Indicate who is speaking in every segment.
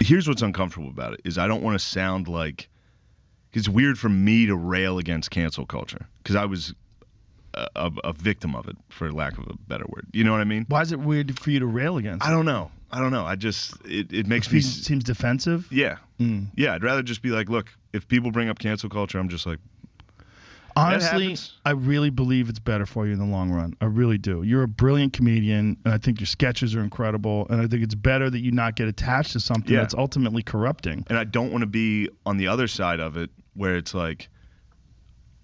Speaker 1: here's what's uncomfortable about it is I don't want to sound like, it's weird for me to rail against cancel culture because I was a victim of it, for lack of a better word. You know what I mean?
Speaker 2: Why is it weird for you to rail against it?
Speaker 1: I don't know. I just, it makes me...
Speaker 2: Seems defensive?
Speaker 1: Yeah. Yeah, I'd rather just be like, look, if people bring up cancel culture, I'm just like...
Speaker 2: Honestly, I really believe it's better for you in the long run. I really do. You're a brilliant comedian, and I think your sketches are incredible, and I think it's better that you not get attached to something that's ultimately corrupting.
Speaker 1: And I don't want to be on the other side of it, where it's like,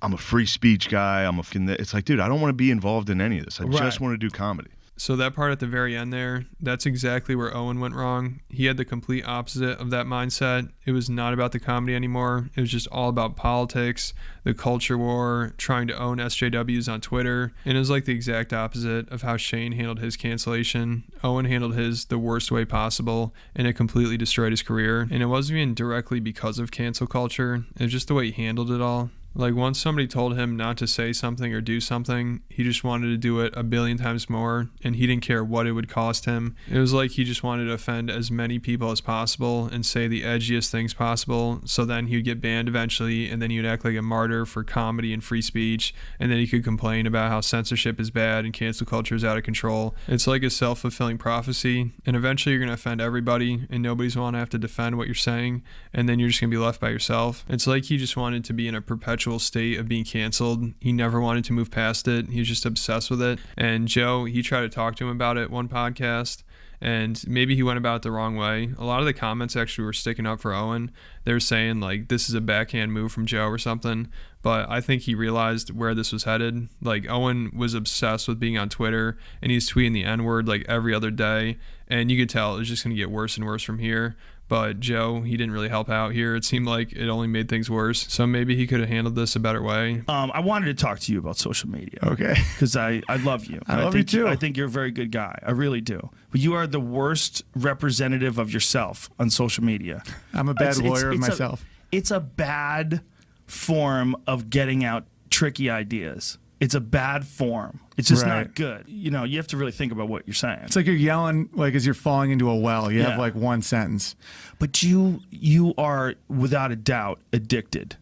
Speaker 1: I'm a free speech guy, it's like, dude, I don't want to be involved in any of this. I just want to do comedy.
Speaker 3: So that part at the very end there, that's exactly where Owen went wrong. He had the complete opposite of that mindset. It was not about the comedy anymore. It was just all about politics, the culture war, trying to own SJWs on Twitter. And it was like the exact opposite of how Shane handled his cancellation. Owen handled his the worst way possible, and it completely destroyed his career. And it wasn't even directly because of cancel culture. It was just the way he handled it all. Like, once somebody told him not to say something or do something, he just wanted to do it a billion times more, and he didn't care what it would cost him. It was like he just wanted to offend as many people as possible and say the edgiest things possible, so then he would get banned eventually, and then he would act like a martyr for comedy and free speech, and then he could complain about how censorship is bad and cancel culture is out of control. It's like a self-fulfilling prophecy, and eventually you're going to offend everybody, and nobody's going to have to defend what you're saying, and then you're just going to be left by yourself. It's like he just wanted to be in a perpetual state of being canceled. He never wanted to move past it. He was just obsessed with it. And Joe, he tried to talk to him about it one podcast, and maybe he went about it the wrong way. A lot of the comments actually were sticking up for Owen. They were saying like, this is a backhand move from Joe or something. But I think he realized where this was headed. Like, Owen was obsessed with being on Twitter, and he's tweeting the N-word like every other day. And you could tell it was just going to get worse and worse from here. But Joe, he didn't really help out here. It seemed like it only made things worse. So maybe he could have handled this a better way.
Speaker 2: I wanted to talk to you about social media.
Speaker 4: Okay.
Speaker 2: Because I love you.
Speaker 4: I love you too.
Speaker 2: I think you're a very good guy. I really do. But you are the worst representative of yourself on social media.
Speaker 4: I'm a bad lawyer of myself.
Speaker 2: It's a bad form of getting out tricky ideas. It's a bad form. It's just not good. You know, you have to really think about what you're saying.
Speaker 4: It's like you're yelling like as you're falling into a well. You have like one sentence.
Speaker 2: But you are without a doubt addicted.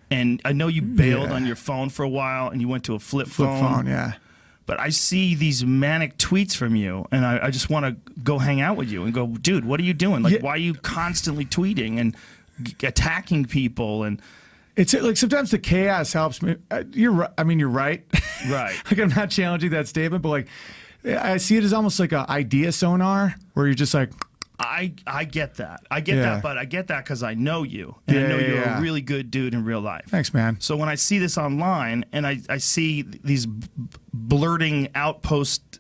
Speaker 2: And I know you bailed on your phone for a while and you went to a flip phone.
Speaker 4: Yeah.
Speaker 2: But I see these manic tweets from you, and I just want to go hang out with you and go, dude, what are you doing? Like, why are you constantly tweeting and attacking people? And
Speaker 4: it's like sometimes the chaos helps me. You're right. I mean, you're right.
Speaker 2: Right.
Speaker 4: Like, I'm not challenging that statement, but like, I see it as almost like an idea sonar where you're just like,
Speaker 2: I get that. I get that, but I get that because I know you. And I know you're a really good dude in real life.
Speaker 4: Thanks, man.
Speaker 2: So when I see this online and I see these blurting outpost,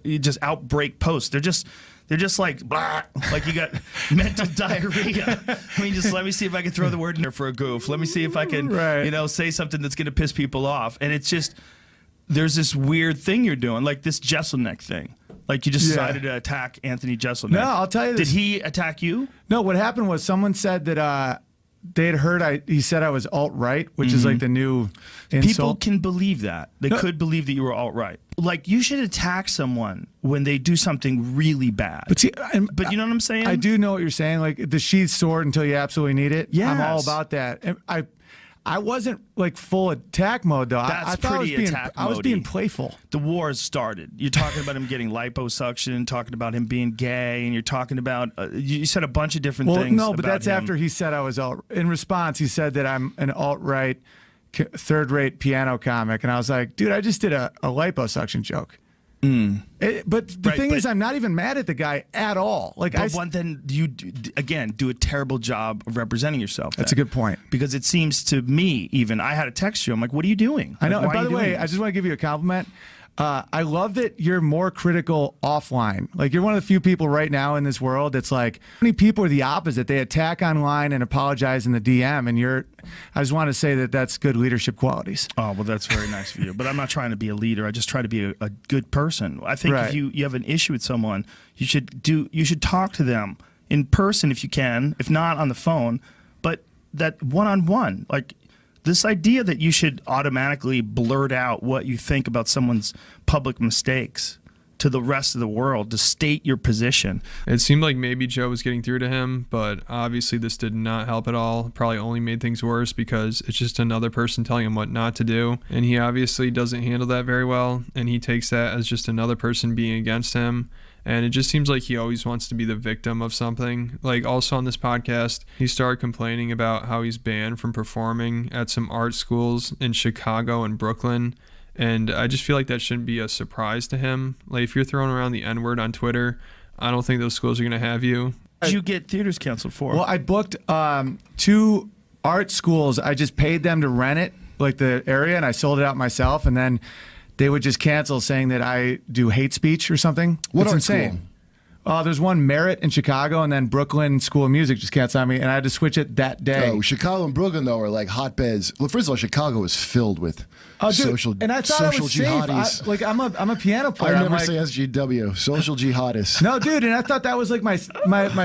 Speaker 2: just outbreak posts, they're just like, blah, like you got mental diarrhea. I mean, just let me see if I can throw the word in there for a goof. Let me see if I can, you know, say something that's going to piss people off. And it's just, there's this weird thing you're doing, like this Jeselnik thing. Like you just decided to attack Anthony Jeselnik.
Speaker 4: No, I'll tell you this.
Speaker 2: Did he attack you?
Speaker 4: No, what happened was someone said that they had heard he said I was alt-right, which is like the new insult.
Speaker 2: People can believe that. They could believe that you were alt-right. Like, you should attack someone when they do something really bad.
Speaker 4: But see,
Speaker 2: but you know what I'm saying?
Speaker 4: I do know what you're saying. Like the sheath sword until you absolutely need it.
Speaker 2: Yes.
Speaker 4: I'm all about that. And I wasn't like full attack mode though.
Speaker 2: That's pretty attack mode.
Speaker 4: I was being playful.
Speaker 2: The war has started. You're talking about him getting liposuction, talking about him being gay, and you're talking about you said a bunch of different things.
Speaker 4: No, but that's after he said I was alt. In response, he said that I'm an alt-right, third-rate piano comic, and I was like, dude, I just did a liposuction joke. But the thing is, I'm not even mad at the guy at all. Like,
Speaker 2: then you again do a terrible job of representing yourself.
Speaker 4: That's a good point.
Speaker 2: Because it seems to me, even I had to text you. I'm like, what are you doing?
Speaker 4: I know.
Speaker 2: Like,
Speaker 4: and by the way, I just want to give you a compliment. I love that you're more critical offline. Like, you're one of the few people right now in this world that's like, many people are the opposite. They attack online and apologize in the DM, and I just want to say that that's good leadership qualities.
Speaker 2: Oh, well, that's very nice of you. But I'm not trying to be a leader. I just try to be a good person. I think if you have an issue with someone, you should talk to them in person if you can, if not on the phone, but that one-on-one, like, this idea that you should automatically blurt out what you think about someone's public mistakes to the rest of the world to state your position.
Speaker 3: It seemed like maybe Joe was getting through to him, but obviously this did not help at all. Probably only made things worse because it's just another person telling him what not to do. And he obviously doesn't handle that very well. And he takes that as just another person being against him. And it just seems like he always wants to be the victim of something. Like also on this podcast, he started complaining about how he's banned from performing at some art schools in Chicago and Brooklyn. And I just feel like that shouldn't be a surprise to him. Like if you're throwing around the N-word on Twitter, I don't think those schools are going to have you.
Speaker 2: What did you get theaters canceled for?
Speaker 4: Well, I booked 2 art schools. I just paid them to rent it, like the area, and I sold it out myself. And then they would just cancel saying that I do hate speech or something.
Speaker 5: What
Speaker 4: It's
Speaker 5: art
Speaker 4: insane.
Speaker 5: school?
Speaker 4: There's one Merritt in Chicago, and then Brooklyn School of Music just canceled on me, and I had to switch it that day.
Speaker 5: Oh, Chicago and Brooklyn, though, are like hotbeds. Well, first of all, Chicago is filled with social
Speaker 4: and I thought I
Speaker 5: social
Speaker 4: was safe.
Speaker 5: jihadis.
Speaker 4: I'm a piano player.
Speaker 5: I
Speaker 4: I'm
Speaker 5: never
Speaker 4: like,
Speaker 5: say SGW. Social jihadists.
Speaker 4: no, dude, and I thought that was like my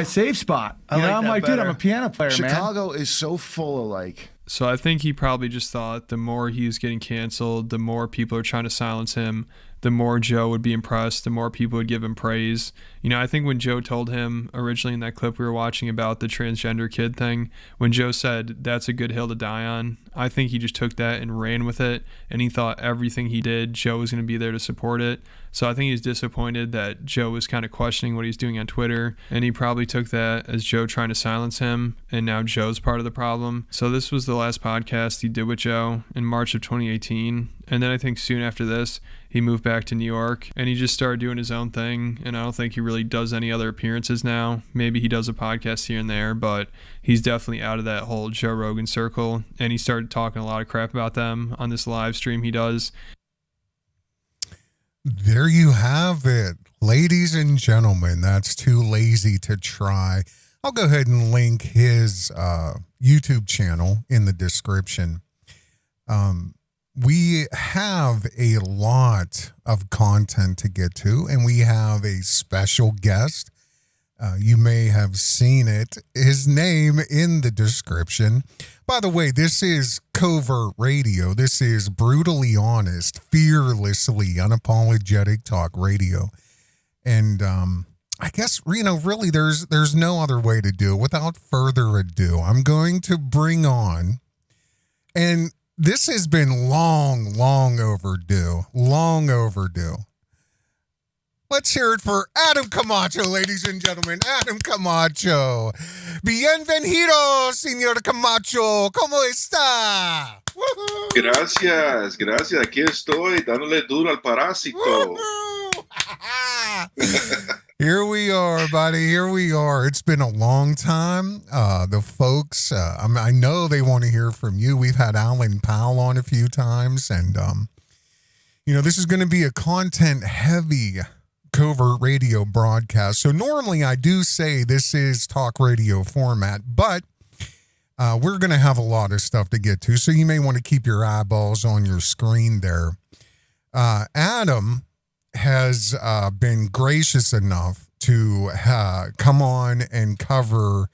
Speaker 4: safe spot. You know,
Speaker 2: like
Speaker 4: I'm
Speaker 2: that
Speaker 4: like, dude,
Speaker 2: better.
Speaker 4: I'm a piano player, man.
Speaker 5: Chicago is so full of like.
Speaker 3: So I think he probably just thought the more he was getting canceled, the more people are trying to silence him, the more Joe would be impressed, the more people would give him praise. You know, I think when Joe told him originally in that clip we were watching about the transgender kid thing, when Joe said that's a good hill to die on, I think he just took that and ran with it, and he thought everything he did, Joe was going to be there to support it. So I think he was disappointed that Joe was kind of questioning what he's doing on Twitter, and he probably took that as Joe trying to silence him, and now Joe's part of the problem. So this was the last podcast he did with Joe in March of 2018, and then I think soon after this, he moved back to New York, and he just started doing his own thing, and I don't think he really does any other appearances now. Maybe he does a podcast here and there, but he's definitely out of that whole Joe Rogan circle, and he started talking a lot of crap about them on this live stream he does.
Speaker 6: There you have it. Ladies and gentlemen, that's Too Lazy to Try. I'll go ahead and link his YouTube channel in the description. We have a lot of content to get to, and we have a special guest. You may have seen it. His name in the description. By the way, this is Covert Radio. This is brutally honest, fearlessly unapologetic talk radio. And I guess, really, there's no other way to do it. Without further ado, I'm going to bring on, and this has been long overdue. Let's hear it for Adam Camacho, ladies and gentlemen. Adam Camacho. Bienvenido, señor Camacho. ¿Cómo está? Woo-hoo.
Speaker 7: Gracias. Aquí estoy dándole duro al parásito.
Speaker 6: Here we are, buddy. Here we are. It's been a long time. The folks, I know they want to hear from you. We've had Alan Powell on a few times, and this is going to be a content-heavy Covert Radio broadcast. So normally I do say this is talk radio format, but we're going to have a lot of stuff to get to. So you may want to keep your eyeballs on your screen there. Adam has been gracious enough to come on and cover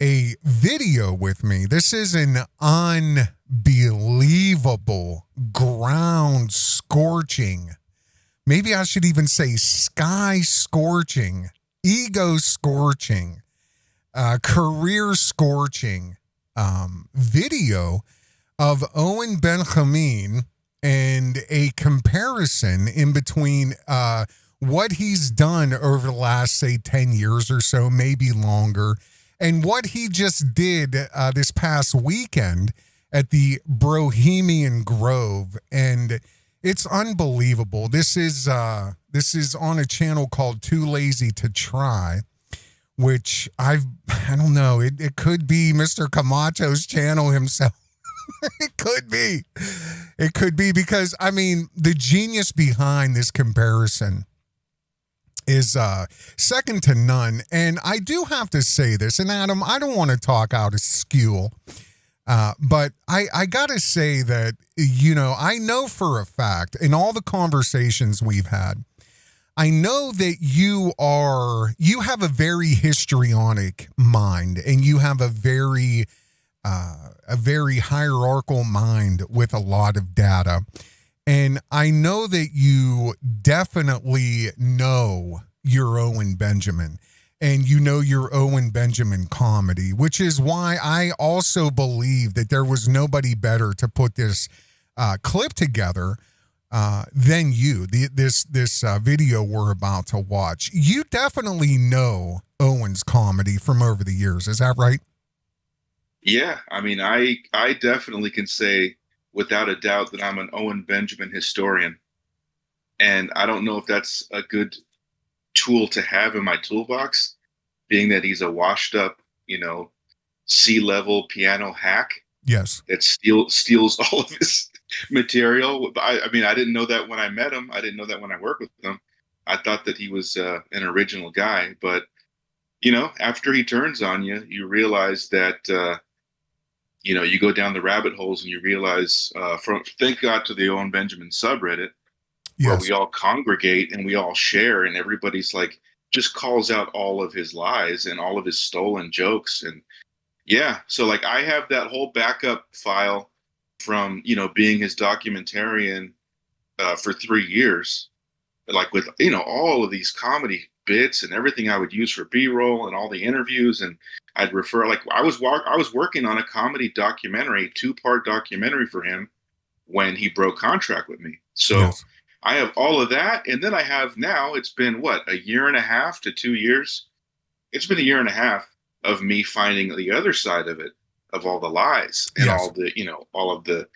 Speaker 6: a video with me. This is an unbelievable, ground scorching, maybe I should even say sky scorching, ego scorching, career scorching video of Owen Benjamin and a comparison in between what he's done over the last, say, 10 years or so, maybe longer, and what he just did this past weekend at the Bohemian Grove. And it's unbelievable. This is on a channel called Too Lazy to Try, which I don't know. It could be Mr. Camacho's channel himself. It could be because, the genius behind this comparison is second to none. And I do have to say this, and Adam, I don't want to talk out of skew, but I got to say that, I know for a fact in all the conversations we've had, I know that you have a very histrionic mind, and you have a very hierarchical mind with a lot of data. And I know that you definitely know your Owen Benjamin, and you know your Owen Benjamin comedy, which is why I also believe that there was nobody better to put this clip together than you. This video we're about to watch. You definitely know Owen's comedy from over the years. Is that right?
Speaker 7: Yeah, I mean, I definitely can say without a doubt that I'm an Owen Benjamin historian. And I don't know if that's a good tool to have in my toolbox, being that he's a washed up, C-level piano hack.
Speaker 6: Yes.
Speaker 7: That steals all of his material. I mean, I didn't know that when I met him. I didn't know that when I worked with him. I thought that he was an original guy. But, after he turns on you, you realize that, you go down the rabbit holes and you realize, thank God to the Owen Benjamin subreddit, where we all congregate and we all share, and everybody's like, just calls out all of his lies and all of his stolen jokes. And yeah, so like I have that whole backup file from, being his documentarian for 3 years, like with, all of these comedy bits and everything I would use for B-roll and all the interviews. And I'd refer, like I was working on a comedy documentary, 2-part documentary for him when he broke contract with me. So I have all of that. And then I have now, it's been what, 1.5 to 2 years? It's been 1.5 years of me finding the other side of it, of all the lies and all the, all of the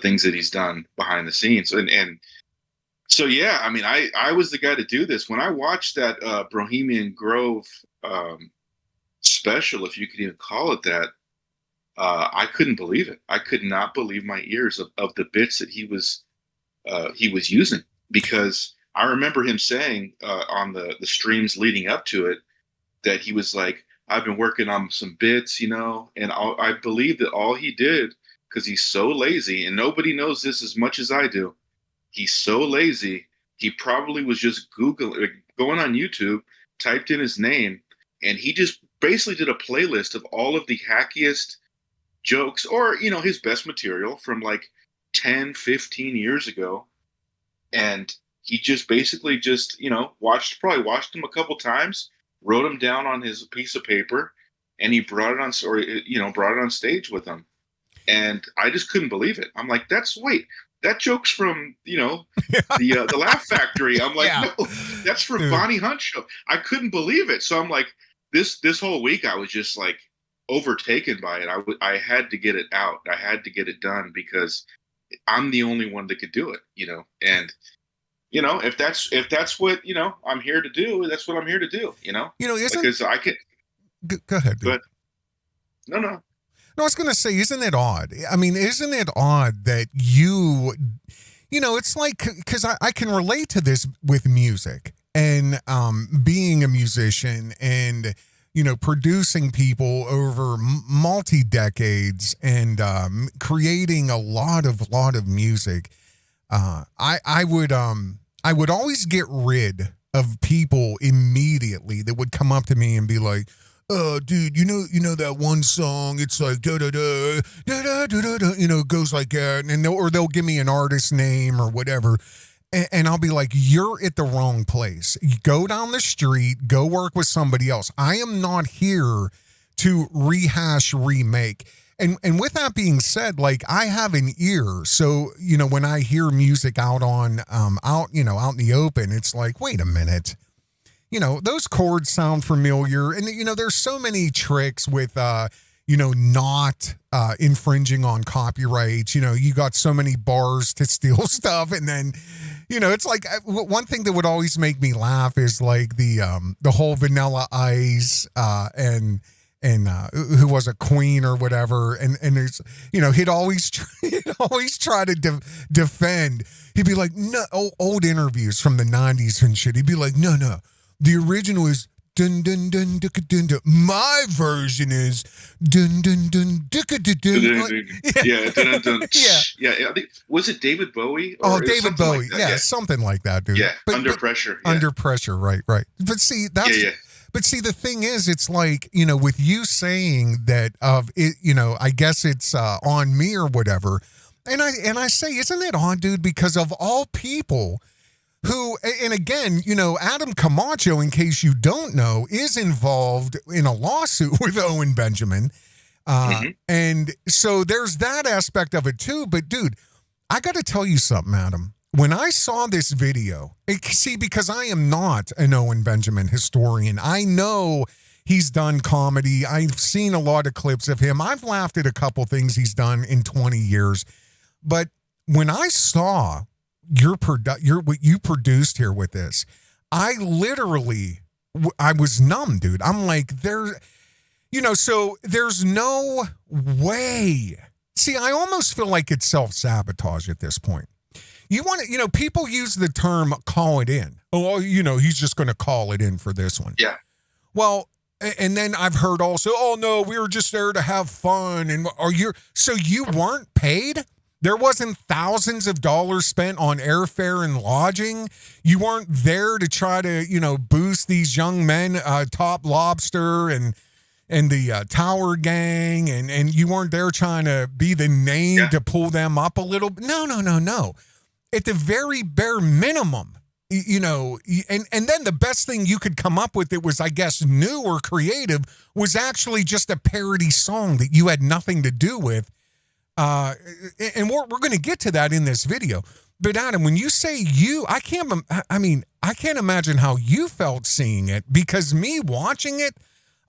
Speaker 7: things that he's done behind the scenes. And so, yeah, I mean, I was the guy to do this. When I watched that Bohemian Grove special, if you could even call it that, I couldn't believe it. I could not believe my ears of the bits that he was using, because I remember him saying on the streams leading up to it that he was like, I've been working on some bits, and I believe that all he did, because he's so lazy, and nobody knows this as much as I do, he's so lazy, he probably was just going on YouTube, typed in his name, and he just basically did a playlist of all of the hackiest jokes, or, his best material from like 10, 15 years ago. And he just basically watched them a couple times, wrote them down on his piece of paper, and he brought it on stage with him. And I just couldn't believe it. I'm like, that joke's from, the Laugh Factory. I'm like, no, that's from Bonnie Hunt show. I couldn't believe it. So I'm like, this whole week I was just like overtaken by it. I had to get it out. I had to get it done, because I'm the only one that could do it, and if that's what, I'm here to do, that's what I'm here to do, because I can
Speaker 6: go ahead.
Speaker 7: But no.
Speaker 6: No, I was going to say, isn't it odd? I mean, isn't it odd that it's like, because I can relate to this with music and being a musician and, producing people over multi-decades and creating a lot of music. I would always get rid of people immediately that would come up to me and be like, "Oh, dude, you know that one song? It's like da da da da da da da," it goes like that, and they'll give me an artist name or whatever, and I'll be like, "You're at the wrong place. You go down the street, go work with somebody else. I am not here to remake." And with that being said, like, I have an ear, so when I hear music out in the open, it's like, wait a minute. Those chords sound familiar. And, there's so many tricks with, not infringing on copyright. You got so many bars to steal stuff. And then, it's like one thing that would always make me laugh is like the whole Vanilla Ice and who was a queen or whatever. And there's, he'd always try to defend. He'd be like, no, old interviews from the 90s and shit. He'd be like, no. The original is dun dun dun dun dun dun. My version is dun dun dun dun dun dun.
Speaker 7: Yeah, dun dun.
Speaker 6: Yeah.
Speaker 7: I think, was it David Bowie?
Speaker 6: David Bowie. Like something like that, dude.
Speaker 7: Yeah, Under Pressure. Yeah.
Speaker 6: Under Pressure, right. But see, that's. Yeah. But see, the thing is, it's like, with you saying that I guess it's on me or whatever. And I say, isn't it odd, dude? Because of all people who, and again, you know, Adam Camacho, in case you don't know, is involved in a lawsuit with Owen Benjamin. And so there's that aspect of it too. But dude, I got to tell you something, Adam. When I saw this video, see, because I am not an Owen Benjamin historian, I know he's done comedy. I've seen a lot of clips of him. I've laughed at a couple things he's done in 20 years. But when I saw what you produced here with this, I was numb, dude. I'm like, so there's no way. See, I almost feel like it's self-sabotage at this point. You want to, people use the term call it in. Oh, he's just going to call it in for this one.
Speaker 7: Yeah.
Speaker 6: Well, and then I've heard also, oh no, we were just there to have fun. And so you weren't paid? There wasn't thousands of dollars spent on airfare and lodging. You weren't there to try to, boost these young men, Top Lobster and the Tower Gang, and you weren't there trying to be the name to pull them up a little. No. At the very bare minimum, and then the best thing you could come up with that was, I guess, new or creative was actually just a parody song that you had nothing to do with. And we're going to get to that in this video. But Adam, when you say I can't imagine how you felt seeing it, because me watching it,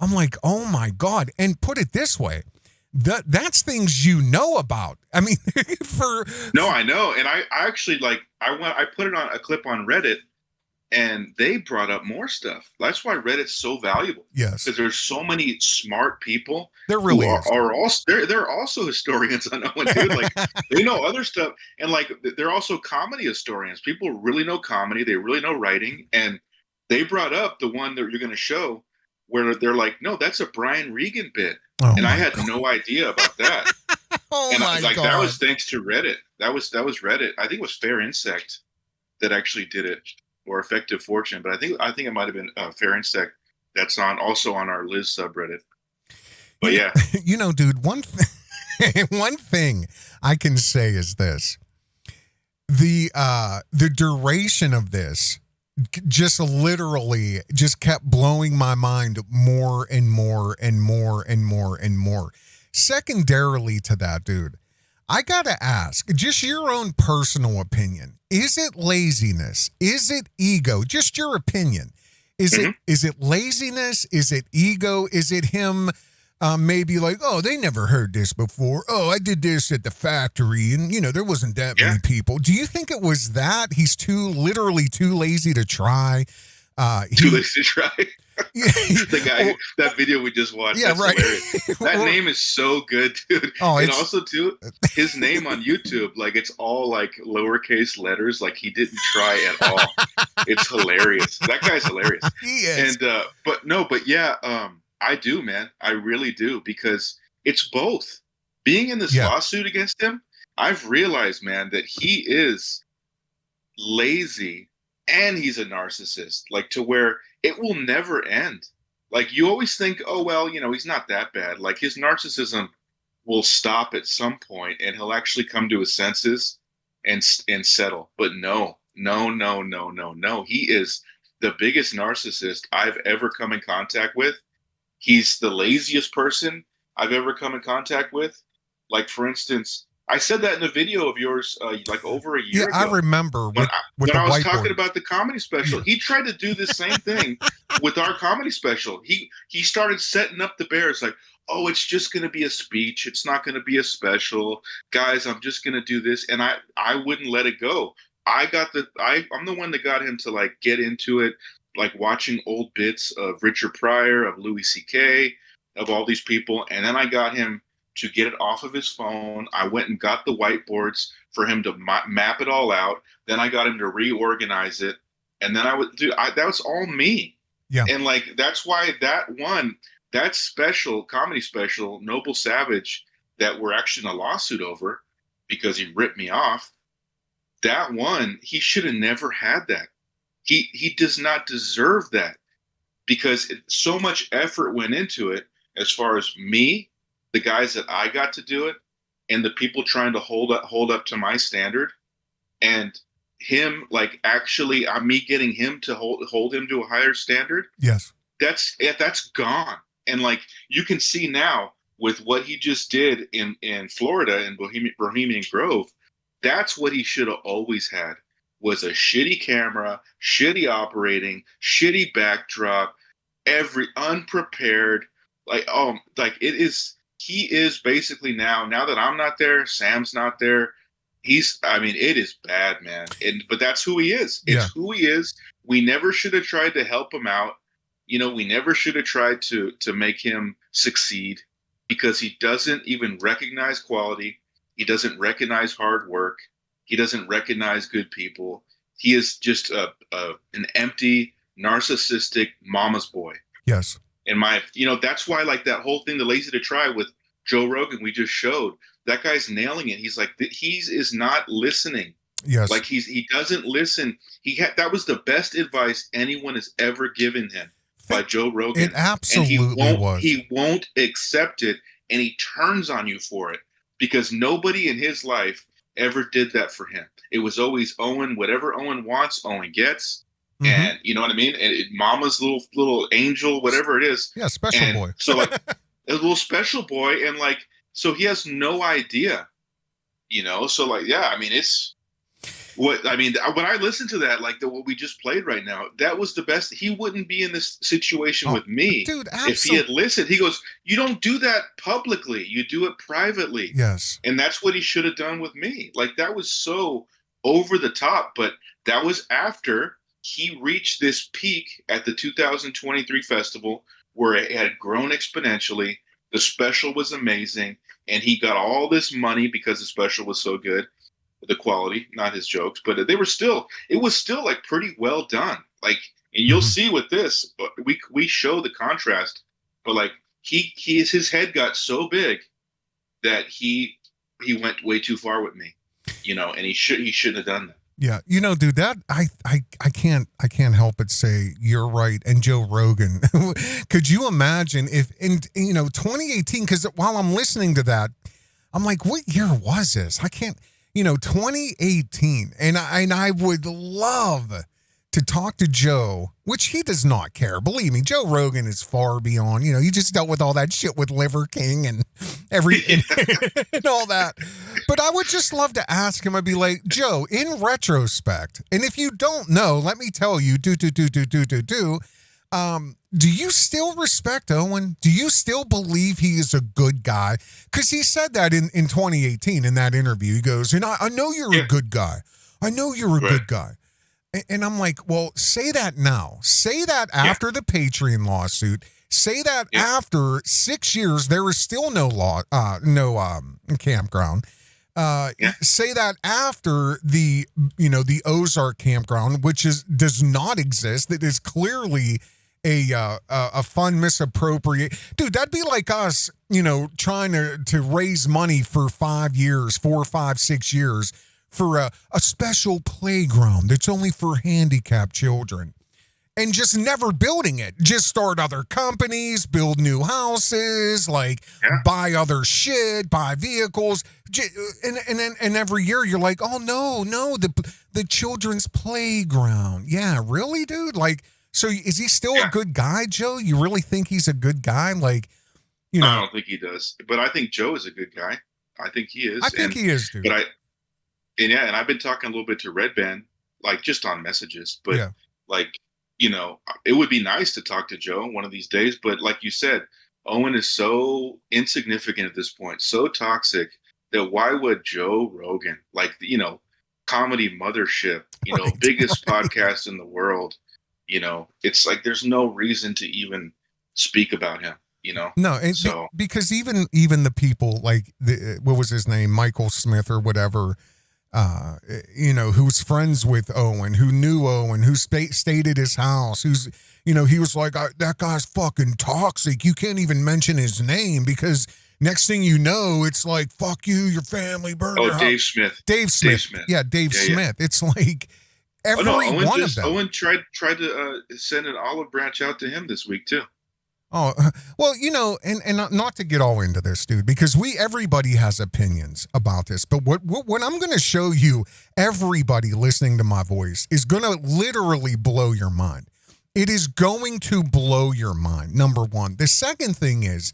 Speaker 6: I'm like, oh my God. And put it this way, that's things you know about. I mean,
Speaker 7: No, I know. And I actually I put it on a clip on Reddit, and they brought up more stuff. That's why Reddit's so valuable.
Speaker 6: Yes.
Speaker 7: Because there's so many smart people.
Speaker 6: There really
Speaker 7: they're also historians on Owen, dude. Like, they know other stuff. And they're also comedy historians. People really know comedy. They really know writing. And they brought up the one that you're going to show where they're like, no, that's a Brian Regan bit.
Speaker 6: Oh,
Speaker 7: and I had no idea about that.
Speaker 6: Oh,
Speaker 7: and
Speaker 6: my God.
Speaker 7: that was thanks to Reddit. That was Reddit. I think it was Fair Insect that actually did it, or Effective Fortune. But I think it might have been Fair Insect that's also on our Liz subreddit. But yeah.
Speaker 6: Dude, one thing I can say is this. The duration of this just literally just kept blowing my mind more and more and more and more and more. Secondarily to that, dude, I gotta ask, just your own personal opinion. Is it laziness? Is it ego? Just your opinion. Is it laziness? Is it ego? Is it him maybe like, oh, they never heard this before. Oh, I did this at the factory, and there wasn't that many people. Do you think it was that he's literally too lazy to try?
Speaker 7: Too lazy to try. The guy, that video we just watched.
Speaker 6: Yeah,
Speaker 7: that's
Speaker 6: right.
Speaker 7: Hilarious. That name is so good, dude.
Speaker 6: Oh,
Speaker 7: and also too, his name on YouTube, it's all lowercase letters. He didn't try at all. It's hilarious. That guy's hilarious.
Speaker 6: He is.
Speaker 7: And but yeah, I do, man. I really do, because it's both. Being in this lawsuit against him, I've realized, man, that he is lazy and he's a narcissist, to where it will never end. You always think, oh, well, he's not that bad. His narcissism will stop at some point and he'll actually come to his senses and settle. But no. He is the biggest narcissist I've ever come in contact with. He's the laziest person I've ever come in contact with. For instance, I said that in a video of yours, over a year ago.
Speaker 6: Yeah, I remember.
Speaker 7: When I was talking about the comedy special, he tried to do the same thing with our comedy special. He started setting up the bears oh, it's just going to be a speech. It's not going to be a special. Guys, I'm just going to do this. And I wouldn't let it go. I'm the one that got him to get into it, watching old bits of Richard Pryor, of Louis C.K., of all these people. And then I got him to get it off of his phone. I went and got the whiteboards for him to map it all out. Then I got him to reorganize it. And then that was all me.
Speaker 6: Yeah.
Speaker 7: And that's why that special, comedy special, Noble Savage, that we're actually in a lawsuit over because he ripped me off, that one, he should have never had that. He does not deserve that, because so much effort went into it as far as me, the guys that I got to do it, and the people trying to hold up to my standard, and him like actually me getting him to hold him to a higher standard.
Speaker 6: Yes.
Speaker 7: That's gone. And like you can see now with what he just did in Florida in Bohemian Grove, that's what he should have always had, was a shitty camera, shitty operating, shitty backdrop, every unprepared, he is basically now that I'm not there, Sam's not there, it is bad, man. But that's who he is. It's who he is. We never should have tried to help him out. We never should have tried to make him succeed, because he doesn't even recognize quality. He doesn't recognize hard work. He doesn't recognize good people. He is just an empty, narcissistic mama's boy.
Speaker 6: Yes.
Speaker 7: That's why like that whole thing, the Lazy to Try with Joe Rogan, we just showed, that guy's nailing it. He's like, he is not listening.
Speaker 6: Yes.
Speaker 7: Like he doesn't listen. That was the best advice anyone has ever given him by Joe Rogan.
Speaker 6: It absolutely was.
Speaker 7: He won't accept it, and he turns on you for it, because nobody in his life ever did that for him. It was always Owen. Whatever Owen wants, Owen gets. Mm-hmm. And you know what I mean? And Mama's little angel, whatever it is.
Speaker 6: Yeah, special boy.
Speaker 7: So like a little special boy, and like so he has no idea. So like it's when I listen to that, like what we just played right now, that was the best. He wouldn't be in this situation with me,
Speaker 6: dude,
Speaker 7: if he had listened. He goes, "You don't do that publicly. You do it privately."
Speaker 6: Yes.
Speaker 7: And that's what he should have done with me. Like that was so over the top, but that was after he reached this peak at the 2023 festival where it had grown exponentially. The special was amazing, and he got all this money because the special was so good. The quality, not his jokes, but it was still like pretty well done. Like, and you'll see with this, we show the contrast, but like his head got so big that he went way too far with me, and he shouldn't have done that.
Speaker 6: Yeah, dude, that I can't help but say you're right. And Joe Rogan, could you imagine if in 2018? Because while I'm listening to that, I'm like, what year was this? I can't. 2018, and I would love to talk to Joe, which he does not care. Believe me, Joe Rogan is far beyond. You just dealt with all that shit with Liver King and and all that. But I would just love to ask him. I'd be like, Joe, in retrospect, and if you don't know, let me tell you, do you still respect Owen? Do you still believe he is a good guy? Because he said that in 2018 in that interview. He goes, and I know you're a good guy. I know you're a good guy. And I'm like, well, say that now. Say that after the Patreon lawsuit. Say that after 6 years, there is still no campground. Say that after the Ozark campground, which does not exist. That is clearly a fund misappropriate. Dude, that'd be like us, trying to raise money for 5 years, 4, 5, 6 years for a special playground that's only for handicapped children, and just never building it. Just start other companies, build new houses, buy other shit, buy vehicles, and every year you're like, oh no, the children's playground. Yeah, really, dude? So is he still a good guy, Joe? You really think he's a good guy? I
Speaker 7: don't think he does, but I think Joe is a good guy. I think he is.
Speaker 6: I think he is, dude.
Speaker 7: And I've been talking a little bit to Red Band, just on messages, but it would be nice to talk to Joe one of these days. But like you said, Owen is so insignificant at this point, so toxic, that why would Joe Rogan, comedy mothership, biggest podcast in the world, it's like there's no reason to even speak about him.
Speaker 6: No, because even the people what was his name, Michael Smith or whatever, who's friends with Owen, who knew Owen, who stayed at his house, who's, he was like, that guy's fucking toxic. You can't even mention his name because next thing you know, it's like, fuck you, your family, burger.
Speaker 7: Oh, Dave Smith.
Speaker 6: Yeah, Dave Smith. It's like every one of them.
Speaker 7: Owen tried to send an olive branch out to him this week too.
Speaker 6: Oh, well, and not to get all into this, dude, because everybody has opinions about this. But what I'm going to show you, everybody listening to my voice, is going to literally blow your mind. It is going to blow your mind, number one. The second thing is,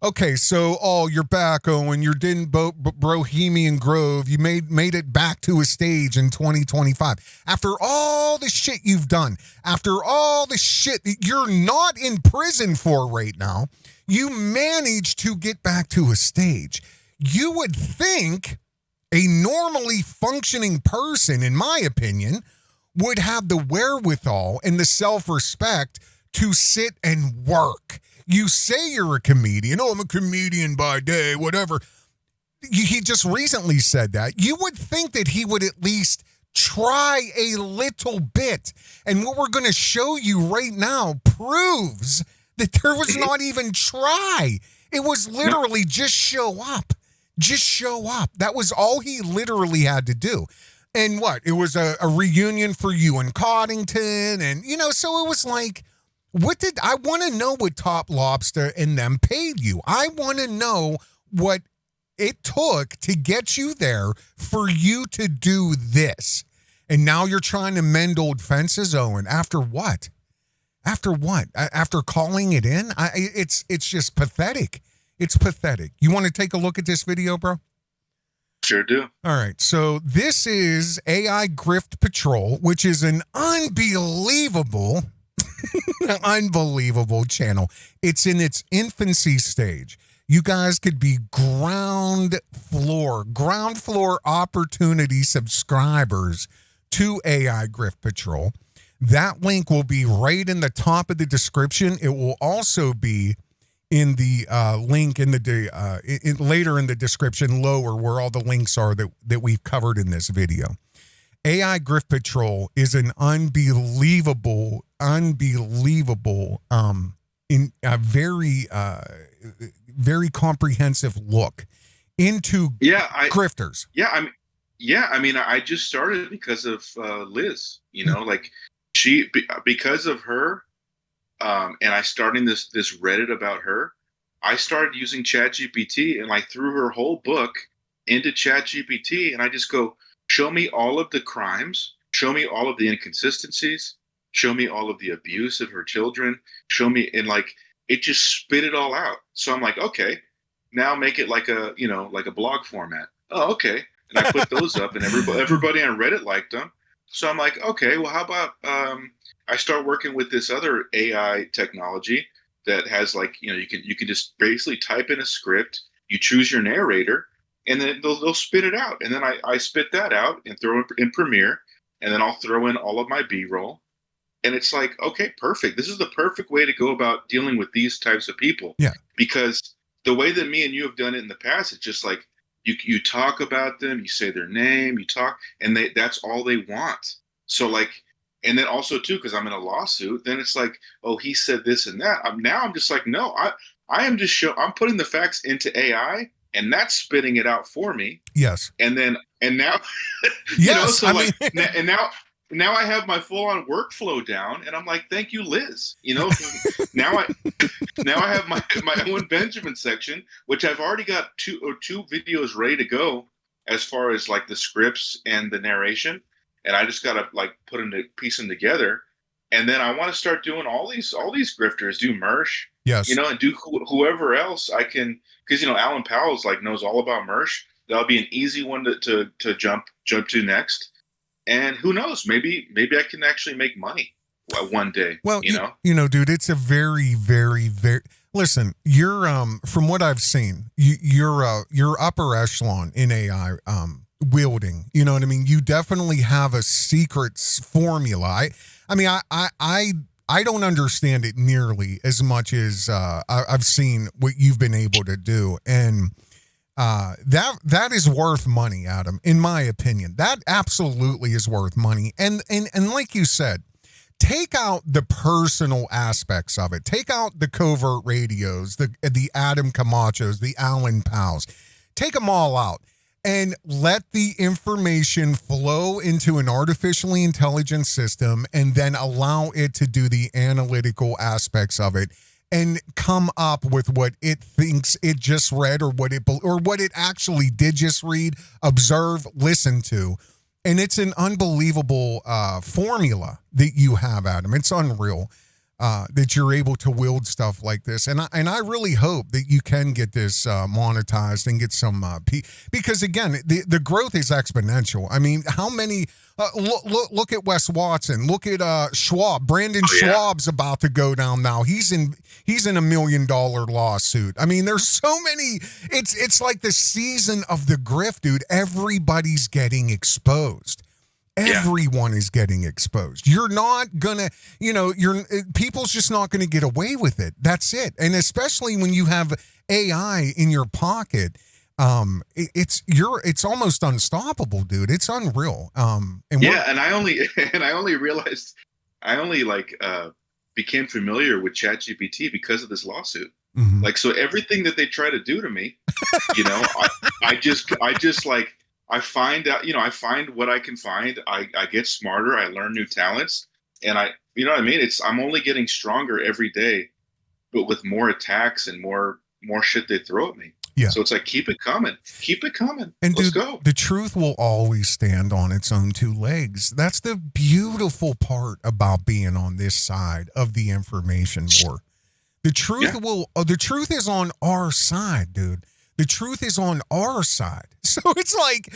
Speaker 6: okay, so, you're back, Owen. You're in Bohemian Grove. You made it back to a stage in 2025. After all the shit you've done, after all the shit that you're not in prison for right now, you managed to get back to a stage. You would think a normally functioning person, in my opinion, would have the wherewithal and the self-respect to sit and work. You say you're a comedian. Oh, I'm a comedian by day, whatever. He just recently said that. You would think that he would at least try a little bit. And what we're going to show you right now proves that there was not even try. It was literally just show up. Just show up. That was all he literally had to do. And what? It was a reunion for you and Coddington. And, so it was like, I want to know what Top Lobster and them paid you. I want to know what it took to get you there for you to do this. And now you're trying to mend old fences, Owen. After what? After what? After calling it in? It's just pathetic. It's pathetic. You want to take a look at this video, bro?
Speaker 7: Sure do.
Speaker 6: All right. So this is AI Grift Patrol, which is an unbelievable channel. It's in its infancy stage. You guys could be ground floor opportunity subscribers to AI Grift Patrol. That link will be right in the top of the description. It will also be in the link in the later in the description lower, where all the links are that we've covered in this video. AI Grift Patrol is an unbelievable, in a very comprehensive look into grifters.
Speaker 7: I just started because of Liz. Because of her. And I started this Reddit about her. I started using ChatGPT and threw her whole book into ChatGPT, and I just go, show me all of the crimes, show me all of the inconsistencies, show me all of the abuse of her children, show me, and it just spit it all out. So I'm like, okay, now make it like a blog format. Oh, okay. And I put those up, and everybody on Reddit liked them. So I'm like, okay, well, how about I start working with this other AI technology that has you can just basically type in a script, you choose your narrator, and then they'll spit it out. And then I spit that out and throw it in Premiere, and then I'll throw in all of my B-roll. And it's like, okay, perfect. This is the perfect way to go about dealing with these types of people. Yeah. Because the way that me and you have done it in the past, it's just like you talk about them, you say their name, you talk, and that's all they want. So and then also too, because I'm in a lawsuit, then it's like, oh, he said this and that. I'm just like, no, I am just I'm putting the facts into AI, and that's spitting it out for me.
Speaker 6: Yes.
Speaker 7: And now,
Speaker 6: yes.
Speaker 7: And now I have my full on workflow down, and I'm like, thank you, Liz. Now I have my Owen Benjamin section, which I've already got two videos ready to go as far as the scripts and the narration. And I just gotta piece them together, and then I want to start doing all these grifters, do Mersh,
Speaker 6: yes,
Speaker 7: and do whoever else I can, because Alan Powell's knows all about Mersh. That'll be an easy one to jump to next, and who knows, maybe I can actually make money one day.
Speaker 6: Well, dude, it's a very, very, very. Listen, you're from what I've seen, you're upper echelon in AI. Wielding, you know what I mean? You definitely have a secret formula. I don't understand it nearly as much as I've seen what you've been able to do, and that is worth money, Adam. In my opinion, that absolutely is worth money. And like you said, take out the personal aspects of it. Take out the covert radios, the Adam Camachos, the Alan Powells. Take them all out. And let the information flow into an artificially intelligent system, and then allow it to do the analytical aspects of it and come up with what it thinks it just read or what it actually did just read, observe, listen to. And it's an unbelievable formula that you have, Adam. It's unreal that you're able to wield stuff like this. And I really hope that you can get this monetized and get some because again, the growth is exponential. I mean, how many look at Wes Watson, look at Schwab. Brandon Schwab's about to go down now. He's in $1 million lawsuit. I mean, there's so many. It's like the season of the grift, dude. Everybody's getting exposed. Everyone is getting exposed. You're not gonna, people's just not gonna get away with it. That's it. And especially when you have AI in your pocket, it's almost unstoppable, dude. It's unreal. And
Speaker 7: I only realized became familiar with ChatGPT because of this lawsuit.
Speaker 6: Mm-hmm.
Speaker 7: Like, so everything that they try to do to me, I find out, I find what I can find. I get smarter. I learn new talents, and you know what I mean? I'm only getting stronger every day, but with more attacks and more shit they throw at me.
Speaker 6: Yeah.
Speaker 7: So it's like, keep it coming.
Speaker 6: And
Speaker 7: Let's
Speaker 6: dude,
Speaker 7: go.
Speaker 6: The truth will always stand on its own two legs. That's the beautiful part about being on this side of the information war. The truth is on our side, dude. The truth is on our side. So it's like,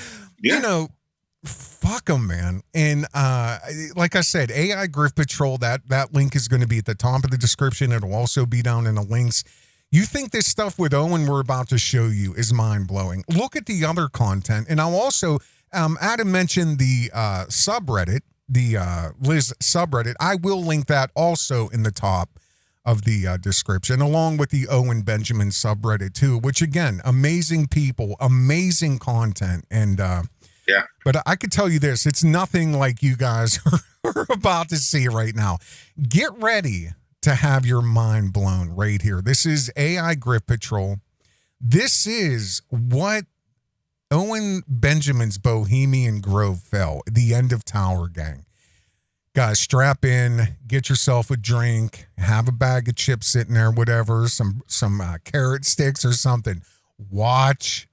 Speaker 6: fuck them, man. And like I said, AI Grift Patrol, that link is going to be at the top of the description. It'll also be down in the links. You think this stuff with Owen we're about to show you is mind-blowing. Look at the other content. And I'll also, Adam mentioned the subreddit, the Liz subreddit. I will link that also in the top of the description, along with the Owen Benjamin subreddit too, which again, amazing people, amazing content. And but I could tell you this, it's nothing like you guys are about to see right now. Get ready to have your mind blown right here. This is AI Grift Patrol. This is what Owen Benjamin's Bohemian Grove fell, the end of Tower Gang. Guys, strap in, get yourself a drink, have a bag of chips sitting there, whatever, some carrot sticks or something. Watch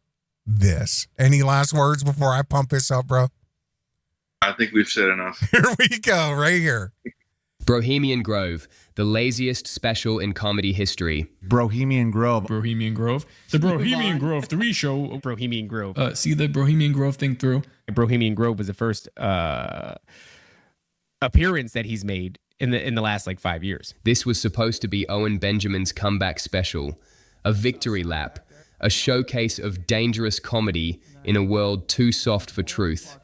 Speaker 6: this. Any last words before I pump this up, bro?
Speaker 7: I think we've said enough.
Speaker 6: Here we go, right here.
Speaker 8: Bohemian Grove, the laziest special in comedy history.
Speaker 4: Bohemian Grove.
Speaker 9: Bohemian Grove. The Bohemian Grove 3 show.
Speaker 10: Bohemian Grove.
Speaker 9: See the Bohemian Grove thing through.
Speaker 10: Bohemian Grove was the first appearance that he's made in the last 5 years.
Speaker 8: This was supposed to be Owen Benjamin's comeback special, a victory lap, a showcase of dangerous comedy in a world too soft for truth.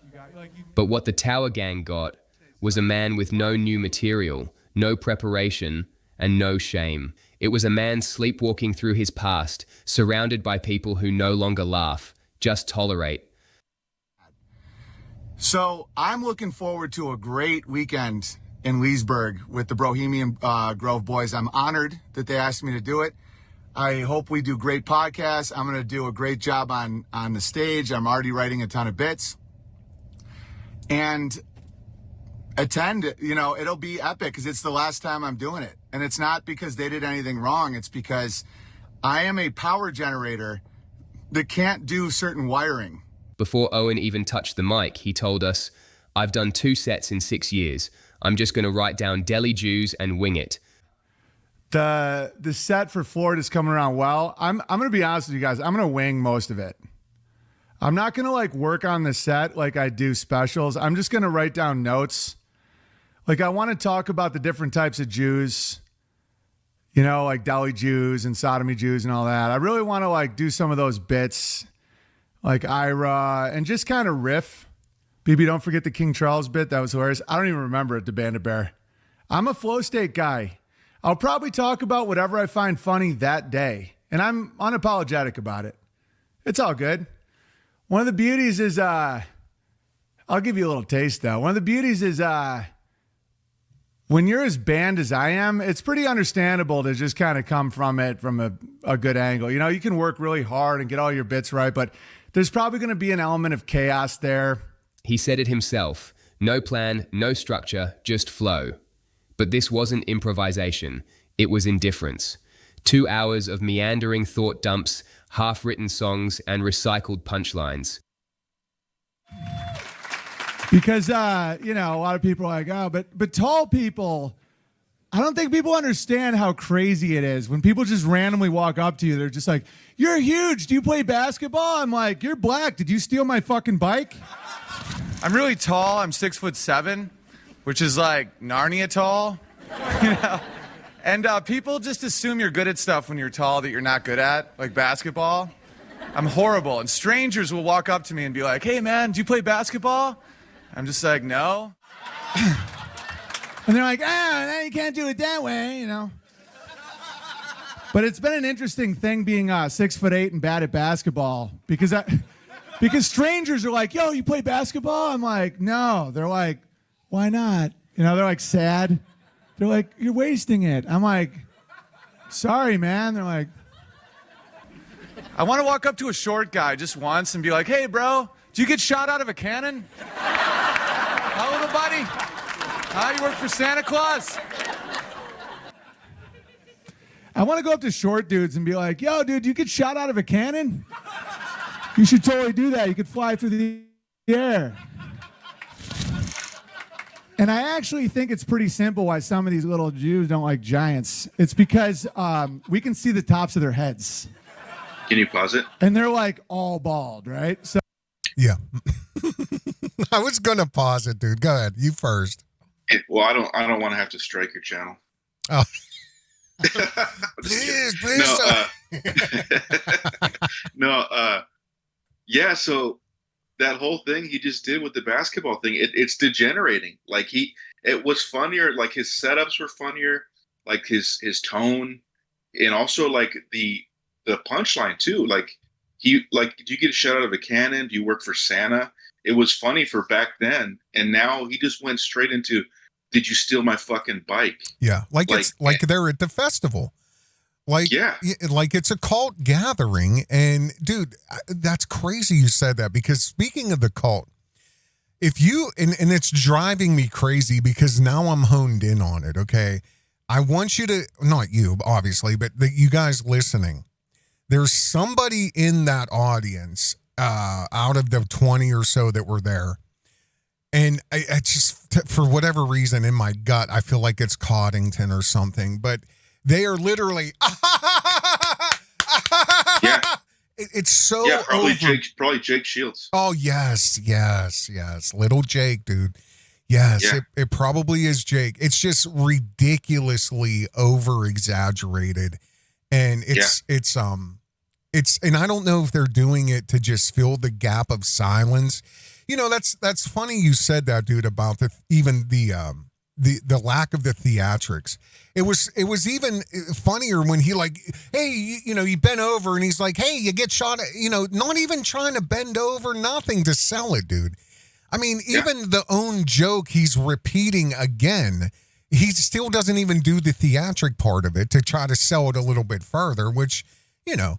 Speaker 8: But what the Tower Gang got was a man with no new material, no preparation, and no shame. It was a man sleepwalking through his past, surrounded by people who no longer laugh, just tolerate.
Speaker 4: So I'm looking forward to a great weekend in Leesburg with the Bohemian Grove boys. I'm honored that they asked me to do it. I hope we do great podcasts. I'm going to do a great job on the stage. I'm already writing a ton of bits. And attend, it'll be epic because it's the last time I'm doing it. And it's not because they did anything wrong. It's because I am a power generator that can't do certain wiring.
Speaker 8: Before Owen even touched the mic, he told us, "I've done 2 sets in 6 years. I'm just going to write down deli Jews and wing it."
Speaker 4: The set for Florida is coming around well. I'm going to be honest with you guys. I'm going to wing most of it. I'm not going to work on the set like I do specials. I'm just going to write down notes. I want to talk about the different types of Jews, like deli Jews and sodomy Jews and all that. I really want to do some of those bits like Ira and just kind of riff. BB, don't forget the King Charles bit. That was hilarious. I don't even remember it, the Bandit Bear. I'm a flow state guy. I'll probably talk about whatever I find funny that day. And I'm unapologetic about it. It's all good. One of the beauties is, I'll give you a little taste though. One of the beauties is, when you're as banned as I am, it's pretty understandable to just kind of come from it from a good angle. You can work really hard and get all your bits right, but there's probably going to be an element of chaos there.
Speaker 8: He said it himself. No plan, no structure, just flow. But this wasn't improvisation. It was indifference. 2 hours of meandering thought dumps, half-written songs, and recycled punchlines.
Speaker 4: Because, you know, a lot of people are like, oh, but tall people, I don't think people understand how crazy it is. When people just randomly walk up to you, they're just like, you're huge. Do you play basketball? I'm like, you're black. Did you steal my fucking bike?
Speaker 11: I'm really tall. I'm 6'7", which is like Narnia tall, you know? And people just assume you're good at stuff when you're tall that you're not good at, like basketball. I'm horrible. And strangers will walk up to me and be like, hey, man, do you play basketball? I'm just like, no.
Speaker 4: And they're like, no, you can't do it that way, you know. But it's been an interesting thing being 6'8" and bad at basketball because strangers are like, yo, you play basketball? I'm like, no. They're like, why not? You know, they're like sad. They're like, you're wasting it. I'm like, sorry, man. They're like,
Speaker 11: I want to walk up to a short guy just once and be like, hey, bro, do you get shot out of a cannon? How, little buddy? How, you work for Santa Claus?
Speaker 4: I want to go up to short dudes and be like, yo, dude, do you get shot out of a cannon? You should totally do that. You could fly through the air. And I actually think it's pretty simple why some of these little Jews don't like giants. It's because we can see the tops of their heads.
Speaker 7: Can you pause it?
Speaker 4: And they're like all bald, right? So
Speaker 6: Yeah. I was going to pause it, dude. Go ahead. You first.
Speaker 7: Well, I don't want to have to strike your channel.
Speaker 6: Oh.
Speaker 7: Please. Yeah, so that whole thing he just did with the basketball thing, it's degenerating. Like it was funnier, like his setups were funnier, like his tone, and also like the punchline too. Like do you get shot out of a cannon? Do you work for Santa? It was funny for back then, and now he just went straight into, did you steal my fucking bike?
Speaker 6: Yeah, like it's like they're at the festival. Like, yeah, like it's a cult gathering. And dude, that's crazy you said that, because speaking of the cult, if you, and it's driving me crazy because now I'm honed in on it. Okay. I want you to, not you, obviously, but you guys listening, there's somebody in that audience out of the 20 or so that were there. And I just, for whatever reason in my gut, I feel like it's Coddington or something, but they are literally,
Speaker 7: yeah.
Speaker 6: It's so
Speaker 7: yeah, probably
Speaker 6: over.
Speaker 7: Probably Jake Shields.
Speaker 6: Oh yes, little Jake, dude. Yes,
Speaker 7: yeah.
Speaker 6: It probably is Jake. It's just ridiculously over exaggerated, and it's and I don't know if they're doing it to just fill the gap of silence. You know, that's funny you said that, dude, about the lack of the theatrics. It was even funnier when he like, hey, you know, he bent over and he's like, hey, you get shot at, you know, not even trying to bend over, nothing to sell it, dude. I mean, even the own joke he's repeating again, he still doesn't even do the theatric part of it to try to sell it a little bit further, which, you know,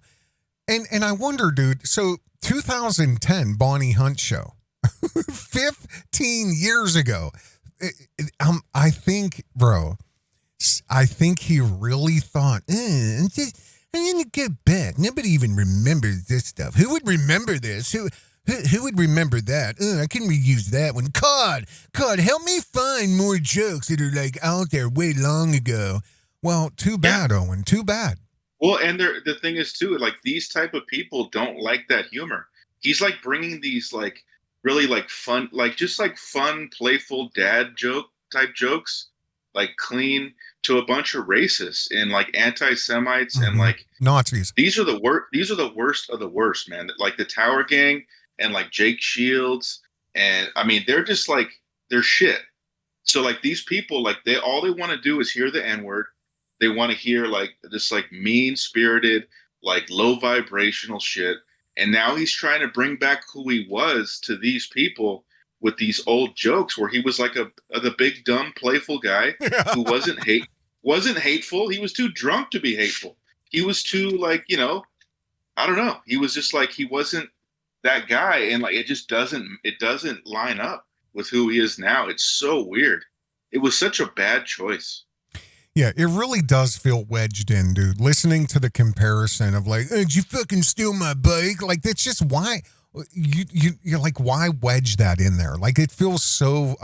Speaker 6: and I wonder, dude, so 2010 Bonnie Hunt show, 15 years ago, I think, bro, I think he really thought, I'm going to get back. Nobody even remembers this stuff. Who would remember this? Who would remember that? I can reuse that one. COD, help me find more jokes that are like out there way long ago. Well, too bad, Owen. Too bad.
Speaker 7: Well, and the thing is too, like these type of people don't like that humor. He's like bringing these like really like fun, like just like fun, playful dad joke type jokes, like clean, to a bunch of racists and like anti-Semites and like
Speaker 6: Nazis.
Speaker 7: These are the worst. These are the worst of the worst, man. Like the Tower Gang and like Jake Shields, and I mean they're just like they're shit. So like these people, like they want to do is hear the N-word. They want to hear like this like mean-spirited, like low vibrational shit. And now he's trying to bring back who he was to these people with these old jokes where he was like the big, dumb, playful guy who wasn't hateful. He was too drunk to be hateful. He was too like, you know, I don't know. He was just like, he wasn't that guy. And like, it doesn't line up with who he is now. It's so weird. It was such a bad choice.
Speaker 6: Yeah, it really does feel wedged in, dude. Listening to the comparison of like, did you fucking steal my bike? Like, that's just why you're like, why wedge that in there? Like, it feels so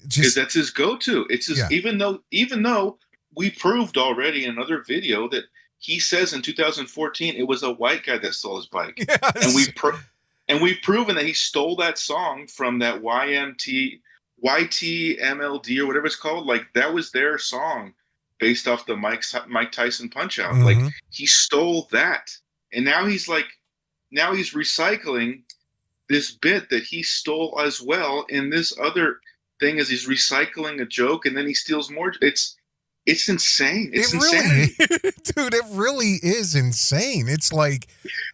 Speaker 6: just
Speaker 7: because that's his go-to. It's his, even though we proved already in another video that he says in 2014 it was a white guy that stole his bike,
Speaker 6: yes.
Speaker 7: and we've proven that he stole that song from that YTMLD or whatever it's called. Like, that was their song based off the Mike Tyson Punch Out. Like, he stole that, and now he's recycling this bit that he stole as well in this other thing, as he's recycling a joke, and then he steals more. It's insane. It's insane.
Speaker 6: Really, dude, it really is insane. It's like,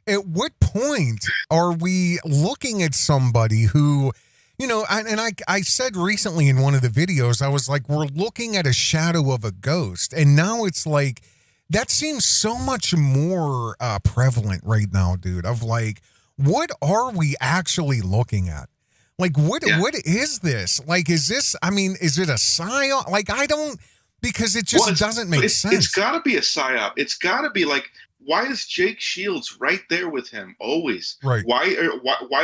Speaker 6: at what point are we looking at somebody who, you know, I said recently in one of the videos, I was like, we're looking at a shadow of a ghost. And now it's like, that seems so much more prevalent right now, dude, of like, what are we actually looking at? Like, what is this? Like, is this, I mean, is it a psyop? Like, I don't, because it just doesn't make sense.
Speaker 7: It's got to be a psyop. It's got to be like, why is Jake Shields right there with him always?
Speaker 6: Right.
Speaker 7: Why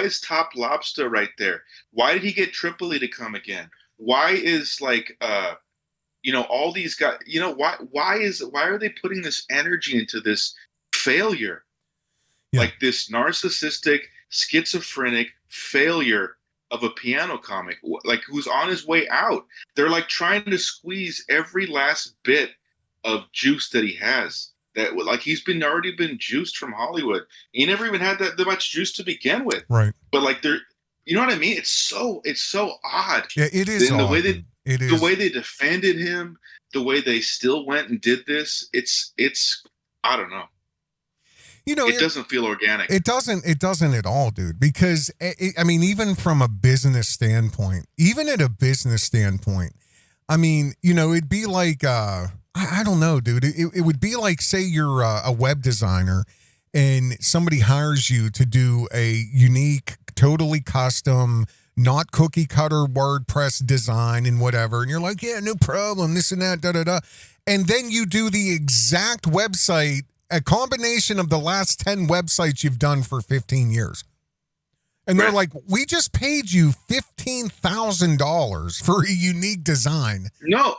Speaker 7: is Top Lobsta right there? Why did he get Tripoli to come again? Why is like you know, all these guys, you know, why are they putting this energy into this failure? Like this narcissistic, schizophrenic failure of a piano comic, like, who's on his way out. They're like trying to squeeze every last bit of juice that he has. That, like, he's already been juiced from Hollywood. He never even had that much juice to begin with.
Speaker 6: Right.
Speaker 7: But like, you know what I mean? It's so odd.
Speaker 6: Yeah, it is.
Speaker 7: The way the way they defended him, the way they still went and did this, it's I don't know. You know, it doesn't feel organic.
Speaker 6: It doesn't at all, dude. Because I mean, even from a business standpoint, I mean, you know, it'd be like I don't know, dude. It would be like, say you're a web designer and somebody hires you to do a unique, totally custom, not cookie cutter WordPress design and whatever. And you're like, yeah, no problem, this and that, da-da-da. And then you do the exact website, a combination of the last 10 websites you've done for 15 years. And they're like, we just paid you $15,000 for a unique design.
Speaker 7: No.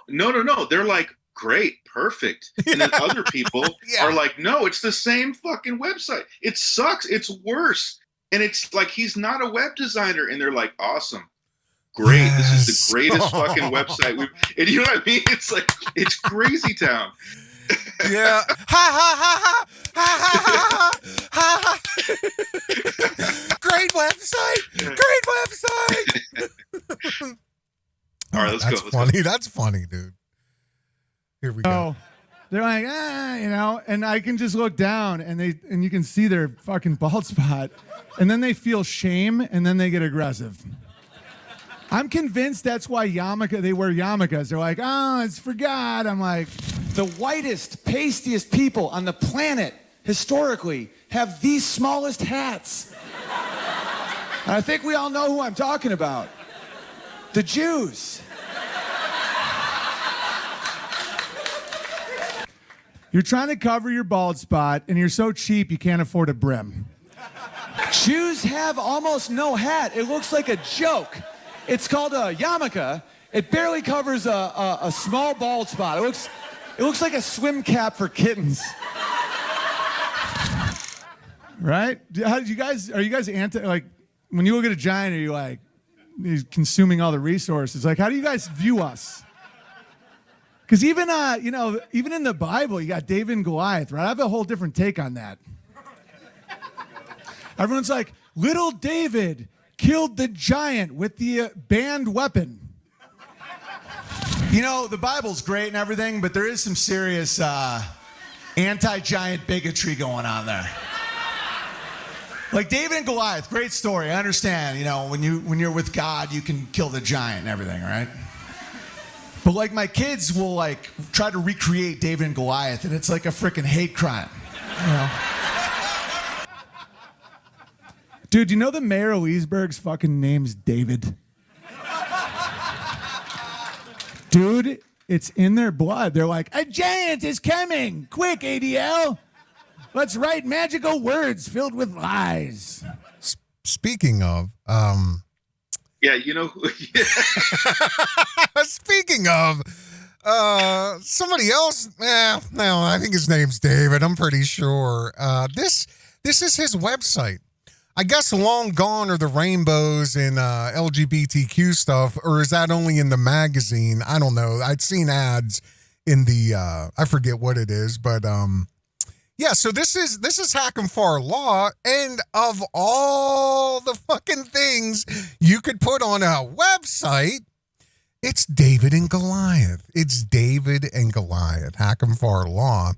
Speaker 7: They're like, great, perfect. And then other people are like, no, it's the same fucking website. It sucks. It's worse. And it's like, he's not a web designer. And they're like, awesome. Great. Yes. This is the greatest fucking website. And you know what I mean? It's like, it's crazy town.
Speaker 6: Yeah. Ha ha ha ha ha ha ha ha. Great website.
Speaker 7: All right, let's go.
Speaker 6: That's funny, dude. Here we go.
Speaker 4: They're like, you know, and I can just look down and you can see their fucking bald spot, and then they feel shame and then they get aggressive. I'm convinced that's why they wear yarmulkes. They're like, oh, it's for God. I'm like,
Speaker 12: the whitest, pastiest people on the planet historically have the smallest hats. And I think we all know who I'm talking about. The Jews.
Speaker 4: You're trying to cover your bald spot, and you're so cheap you can't afford a brim.
Speaker 12: Jews have almost no hat. It looks like a joke. It's called a yarmulke. It barely covers a small bald spot. It looks like a swim cap for kittens.
Speaker 4: Right? Are you guys anti, like, when you look at a giant, are you like, he's consuming all the resources? Like, how do you guys view us? Because even even in the Bible, you got David and Goliath, right? I have a whole different take on that. Everyone's like, little David killed the giant with the banned weapon.
Speaker 12: You know, the Bible's great and everything, but there is some serious anti-giant bigotry going on there. Like David and Goliath, great story. I understand, you know, when you're with God, you can kill the giant and everything, right? But like my kids will like try to recreate David and Goliath, and it's like a freaking hate crime, you know?
Speaker 4: Dude, you know the mayor of Leesburg's fucking name's David? Dude, It's in their blood. They're like, a giant is coming. Quick, ADL. Let's write magical words filled with lies.
Speaker 6: Speaking of,
Speaker 7: Yeah, you know who?
Speaker 6: speaking of, somebody else. No, I think his name's David. I'm pretty sure. This is his website. I guess long gone are the rainbows and LGBTQ stuff, or is that only in the magazine? I don't know. I'd seen ads in the I forget what it is, but yeah. So this is Hack and Far Law, and of all the fucking things you could put on a website, it's David and Goliath. It's David and Goliath, Hack and Far Law.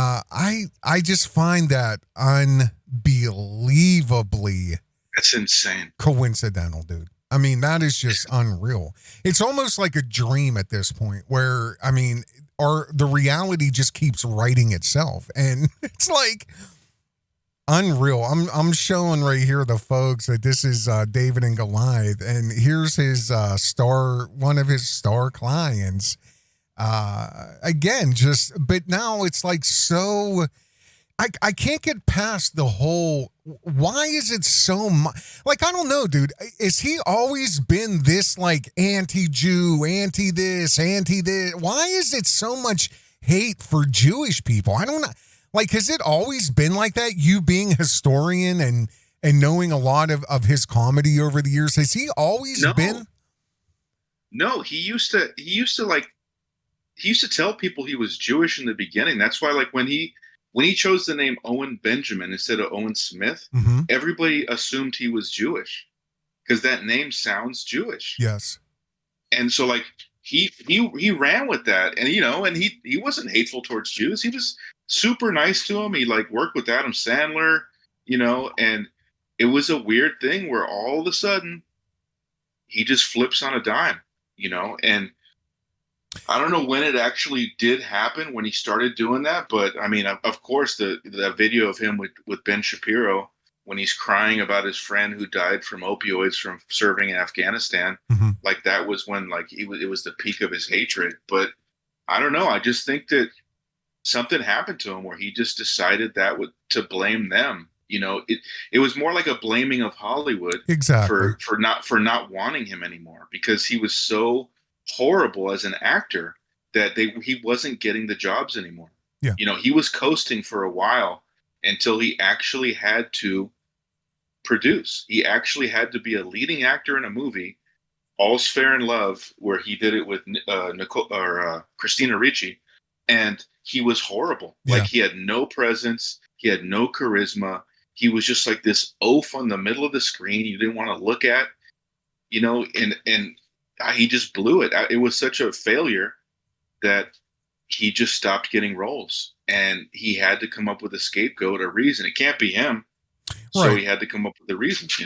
Speaker 6: I just find that unbelievably
Speaker 7: That's insane.
Speaker 6: coincidental, dude. I mean, that is just unreal. It's almost like a dream at this point where, I mean, the reality just keeps writing itself. And it's like unreal. I'm showing right here the folks that this is David and Goliath, and here's his one of his star clients. Again, but now it's like so, I can't get past the whole, why is it so much, like, I don't know, dude, is he always been this, like, anti-Jew, anti-this, anti-this, why is it so much hate for Jewish people? I don't know, like, has it always been like that, you being a historian and knowing a lot of his comedy over the years, has he always been?
Speaker 7: No, he used to tell people he was Jewish in the beginning. That's why, like, when he chose the name Owen Benjamin instead of Owen Smith, everybody assumed he was Jewish because that name sounds Jewish.
Speaker 6: Yes.
Speaker 7: And so, like, he ran with that, and and he wasn't hateful towards Jews. He was super nice to him. He like worked with Adam Sandler, and it was a weird thing where all of a sudden he just flips on a dime, and I don't know when it actually did happen when he started doing that, but I mean, of course, the video of him with Ben Shapiro when he's crying about his friend who died from opioids from serving in Afghanistan, like that was when like it was the peak of his hatred. But I don't know. I just think that something happened to him where he just decided to blame them. It was more like a blaming of Hollywood
Speaker 6: exactly
Speaker 7: for not wanting him anymore because he was so horrible as an actor that he wasn't getting the jobs anymore.
Speaker 6: Yeah.
Speaker 7: He was coasting for a while until he actually had to produce. He actually had to be a leading actor in a movie, All's Fair in Love, where he did it with Christina Ricci, and he was horrible.
Speaker 6: Yeah.
Speaker 7: Like, he had no presence, he had no charisma. He was just like this oaf on the middle of the screen you didn't want to look at, and he just blew it. It was such a failure that he just stopped getting roles, and he had to come up with a scapegoat, a reason. It can't be him. So
Speaker 6: right.
Speaker 7: He had to come up with the reasons,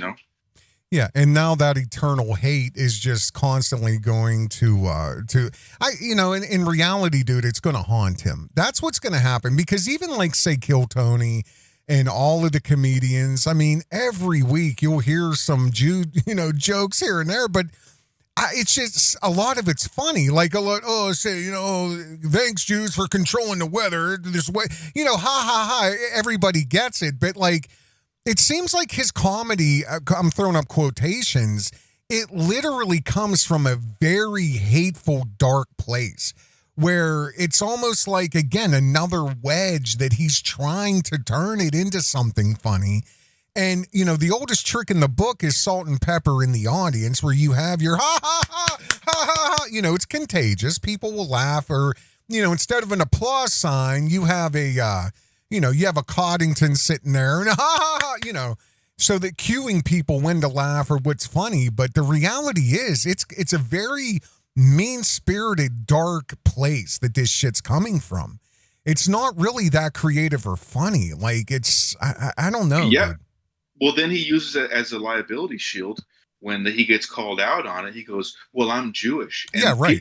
Speaker 6: Yeah, and now that eternal hate is just constantly going in reality, dude, it's going to haunt him. That's what's going to happen, because even like, say, Kill Tony and all of the comedians, I mean, every week you'll hear some jokes here and there, but it's just a lot of it's funny. Like a lot, thanks Jews for controlling the weather this way, ha ha ha. Everybody gets it, but like, it seems like his comedy, I'm throwing up quotations, it literally comes from a very hateful, dark place where it's almost like, again, another wedge that he's trying to turn it into something funny. And, the oldest trick in the book is salt and pepper in the audience, where you have your ha, ha, ha, ha, ha, ha. It's contagious. People will laugh, or, instead of an applause sign, you have you have a Coddington sitting there and ha, ha, ha, so that cueing people when to laugh or what's funny. But the reality is it's a very mean-spirited, dark place that this shit's coming from. It's not really that creative or funny. Like, it's, I don't know.
Speaker 7: Yeah.
Speaker 6: Dude.
Speaker 7: Well, then he uses it as a liability shield. When he gets called out on it, he goes, well, I'm Jewish. And
Speaker 6: yeah, right.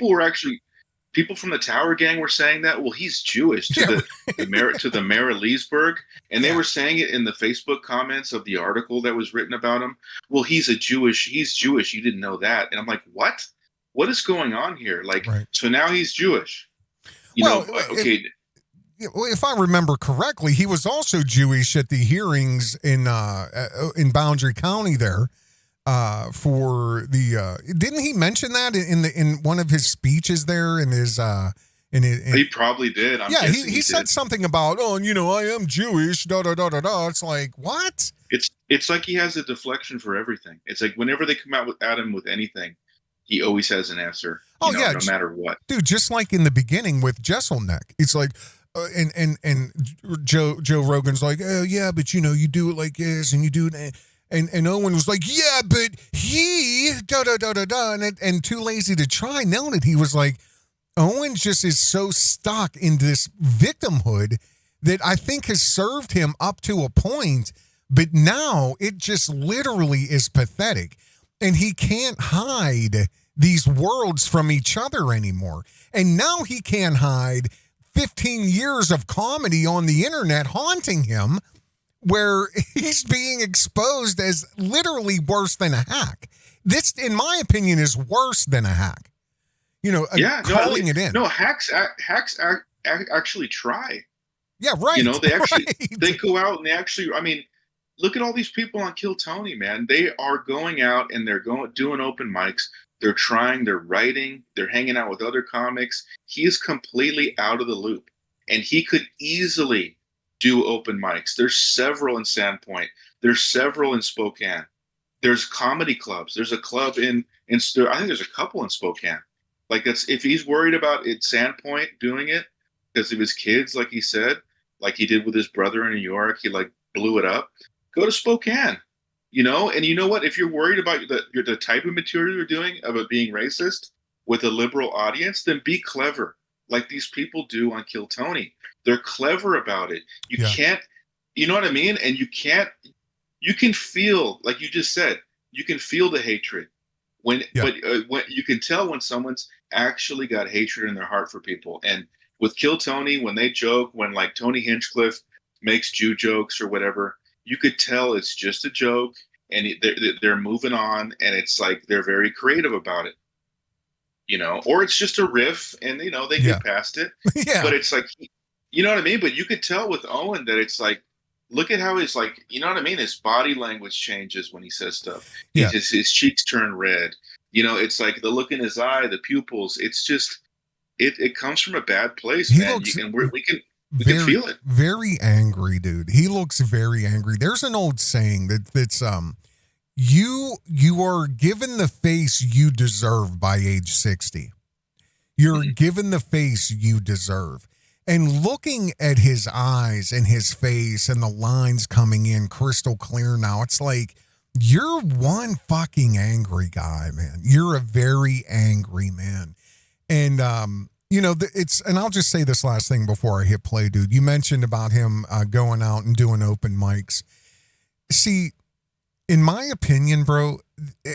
Speaker 7: People from the Tower Gang were saying that, well, he's Jewish to the mayor of Leesburg. And they were saying it in the Facebook comments of the article that was written about him. Well, he's Jewish. You didn't know that. And I'm like, what? what is going on here? Like,
Speaker 6: Right.
Speaker 7: so now he's Jewish. Okay.
Speaker 6: If I remember correctly, he was also Jewish at the hearings in Boundary County there for the. Didn't he mention that in one of his speeches there in his? He
Speaker 7: probably did.
Speaker 6: He said something about, oh, I am Jewish. Da da da da da. It's like, what?
Speaker 7: It's like he has a deflection for everything. It's like whenever they come out at him with anything, he always has an answer. No matter what.
Speaker 6: Dude, just like in the beginning with Jesselneck, it's like, and Joe Rogan's like, oh yeah, but you do it like this, and you do it, and Owen was like, yeah, but he da da da da da, and too lazy to try. Nailed it. He was like, Owen just is so stuck in this victimhood that I think has served him up to a point, but now it just literally is pathetic, and he can't hide these worlds from each other anymore. And now he can't hide 15 years of comedy on the internet haunting him, where he's being exposed as literally worse than a hack. This, in my opinion, is worse than a hack. Calling it in.
Speaker 7: No, hacks actually try.
Speaker 6: Yeah, right.
Speaker 7: They actually they go out and they actually. I mean, look at all these people on Kill Tony, man. They are going out and they're doing open mics. They're trying, they're writing, they're hanging out with other comics. He is completely out of the loop. And he could easily do open mics. There's several in Sandpoint. There's several in Spokane. There's comedy clubs. There's a club I think there's a couple in Spokane. Like, that's, if he's worried about it, Sandpoint doing it because of his kids, like he said, like he did with his brother in New York, he like blew it up. Go to Spokane. And you know what? If you're worried about the type of material you're doing of it being racist with a liberal audience, then be clever, like these people do on Kill Tony. They're clever about it. You can't, you know what I mean? And you can feel, like you just said, you can feel the hatred when you can tell when someone's actually got hatred in their heart for people. And with Kill Tony, when they joke, when like Tony Hinchcliffe makes Jew jokes or whatever, you could tell it's just a joke, and they're moving on, and it's like they're very creative about it, or it's just a riff, and they get past it. But it's like, you know what I mean? But you could tell with Owen that it's like, look at how he's like, you know what I mean? His body language changes when he says stuff. His cheeks turn red. It's like the look in his eye, the pupils. It's just, it comes from a bad place, man. We can feel it.
Speaker 6: Very angry, dude. He looks very angry. There's an old saying that's you are given the face you deserve by age 60. You're given the face you deserve. And looking at his eyes and his face and the lines coming in crystal clear now, it's like, you're one fucking angry guy, man. You're a very angry man. And and I'll just say this last thing before I hit play, dude. You mentioned about him going out and doing open mics. See, in my opinion, bro,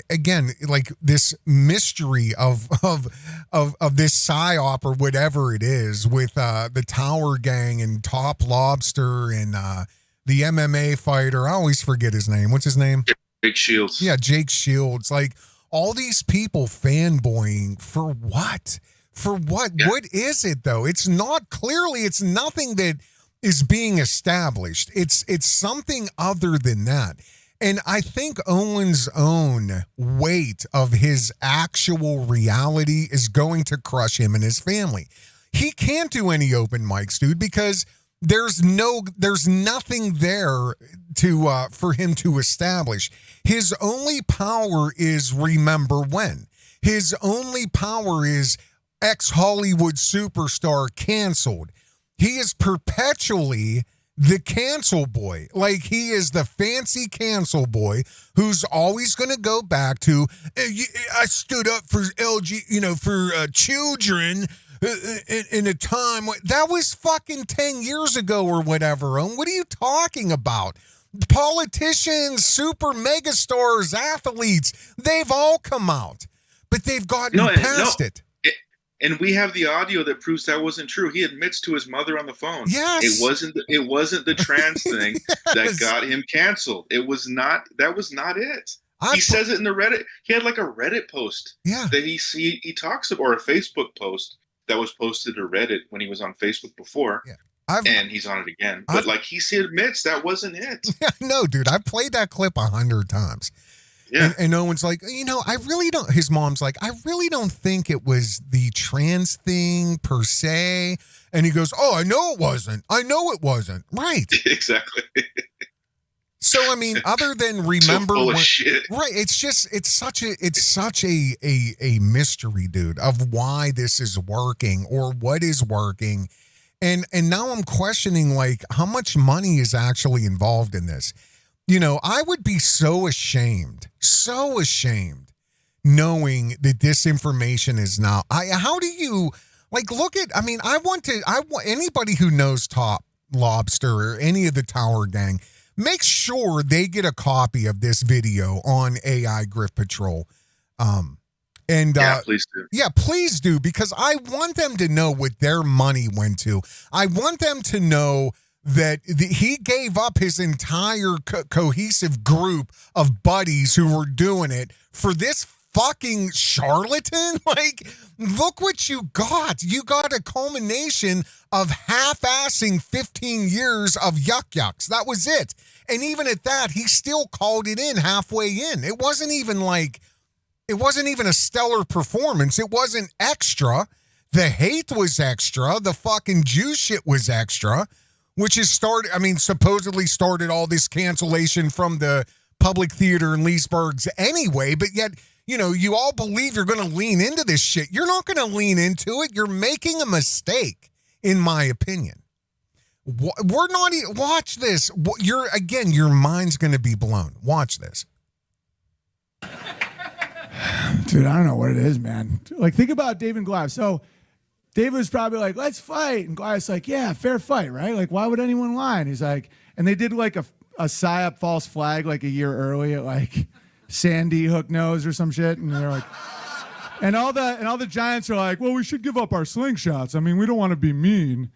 Speaker 6: again, like this mystery of this psyop or whatever it is with the Tower Gang and Top Lobster and the MMA fighter. I always forget his name. What's his name?
Speaker 7: Jake Shields.
Speaker 6: Yeah, Jake Shields. Like all these people fanboying for what? For what? Yeah. What is it though? It's nothing that is being established. It's something other than that. And I think Owen's own weight of his actual reality is going to crush him and his family. He can't do any open mics, dude, because there's nothing there to for him to establish. His only power is remember when. His only power is ex-Hollywood superstar canceled. He is perpetually the cancel boy. Like he is the fancy cancel boy who's always going to go back to, I stood up for for children in a time. That was fucking 10 years ago or whatever. What are you talking about? Politicians, super megastars, athletes, they've all come out, but they've gotten past it.
Speaker 7: And we have the audio that proves that wasn't true. He admits to his mother on the phone.
Speaker 6: Yes.
Speaker 7: It wasn't the trans thing that got him canceled. That was not it. He says it in the Reddit. He had like a Reddit post that he talks about, or a Facebook post that was posted to Reddit when he was on Facebook before. And he's on it again. But like he admits that wasn't it.
Speaker 6: No, dude, I played that clip 100 times.
Speaker 7: Yeah.
Speaker 6: And Owen's like, I really don't, his mom's like, I really don't think it was the trans thing per se. And he goes, oh, I know it wasn't. I know it wasn't. Right.
Speaker 7: Exactly.
Speaker 6: So, I mean, other than remember,
Speaker 7: so full of shit.
Speaker 6: Right. It's such a mystery, dude, of why this is working or what is working. And now I'm questioning, like, how much money is actually involved in this? I would be so ashamed knowing that this information is now. How do you, like, look at, I mean, I want anybody who knows Top Lobster or any of the Tower Gang, make sure they get a copy of this video on AI Grift Patrol.
Speaker 7: Please do.
Speaker 6: Yeah, please do, because I want them to know what their money went to. I want them to know that he gave up his entire cohesive group of buddies who were doing it for this fucking charlatan. Like, look what you got. You got a culmination of half-assing 15 years of yucks. That was it. And even at that, he still called it in halfway in. It wasn't even a stellar performance. It wasn't extra. The hate was extra. The fucking Jew shit was extra, which is supposedly started all this cancellation from the public theater in Leesburg's anyway. But yet, you all believe you're going to lean into this shit. You're not going to lean into it. You're making a mistake, in my opinion. We're not, watch this. Your mind's going to be blown. Watch this.
Speaker 4: Dude, I don't know what it is, man. Like, think about David and Goliath. So David was probably like, let's fight. And Goliath's like, yeah, fair fight, right? Like, why would anyone lie? And he's like, and they did like a PSYOP false flag like a year early at like Sandy Hook Nose or some shit. And they're like, and all the giants are like, well, we should give up our slingshots. I mean, we don't want to be mean.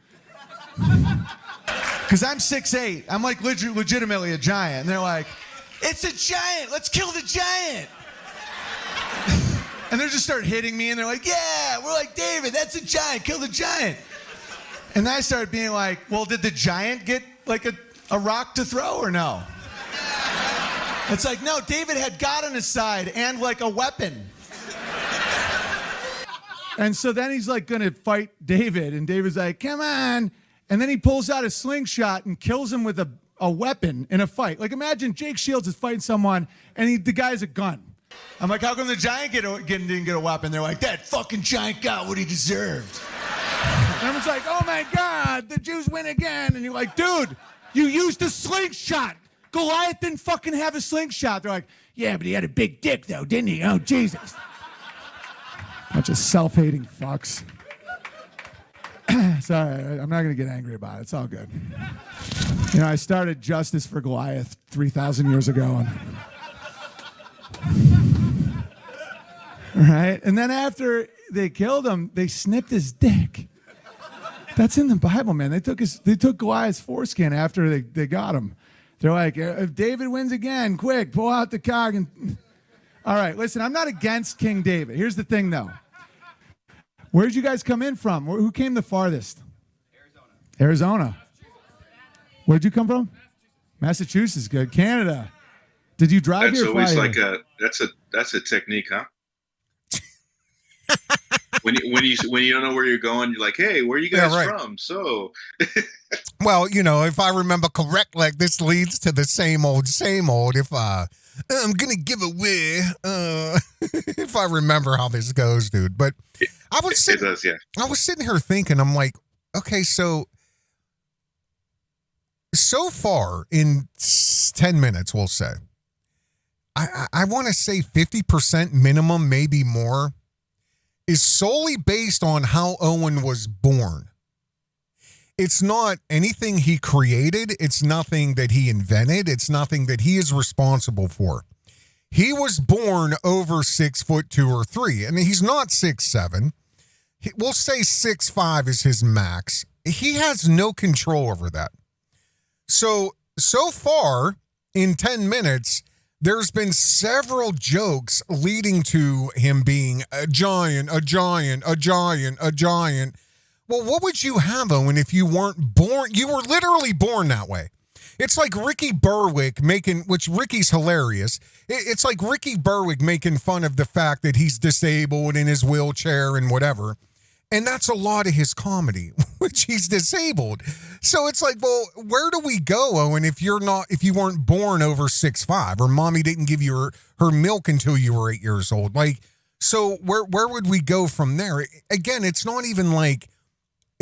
Speaker 12: Because I'm 6'8". I'm like legitimately a giant. And they're like, it's a giant. Let's kill the giant. And they just start hitting me, and they're like, yeah. We're like, David, that's a giant. Kill the giant. And then I started being like, well, did the giant get like a rock to throw or no? It's like, no, David had God on his side and like a weapon.
Speaker 4: And so then he's like going to fight David, and David's like, come on. And then he pulls out a slingshot and kills him with a weapon in a fight. Like, imagine Jake Shields is fighting someone, and the guy's a gun.
Speaker 12: I'm like, how come the giant didn't get a weapon? They're like, that fucking giant got what he deserved.
Speaker 4: And everyone's like, oh my God, the Jews win again. And you're like, dude, you used a slingshot. Goliath didn't fucking have a slingshot. They're like, yeah, but he had a big dick though, didn't he? Oh, Jesus. Bunch of self-hating fucks. Sorry, I'm not going to get angry about it. It's all good. I started Justice for Goliath 3,000 years ago. Right? And then after they killed him, they snipped his dick. That's in the Bible, man. They took Goliath's foreskin after they got him. They're like, if David wins again, quick, pull out the cock. All right, listen, I'm not against King David. Here's the thing, though. Where'd you guys come in from? Who came the farthest? Arizona. Where'd you come from? Massachusetts. Good. Canada. Did you drive here?
Speaker 7: That's always like that's a technique, huh? when you don't know where you're going, you're like, hey, where are you guys from? So
Speaker 6: well, if I remember correct, like, this leads to the same old. If I'm gonna give away if I remember how this goes, dude. But I was sitting here thinking, I'm like, okay, so far in 10 minutes, we'll say, I want to say 50% minimum, maybe more, is solely based on how Owen was born. It's not anything he created. It's nothing that he invented. It's nothing that he is responsible for. He was born over 6'2" or 3, and he's not 6'7". We'll say 6'5" is his max. He has no control over that. So far in 10 minutes, there's been several jokes leading to him being a giant, a giant, a giant, a giant. Well, what would you have, Owen, if you weren't born? You were literally born that way. It's like Ricky Berwick making, which Ricky's hilarious. It's like Ricky Berwick making fun of the fact that he's disabled in his wheelchair and whatever. And that's a lot of his comedy, which he's disabled. So it's like, well, where do we go, Owen, if you weren't born over 6'5", or mommy didn't give you her milk until you were 8 years old? Like, so where would we go from there? Again, it's not even like,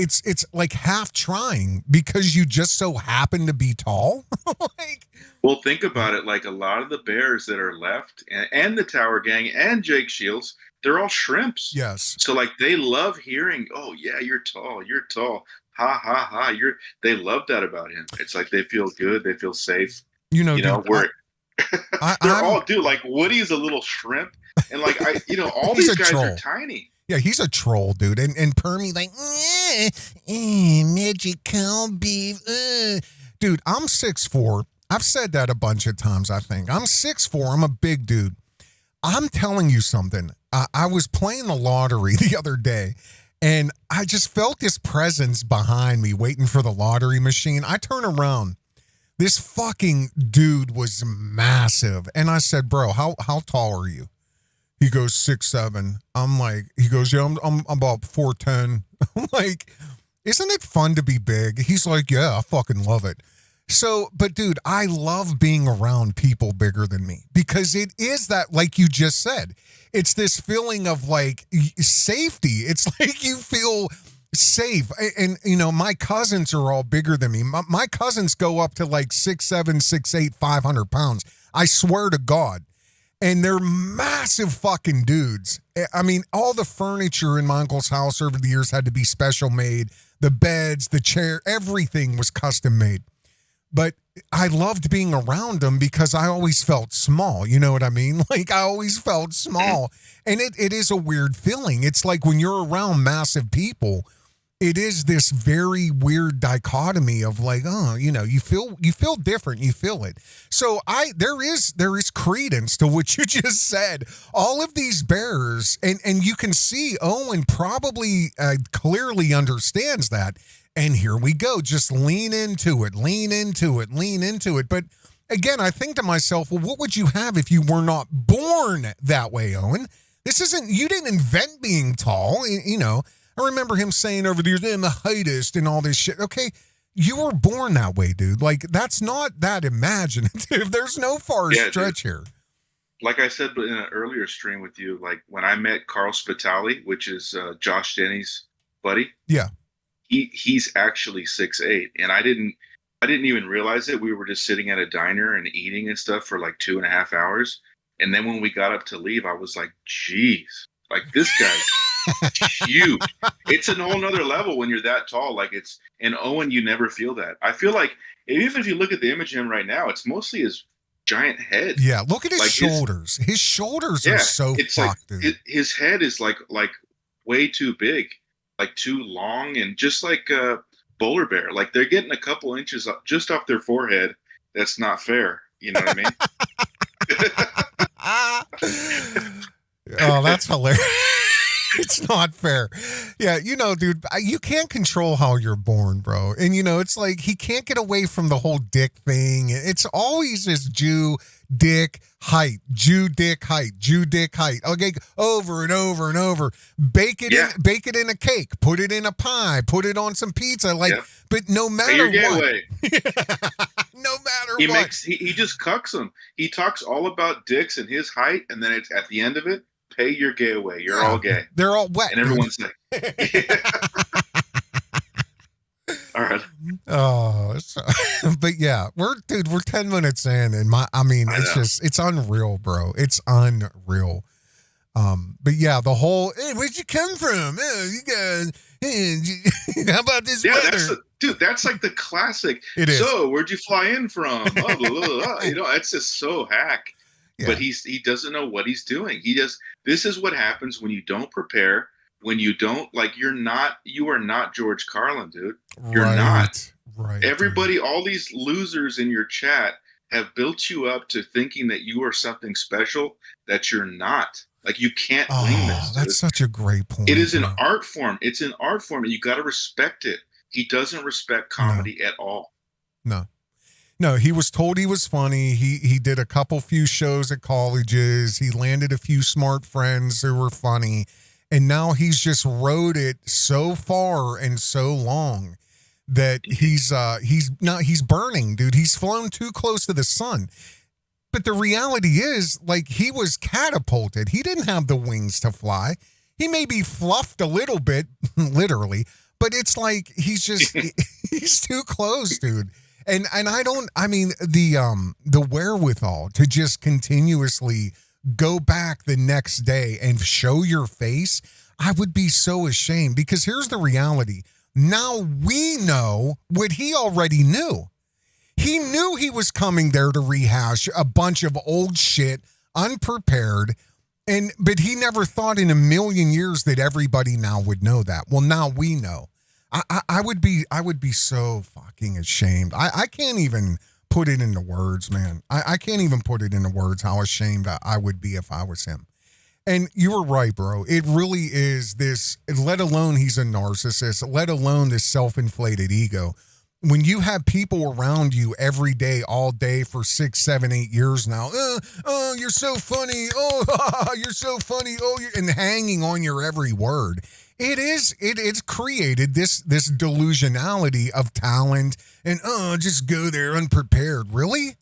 Speaker 6: it's like half trying because you just so happen to be tall.
Speaker 7: Well, think about it. Like, a lot of the bears that are left, and the Tower Gang and Jake Shields, they're all shrimps.
Speaker 6: Yes.
Speaker 7: So like, they love hearing, "Oh yeah, you're tall, ha ha ha." They love that about him. It's like they feel good, they feel safe.
Speaker 6: Dude,
Speaker 7: they're all, dude. Like, Woody's a little shrimp, and like all these guys are tiny.
Speaker 6: Yeah, he's a troll, dude. And Permy, like, magical beef. Dude, I'm 6'4". I've said that a bunch of times, I think. I'm 6'4". I'm a big dude. I'm telling you something. I was playing the lottery the other day, and I just felt this presence behind me waiting for the lottery machine. I turn around. This fucking dude was massive. And I said, bro, how tall are you? He goes 6'7". I'm like, he goes, yeah, I'm about 4'10". I'm like, isn't it fun to be big? He's like, yeah, I fucking love it. So, but dude, I love being around people bigger than me because it is that, like you just said, it's this feeling of like safety. It's like you feel safe. And my cousins are all bigger than me. My cousins go up to like 6'7", 6'8", 500 pounds. I swear to God. And they're massive fucking dudes. I mean, all the furniture in my uncle's house over the years had to be special made. The beds, the chair, everything was custom made. But I loved being around them because I always felt small. You know what I mean? Like, I always felt small. And it is a weird feeling. It's like when you're around massive people, it is this very weird dichotomy of like, you feel different, you feel it. So there is credence to what you just said. All of these bears, and you can see Owen probably clearly understands that. And here we go, just lean into it. But again, I think to myself, well, what would you have if you were not born that way, Owen? You didn't invent being tall, I remember him saying over the years, I'm the heightest and all this shit. Okay, you were born that way, dude. Like, that's not that imaginative. There's no far stretch here.
Speaker 7: Like I said in an earlier stream with you, like when I met Carl Spitali, which is Josh Denny's buddy.
Speaker 6: Yeah.
Speaker 7: He's actually 6'8", and I didn't even realize it. We were just sitting at a diner and eating and stuff for like 2.5 hours. And then when we got up to leave, I was like, geez, like this guy's huge. It's a whole nother level when you're that tall. Like and Owen, you never feel that. I feel like even if you look at the image of him right now, it's mostly his giant head.
Speaker 6: Yeah, look at his shoulders. His shoulders are so fucked,
Speaker 7: like,
Speaker 6: dude.
Speaker 7: His head is like way too big, like too long, and just like a polar bear. Like they're getting a couple inches up, just off their forehead. That's not fair. You know what I mean?
Speaker 6: Oh, that's hilarious. It's not fair. Yeah, dude, you can't control how you're born, bro. And, it's like he can't get away from the whole dick thing. It's always this Jew, dick, height, Jew, dick, height, Jew, dick, height. Okay, over and over and over. Bake it in a cake, put it in a pie, put it on some pizza. But no matter what. No matter what.
Speaker 7: He just cucks them. He talks all about dicks and his height, and then it's at the end of it, pay your gay away. You're all gay.
Speaker 6: They're all wet.
Speaker 7: And everyone's like, all right.
Speaker 6: Oh, but yeah, we're 10 minutes in, and it's unreal, bro. It's unreal. But yeah, the whole, hey, where'd you come from? You guys, how about this weather?
Speaker 7: That's like the classic.
Speaker 6: It is.
Speaker 7: So, where'd you fly in from? Oh, blah, blah, blah. It's just so hack. Yeah. But he doesn't know what he's doing. This is what happens when you don't prepare, when you don't, like, you are not George Carlin, dude. You're not.
Speaker 6: Right.
Speaker 7: Everybody, dude. All these losers in your chat, have built you up to thinking that you are something special that you're not. Like, you can't wing this.
Speaker 6: That's such a great point.
Speaker 7: It is an art form. It's an art form, and you got to respect it. He doesn't respect comedy at all.
Speaker 6: No, he was told he was funny. He did a few shows at colleges. He landed a few smart friends who were funny. And now he's just rode it so far and so long that he's burning, dude. He's flown too close to the sun. But the reality is, like, he was catapulted. He didn't have the wings to fly. He may be fluffed a little bit, literally, but it's like he's too close, dude. And the wherewithal to just continuously go back the next day and show your face, I would be so ashamed, because here's the reality. Now we know what he already knew. He knew he was coming there to rehash a bunch of old shit, unprepared, but he never thought in a million years that everybody now would know that. Well, now we know. I would be so fucking ashamed. I can't even put it into words, man. I can't even put it into words how ashamed I would be if I was him. And you were right, bro. It really is this, let alone he's a narcissist, let alone this self-inflated ego. When you have people around you every day, all day for 6, 7, 8 years now, oh, you're so funny. Oh, you're so funny. Oh, and hanging on your every word. It's created this delusionality of talent and, just go there unprepared. Really?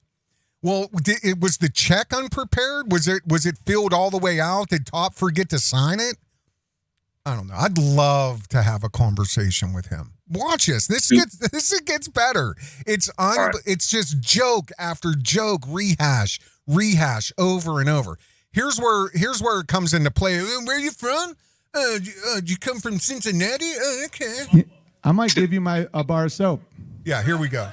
Speaker 6: Well, was the check unprepared? Was it filled all the way out? Did Top forget to sign it? I don't know. I'd love to have a conversation with him. Watch this. This gets better. It's just joke after joke, rehash over and over. Here's where it comes into play. Where are you from? You come from Cincinnati? Okay.
Speaker 4: I might give you a bar of soap.
Speaker 6: Yeah, here we go.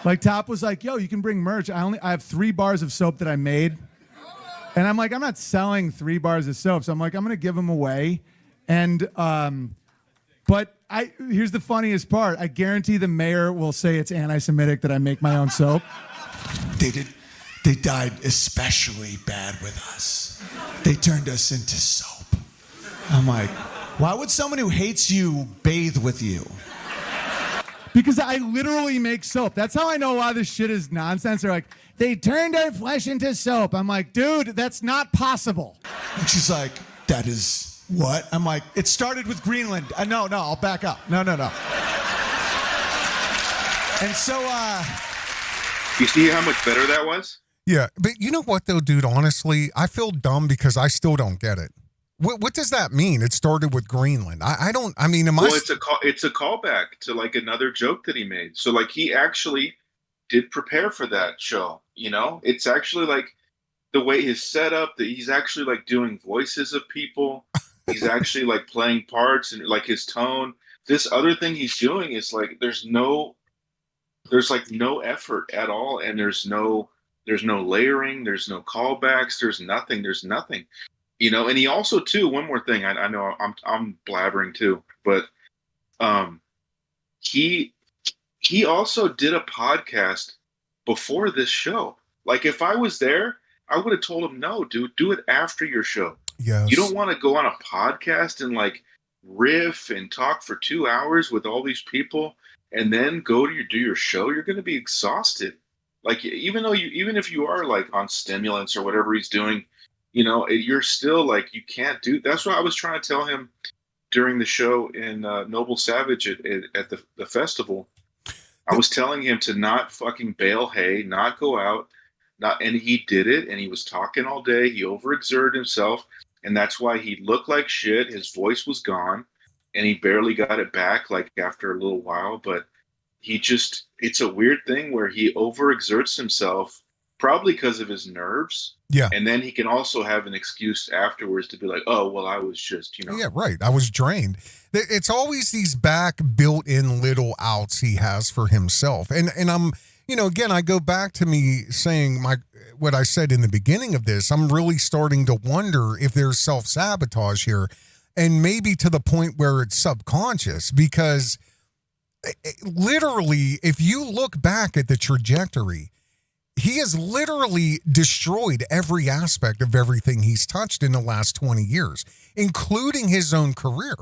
Speaker 4: Like, Top was like, yo, you can bring merch. I have 3 bars of soap that I made. And I'm like, I'm not selling 3 bars of soap. So I'm like, I'm going to give them away. And, but here's the funniest part. I guarantee the mayor will say it's anti-Semitic that I make my own soap.
Speaker 12: They died especially bad with us. They turned us into soap. I'm like, why would someone who hates you bathe with you?
Speaker 4: Because I literally make soap. That's how I know a lot of this shit is nonsense. They're like, they turned our flesh into soap. I'm like, dude, that's not possible.
Speaker 12: And she's like, that is what? I'm like, it started with Greenland. No, I'll back up. No. And so,
Speaker 7: you see how much better that was?
Speaker 6: Yeah, but you know what though, dude? Honestly, I feel dumb because I still don't get it. What does that mean? It started with Greenland. I don't. I mean,
Speaker 7: Well, it's a callback to like another joke that he made. So like he actually did prepare for that show. You know, it's actually like the way his setup. That he's actually like doing voices of people. He's actually like playing parts and like his tone. This other thing he's doing is like there's like no effort at all, and there's no layering. There's no callbacks. There's nothing. You know, and he also too, one more thing, I know I'm blabbering too, but he also did a podcast before this show. Like if I was there, I would have told him, no, dude, do it after your show.
Speaker 6: Yes.
Speaker 7: You don't want to go on a podcast and like riff and talk for 2 hours with all these people and then do your show. You're going to be exhausted. Like even if you are like on stimulants or whatever he's doing, you know, you're still like, you can't do. That's what I was trying to tell him during the show in Noble Savage at the festival. I was telling him to not fucking bale hay, not go out, and he did it. And he was talking all day. He overexerted himself, and that's why he looked like shit. His voice was gone, and he barely got it back. Like after a little while, but it's a weird thing where he overexerts himself. Probably because of his nerves.
Speaker 6: Yeah.
Speaker 7: And then he can also have an excuse afterwards to be like, oh, well, I was just, you know.
Speaker 6: Yeah, right. I was drained. It's always these back built-in little outs he has for himself. And I'm, you know, again, I go back to me saying what I said in the beginning of this. I'm really starting to wonder if there's self-sabotage here, and maybe to the point where it's subconscious, because literally, if you look back at the trajectory, he has literally destroyed every aspect of everything he's touched in the last 20 years, including his own career.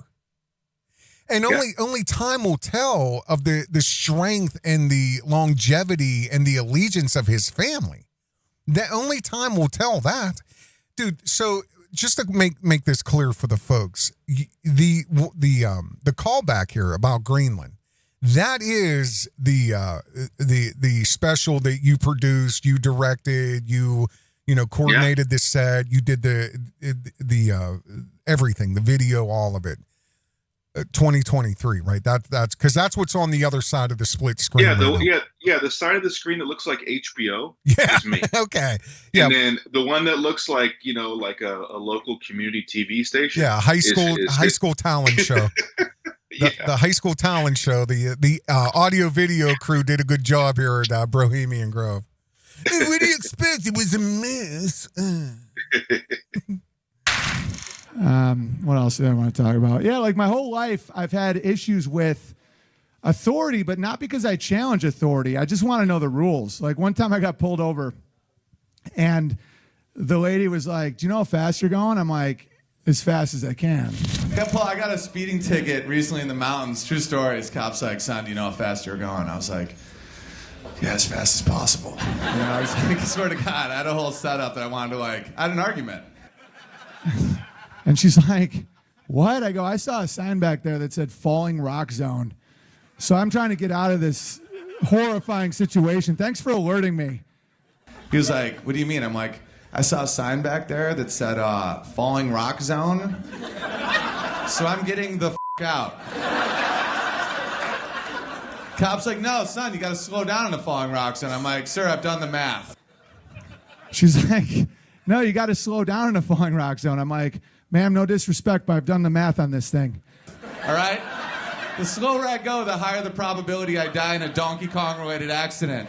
Speaker 6: And only time will tell of the strength and the longevity and the allegiance of his family. That only time will tell that. Dude, so just to make this clear for the folks, the callback here about Greenland, that is the special that you produced, you directed, you coordinated this set, you did the everything, the video, all of it. 2023, right? That's because that's what's on the other side of the split screen.
Speaker 7: Yeah, the side of the screen that looks like HBO is me.
Speaker 6: Okay. Yeah.
Speaker 7: And then the one that looks like, like a local community TV station.
Speaker 6: Yeah, high school talent show. The high school talent show. The audio video crew did a good job here at Bohemian Grove. Hey, what do you expect? It was a mess.
Speaker 4: What else do I want to talk about? Yeah, like my whole life, I've had issues with authority, but not because I challenge authority. I just want to know the rules. Like one time I got pulled over and the lady was like, do you know how fast you're going? I'm like, as fast as I can.
Speaker 11: Yeah, Paul, I got a speeding ticket recently in the mountains. True story. This cop's like, son, do you know how fast you're going? I was like, yeah, as fast as possible. I was like, I swear to God, I had a whole setup that I wanted to I had an argument.
Speaker 4: And she's like, what? I go, I saw a sign back there that said falling rock zone. So I'm trying to get out of this horrifying situation. Thanks for alerting me.
Speaker 11: He was like, what do you mean? I'm like, I saw a sign back there that said falling rock zone. So I'm getting the out. Cop's like, no, son, you got to slow down in the falling rock zone. I'm like, sir, I've done the math.
Speaker 4: She's like, no, you got to slow down in the falling rock zone. I'm like, ma'am, no disrespect, but I've done the math on this thing.
Speaker 11: All right? The slower I go, the higher the probability I die in a Donkey Kong-related accident.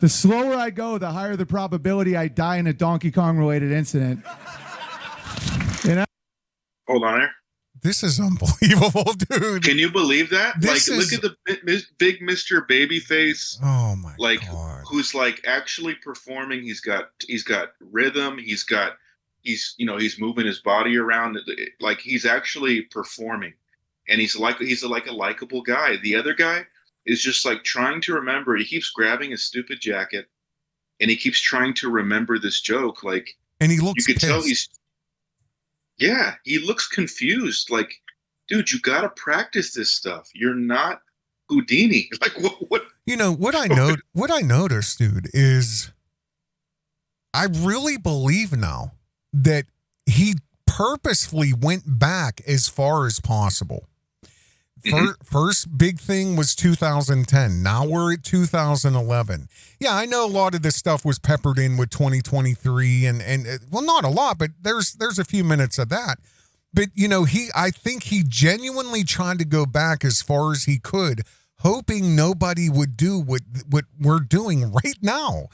Speaker 4: The slower I go, the higher the probability I die in a Donkey Kong-related incident.
Speaker 7: Hold on there.
Speaker 6: This is unbelievable, dude.
Speaker 7: Can you believe that? Look at the big Mr. Babyface.
Speaker 6: Oh my God.
Speaker 7: Who's actually performing. He's got rhythm. He's moving his body around. He's actually performing, and he's a likable guy. The other guy is just trying to remember. He keeps grabbing his stupid jacket, and he keeps trying to remember this joke.
Speaker 6: And he looks.
Speaker 7: You could tell he looks confused. Dude, you got to practice this stuff. You're not Houdini. What?
Speaker 6: What I noticed, dude, is I really believe now that he purposefully went back as far as possible. First big thing was 2010. Now we're at 2011. Yeah, I know a lot of this stuff was peppered in with 2023 and well, not a lot, but there's a few minutes of that. But I think he genuinely tried to go back as far as he could, hoping nobody would do what we're doing right now.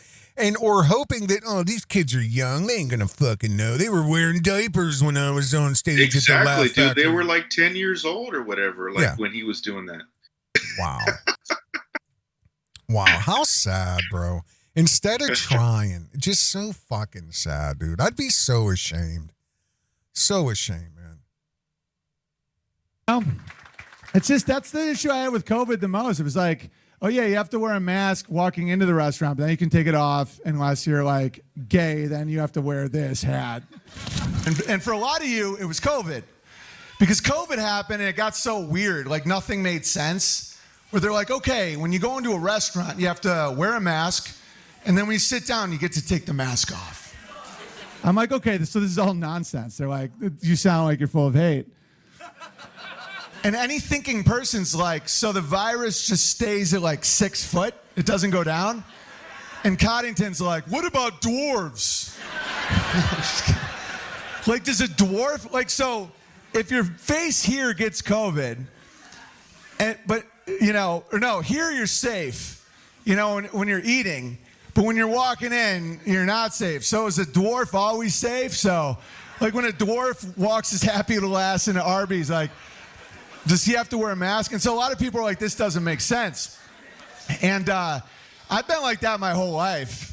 Speaker 6: Or hoping that, these kids are young. They ain't gonna fucking know. They were wearing diapers when I was on stage at the Laugh
Speaker 7: dude.
Speaker 6: Factory.
Speaker 7: They were 10 years old or whatever, when he was doing that.
Speaker 6: Wow. Wow, how sad, bro. Instead of trying, just so fucking sad, dude. I'd be so ashamed. So ashamed, man.
Speaker 4: It's just, that's the issue I had with COVID the most. It was oh yeah, you have to wear a mask walking into the restaurant, but then you can take it off unless you're gay, then you have to wear this hat.
Speaker 12: And for a lot of you, it was COVID. Because COVID happened and it got so weird, nothing made sense. Where they're okay, when you go into a restaurant, you have to wear a mask, and then when you sit down, you get to take the mask off.
Speaker 4: I'm like, okay, so this is all nonsense. They're like, you sound like you're full of hate.
Speaker 12: And any thinking person's so the virus just stays at 6 foot? It doesn't go down? And Coddington's what about dwarves? Does a dwarf, so if your face here gets COVID, here you're safe, when you're eating, but when you're walking in, you're not safe. So is a dwarf always safe? So, when a dwarf walks his happy little ass into Arby's, does he have to wear a mask? And so a lot of people are this doesn't make sense. And I've been like that my whole life.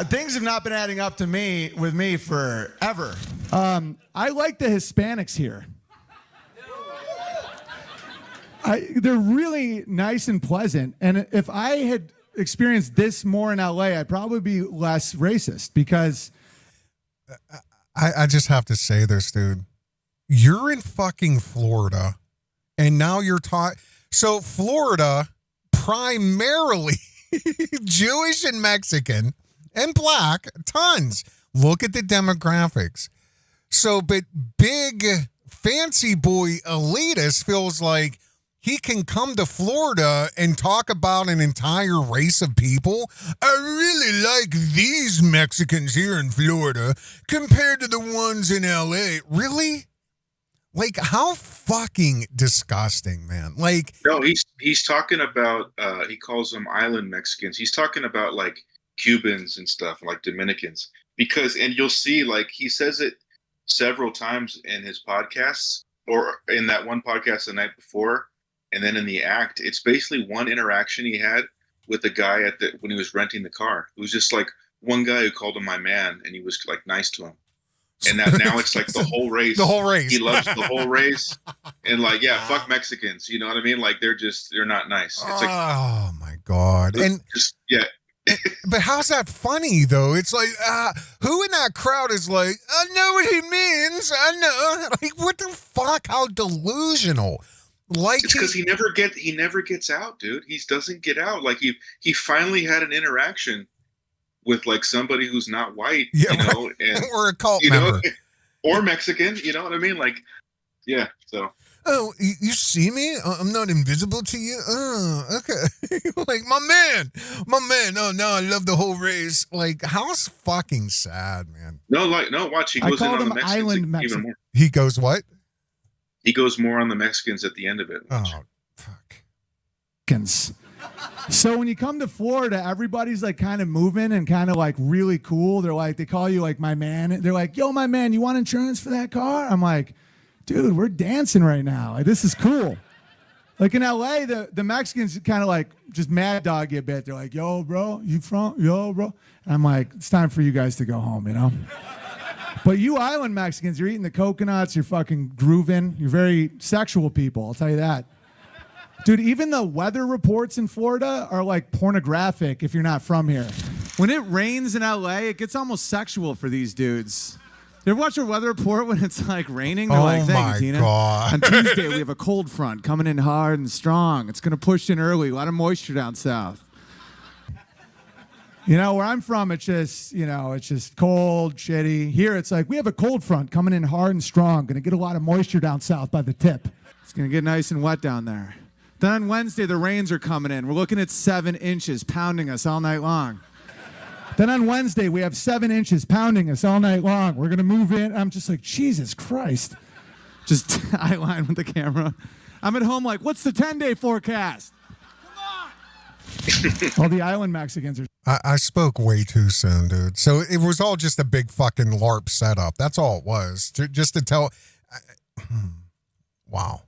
Speaker 12: Things have not been adding up to me with me forever.
Speaker 4: I like the Hispanics here. They're really nice and pleasant. And if I had experienced this more in LA, I'd probably be less racist because
Speaker 6: I just have to say this, dude. You're in fucking Florida, and now you're taught. So Florida, primarily Jewish and Mexican and black, tons. Look at the demographics. So, but big fancy boy elitist feels like he can come to Florida and talk about an entire race of people. I really like these Mexicans here in Florida compared to the ones in LA. Really? Like, how fucking disgusting, man. Like,
Speaker 7: no, he's talking about he calls them island Mexicans. He's talking about like Cubans and stuff, like Dominicans. Because, and you'll see, like, he says it several times in his podcasts, or in that one podcast the night before. And then in the act, it's basically one interaction he had with the guy when he was renting the car. It was just like one guy who called him my man, and he was like nice to him. And now it's like the whole race.
Speaker 6: The whole race.
Speaker 7: He loves the whole race. And like, yeah, fuck Mexicans. You know what I mean? Like they're not nice. It's like,
Speaker 6: oh my God. And
Speaker 7: just, yeah.
Speaker 6: But how's that funny though? It's like, who in that crowd is like, I know what he means. I know. Like, what the fuck? How delusional. Like,
Speaker 7: it's because he never gets out, dude. He doesn't get out. Like he finally had an interaction with like somebody who's not white,
Speaker 6: yeah,
Speaker 7: you know, and
Speaker 6: or a cult member,
Speaker 7: or Mexican. You know what I mean? Like, yeah. So.
Speaker 6: Oh, you see me? I'm not invisible to you. Oh, okay. Like my man. Oh no, I love the whole race. Like, how's fucking sad, man.
Speaker 7: No, watch. He goes in on the Mexicans even more.
Speaker 6: He goes what?
Speaker 7: He goes more on the Mexicans at the end of it.
Speaker 6: Watch. Oh, fuck.
Speaker 4: So when you come to Florida, everybody's like kind of moving and kind of like really cool. They're like, they call you like my man. They're like, yo, my man, you want insurance for that car? I'm like, dude, we're dancing right now. Like, this is cool. Like in LA, the Mexicans kind of like just mad dog you a bit. They're like, yo, bro, you from? Yo, bro. And I'm like, it's time for you guys to go home, you know? But you island Mexicans, you're eating the coconuts, you're fucking grooving. You're very sexual people, I'll tell you that. Dude, even the weather reports in Florida are like pornographic if you're not from here.
Speaker 11: When it rains in LA, it gets almost sexual for these dudes. You ever watch a weather report when it's like raining? They're like, thank you, Tina.
Speaker 6: God.
Speaker 11: On Tuesday, we have a cold front coming in hard and strong. It's going to push in early. A lot of moisture down south.
Speaker 4: You know, where I'm from, it's just, you know, it's just cold, shitty. Here, it's like, we have a cold front coming in hard and strong. Going to get a lot of moisture down south by the tip.
Speaker 11: It's going to get nice and wet down there. Then on Wednesday, the rains are coming in. We're looking at 7 inches pounding us all night long.
Speaker 4: Then on Wednesday, we have 7 inches pounding us all night long. We're going to move in. I'm just like, Jesus Christ.
Speaker 11: Just eye line with the camera. I'm at home like, what's the 10-day forecast?
Speaker 4: All the island Mexicans are.
Speaker 6: I spoke way too soon, dude. So it was all just a big fucking LARP setup. That's all it was. Just to tell. Wow.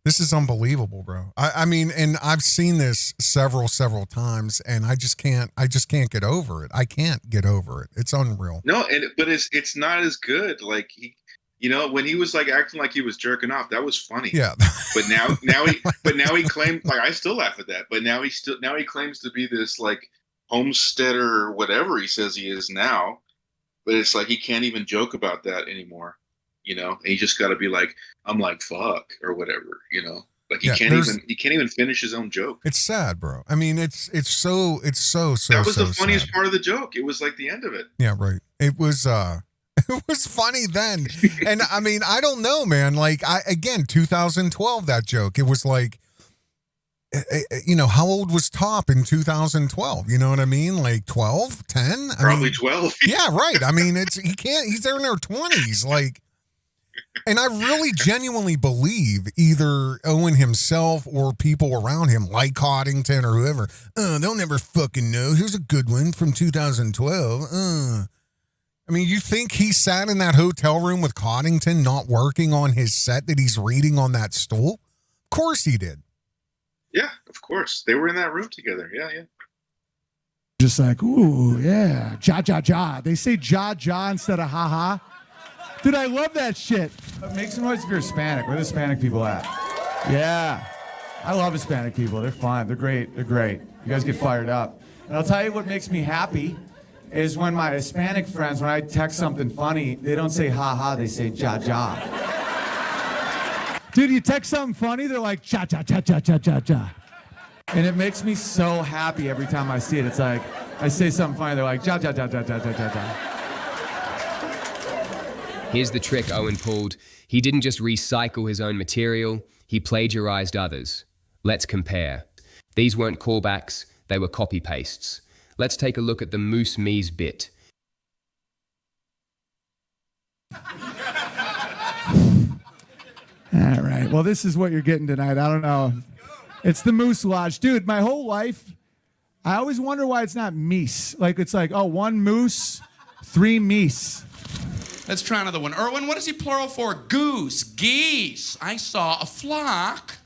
Speaker 6: This is unbelievable, bro. I mean, and I've seen this several times, and I just can't get over it. I can't get over it. It's unreal.
Speaker 7: No, but it's not as good. Like you know, when he was like acting like he was jerking off, that was funny.
Speaker 6: Yeah.
Speaker 7: But now he claimed, like, I still laugh at that. But now he claims to be this like homesteader or whatever he says he is now. But it's like he can't even joke about that anymore. You know, and he just got to be like, I'm like, fuck, or whatever, you know, like he can't even finish his own joke.
Speaker 6: It's sad, bro. I mean, it's so
Speaker 7: that was the funniest
Speaker 6: sad.
Speaker 7: part of the joke. It was like the end of it.
Speaker 6: Yeah, right. It was funny then. And I mean, I don't know, man. Like 2012, that joke, it was like, you know, how old was Top in 2012? You know what I mean? Like 12, 10?
Speaker 7: Probably 12.
Speaker 6: Yeah, right. I mean, he's there in their 20s. Like, and I really genuinely believe either Owen himself or people around him, like Coddington or whoever, they'll never fucking know. Here's a good one from 2012. I mean, you think he sat in that hotel room with Coddington not working on his set that he's reading on that stool? Of course he did.
Speaker 7: Yeah, of course. They were in that room together. Yeah.
Speaker 4: Just like, ooh, yeah, ja, ja, ja. They say ja, ja instead of ha, ha. Dude, I love that shit.
Speaker 11: Make some noise if you're Hispanic. Where the Hispanic people at? Yeah. I love Hispanic people. They're fun. They're great. They're great. You guys get fired up. And I'll tell you what makes me happy is when my Hispanic friends, when I text something funny, they don't say ha ha, they say ja ja.
Speaker 4: Dude, you text something funny, they're like, cha, cha, cha, cha, cha, cha, cha.
Speaker 11: And it makes me so happy every time I see it. It's like, I say something funny, they're like, ja ja ja ja ja ja ja ja.
Speaker 8: Here's the trick Owen pulled. He didn't just recycle his own material, he plagiarized others. Let's compare. These weren't callbacks, they were copy-pastes. Let's take a look at the Moose Me's bit.
Speaker 4: All right. Well, this is what you're getting tonight. I don't know. It's the Moose Lodge. Dude, my whole life, I always wonder why it's not meese. Like, it's like, oh, 1 moose, 3 meese.
Speaker 13: Let's try another one. Erwin, what is he plural for? Goose, geese. I saw a flock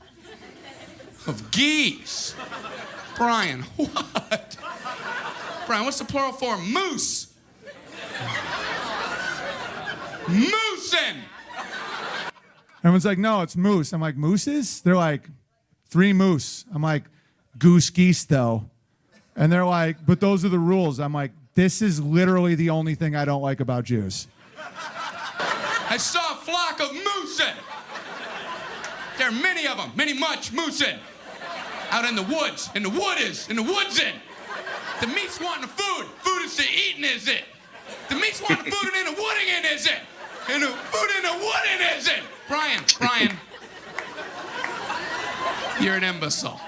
Speaker 13: of geese. Brian, what? Brian, what's the plural for? Moose. Moosin'.
Speaker 4: Everyone's like, no, it's moose. I'm like, mooses? They're like, 3 moose. I'm like, goose geese, though. And they're like, but those are the rules. I'm like, this is literally the only thing I don't like about Jews.
Speaker 13: I saw a flock of moosin'. There are many of them, much moosin'. Out in the woods, in the woodsin'. The meat's wanting the food. Food is to eating, is it? The meat's wanting the food and in the wooding in, is it? And the food in the wooding, is it? Brian, you're an imbecile.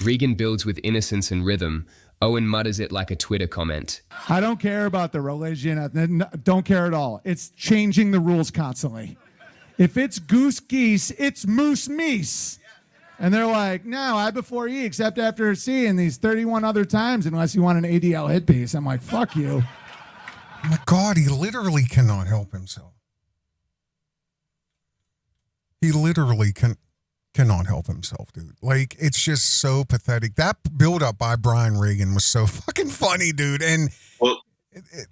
Speaker 8: Regan builds with innocence and rhythm. Owen mutters it like a Twitter comment.
Speaker 4: I don't care about the religion. Don't care at all. It's changing the rules constantly. If it's goose geese, it's moose meese. And they're like, no, I before E, except after seeing these 31 other times, unless you want an ADL hit piece. I'm like, fuck you.
Speaker 6: Oh my God, he literally cannot help himself. He literally cannot help himself, dude. Like, it's just so pathetic. That build-up by Brian Regan was so fucking funny, dude. And
Speaker 7: well,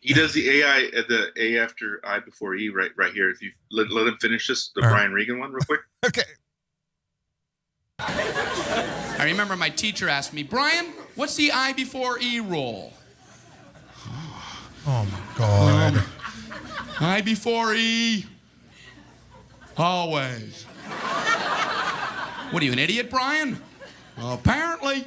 Speaker 7: he does the AI at the A after I before E right here. If you let him finish this, the Brian Regan one, real quick.
Speaker 6: Okay.
Speaker 13: I remember my teacher asked me, Brian, what's the I before E rule?
Speaker 6: Oh my God.
Speaker 13: I before E. Always. What are you, an idiot, Brian? Well, apparently.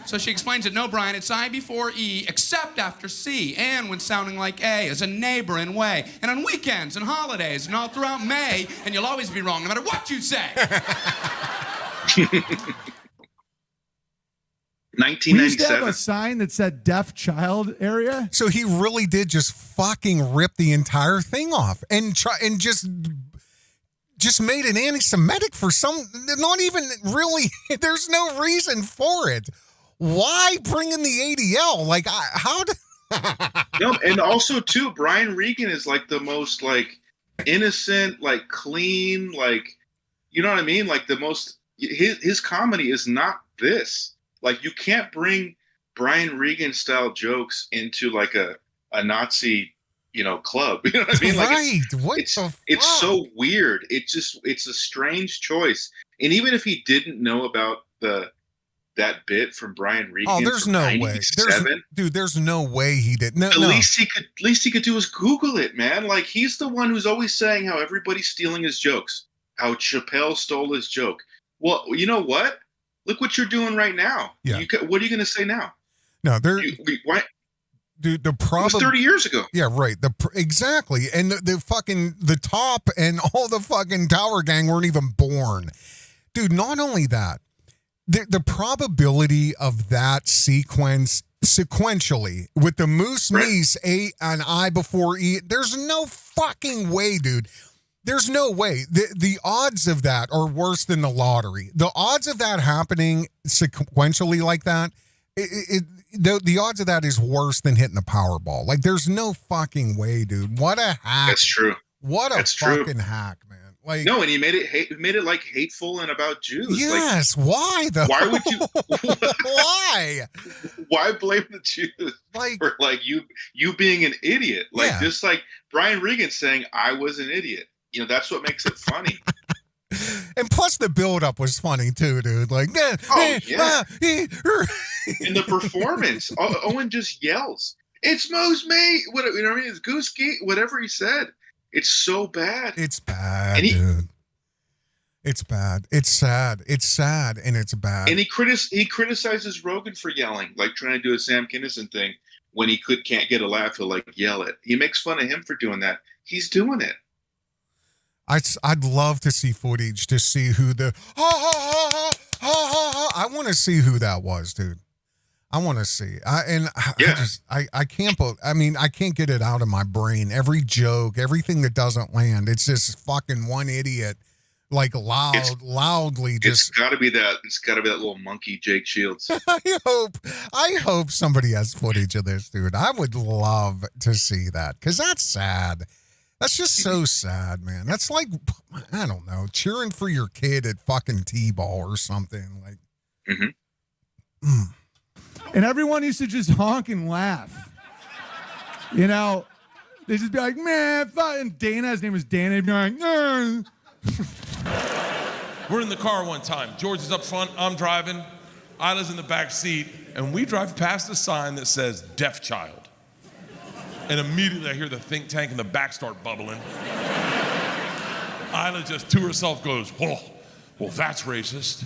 Speaker 13: So she explains it, no, Brian, it's I before E, except after C, and when sounding like A, as a neighboring way, and on weekends and holidays, and all throughout May, and you'll always be wrong, no matter what you say.
Speaker 7: 1997.
Speaker 4: We used to have a sign that said deaf child area.
Speaker 6: So he really did just fucking rip the entire thing off and just made it anti-Semitic for some, not even really, there's no reason for it. Why bring in the ADL? Like, how did...
Speaker 7: No, and also, too, Brian Regan is, like, the most, like, innocent, like, clean, like, you know what I mean? Like, the most, his comedy is not this. Like, you can't bring Brian Regan-style jokes into, like, a Nazi, club. You know what I mean? Like,
Speaker 6: right.
Speaker 7: It's so weird. It's a strange choice. And even if he didn't know about that bit from Brian Regan,
Speaker 6: there's no way. There's no way he did. No,
Speaker 7: least he could do is Google it, man. Like, he's the one who's always saying how everybody's stealing his jokes, how Chappelle stole his joke. Well, you know what? Look what you're doing right now.
Speaker 6: Yeah.
Speaker 7: What are you going to say now?
Speaker 6: No,
Speaker 7: why?
Speaker 6: Dude, the problem.
Speaker 7: It was 30 years ago.
Speaker 6: Yeah, right. Exactly. And the top and all the fucking Tower Gang weren't even born. Dude, not only that, the probability of that sequence sequentially with the Moose Meese A and I before E, there's no fucking way, dude. There's no way. The odds of that are worse than the lottery. The odds of that happening sequentially like that, the odds of that is worse than hitting the Powerball. Like, there's no fucking way, dude. What a hack.
Speaker 7: That's true.
Speaker 6: What a fucking hack, man. Like,
Speaker 7: no, and he made it like hateful and about Jews.
Speaker 6: Yes, why though?
Speaker 7: Why would you?
Speaker 6: Why?
Speaker 7: Why blame the Jews for like you being an idiot? Like just like Brian Regan saying I was an idiot. You know, that's what makes it funny.
Speaker 6: And plus the build-up was funny too, dude. Like,
Speaker 7: in the performance, Owen just yells, "It's Moe's mate!" What you know? What I mean, it's Goose Geek. Whatever he said, it's so bad.
Speaker 6: It's bad, dude. It's bad. It's sad. It's sad, and it's bad.
Speaker 7: And he criticizes Rogan for yelling, like trying to do a Sam Kinison thing when he can't get a laugh. He'll like yell it. He makes fun of him for doing that. He's doing it.
Speaker 6: I'd love to see footage to see who the I want to see who that was, dude. I want to see. I can't. I mean, I can't get it out of my brain. Every joke, everything that doesn't land, it's just fucking one idiot, like loudly. It's
Speaker 7: got to be that. It's got to be that little monkey, Jake Shields.
Speaker 6: I hope somebody has footage of this, dude. I would love to see that because that's sad. That's just so sad, man. That's like, I don't know, cheering for your kid at fucking T-ball or something. Like,
Speaker 4: And everyone used to just honk and laugh. You know, they just be like, man, and Dana, his name was Dana, he'd be like,
Speaker 14: We're in the car one time. George is up front, I'm driving, Isla's in the back seat, and we drive past a sign that says deaf child. And immediately I hear the think tank in the back start bubbling. Isla just to herself goes, well, that's racist.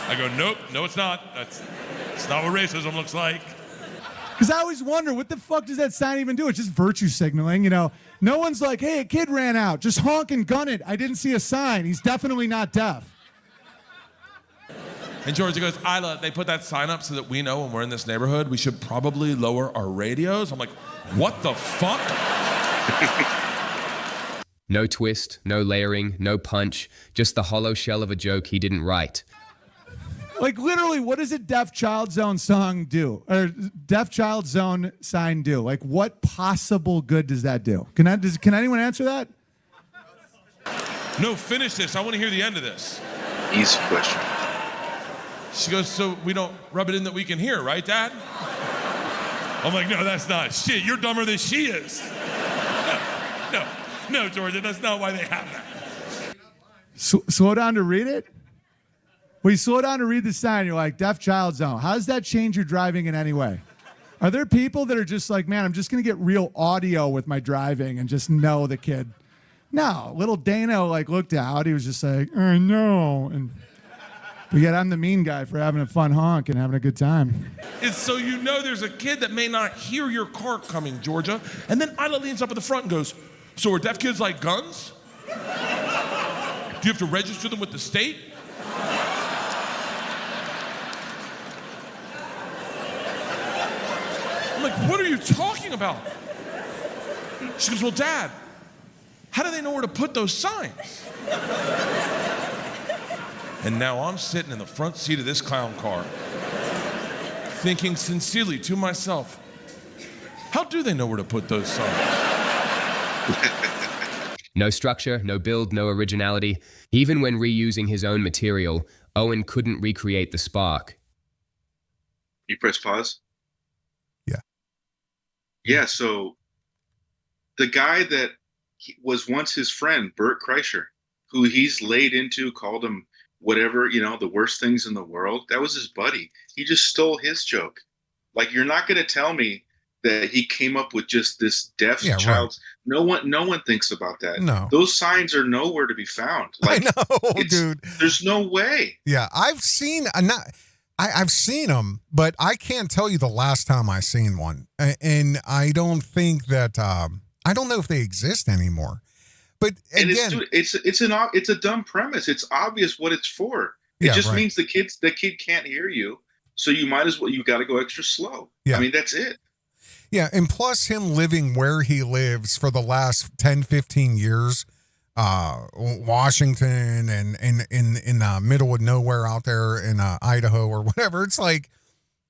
Speaker 14: I go, nope, no, it's not. It's not what racism looks like.
Speaker 4: Because I always wonder, what the fuck does that sign even do? It's just virtue signaling, you know. No one's like, hey, a kid ran out. Just honk and gun it. I didn't see a sign. He's definitely not deaf.
Speaker 14: And Georgia goes, Isla, they put that sign up so that we know when we're in this neighborhood, we should probably lower our radios. I'm like, what the fuck?
Speaker 8: No twist, no layering, no punch, just the hollow shell of a joke he didn't write.
Speaker 4: Like, literally, what does a Deaf Child Zone song do? Or Deaf Child Zone sign do? Like, what possible good does that do? Can anyone answer that?
Speaker 14: No, finish this. I want to hear the end of this.
Speaker 7: Easy question.
Speaker 14: She goes, so we don't rub it in that we can hear, right, Dad? I'm like, no, that's not. Shit, you're dumber than she is. No, Georgia, that's not why they have that.
Speaker 4: Slow down to read it? Well, you slow down to read the sign, you're like, Deaf Child Zone. How does that change your driving in any way? Are there people that are just like, man, I'm just going to get real audio with my driving and just know the kid? No, little Dano like looked out. He was just like, I know. But yet I'm the mean guy for having a fun honk and having a good time.
Speaker 14: It's so you know there's a kid that may not hear your car coming, Georgia. And then Isla leans up at the front and goes, so are deaf kids like guns? Do you have to register them with the state? I'm like, what are you talking about? She goes, well, Dad, how do they know where to put those signs? And now I'm sitting in the front seat of this clown car, thinking sincerely to myself, how do they know where to put those signs?
Speaker 8: No structure, no build, no originality. Even when reusing his own material, Owen couldn't recreate the spark.
Speaker 7: You press pause?
Speaker 6: Yeah.
Speaker 7: Yeah, so the guy that was once his friend, Bert Kreischer, who he's laid into, called him whatever, you know, the worst things in the world, that was his buddy. He just stole his joke. Like, you're not going to tell me that he came up with just this deaf child. Right. No one thinks about that.
Speaker 6: No.
Speaker 7: Those signs are nowhere to be found. Like,
Speaker 6: I know, dude.
Speaker 7: There's no way.
Speaker 6: Yeah, I've seen I've seen them, but I can't tell you the last time I seen one. And I don't think that I don't know if they exist anymore. But again,
Speaker 7: it's a dumb premise. It's obvious what it's for. It just means the kid can't hear you, so you might as well, you got to go extra slow. Yeah. I mean, that's it.
Speaker 6: Yeah, and plus him living where he lives for the last 10, 15 years, Washington and in the middle of nowhere out there in Idaho or whatever. It's like,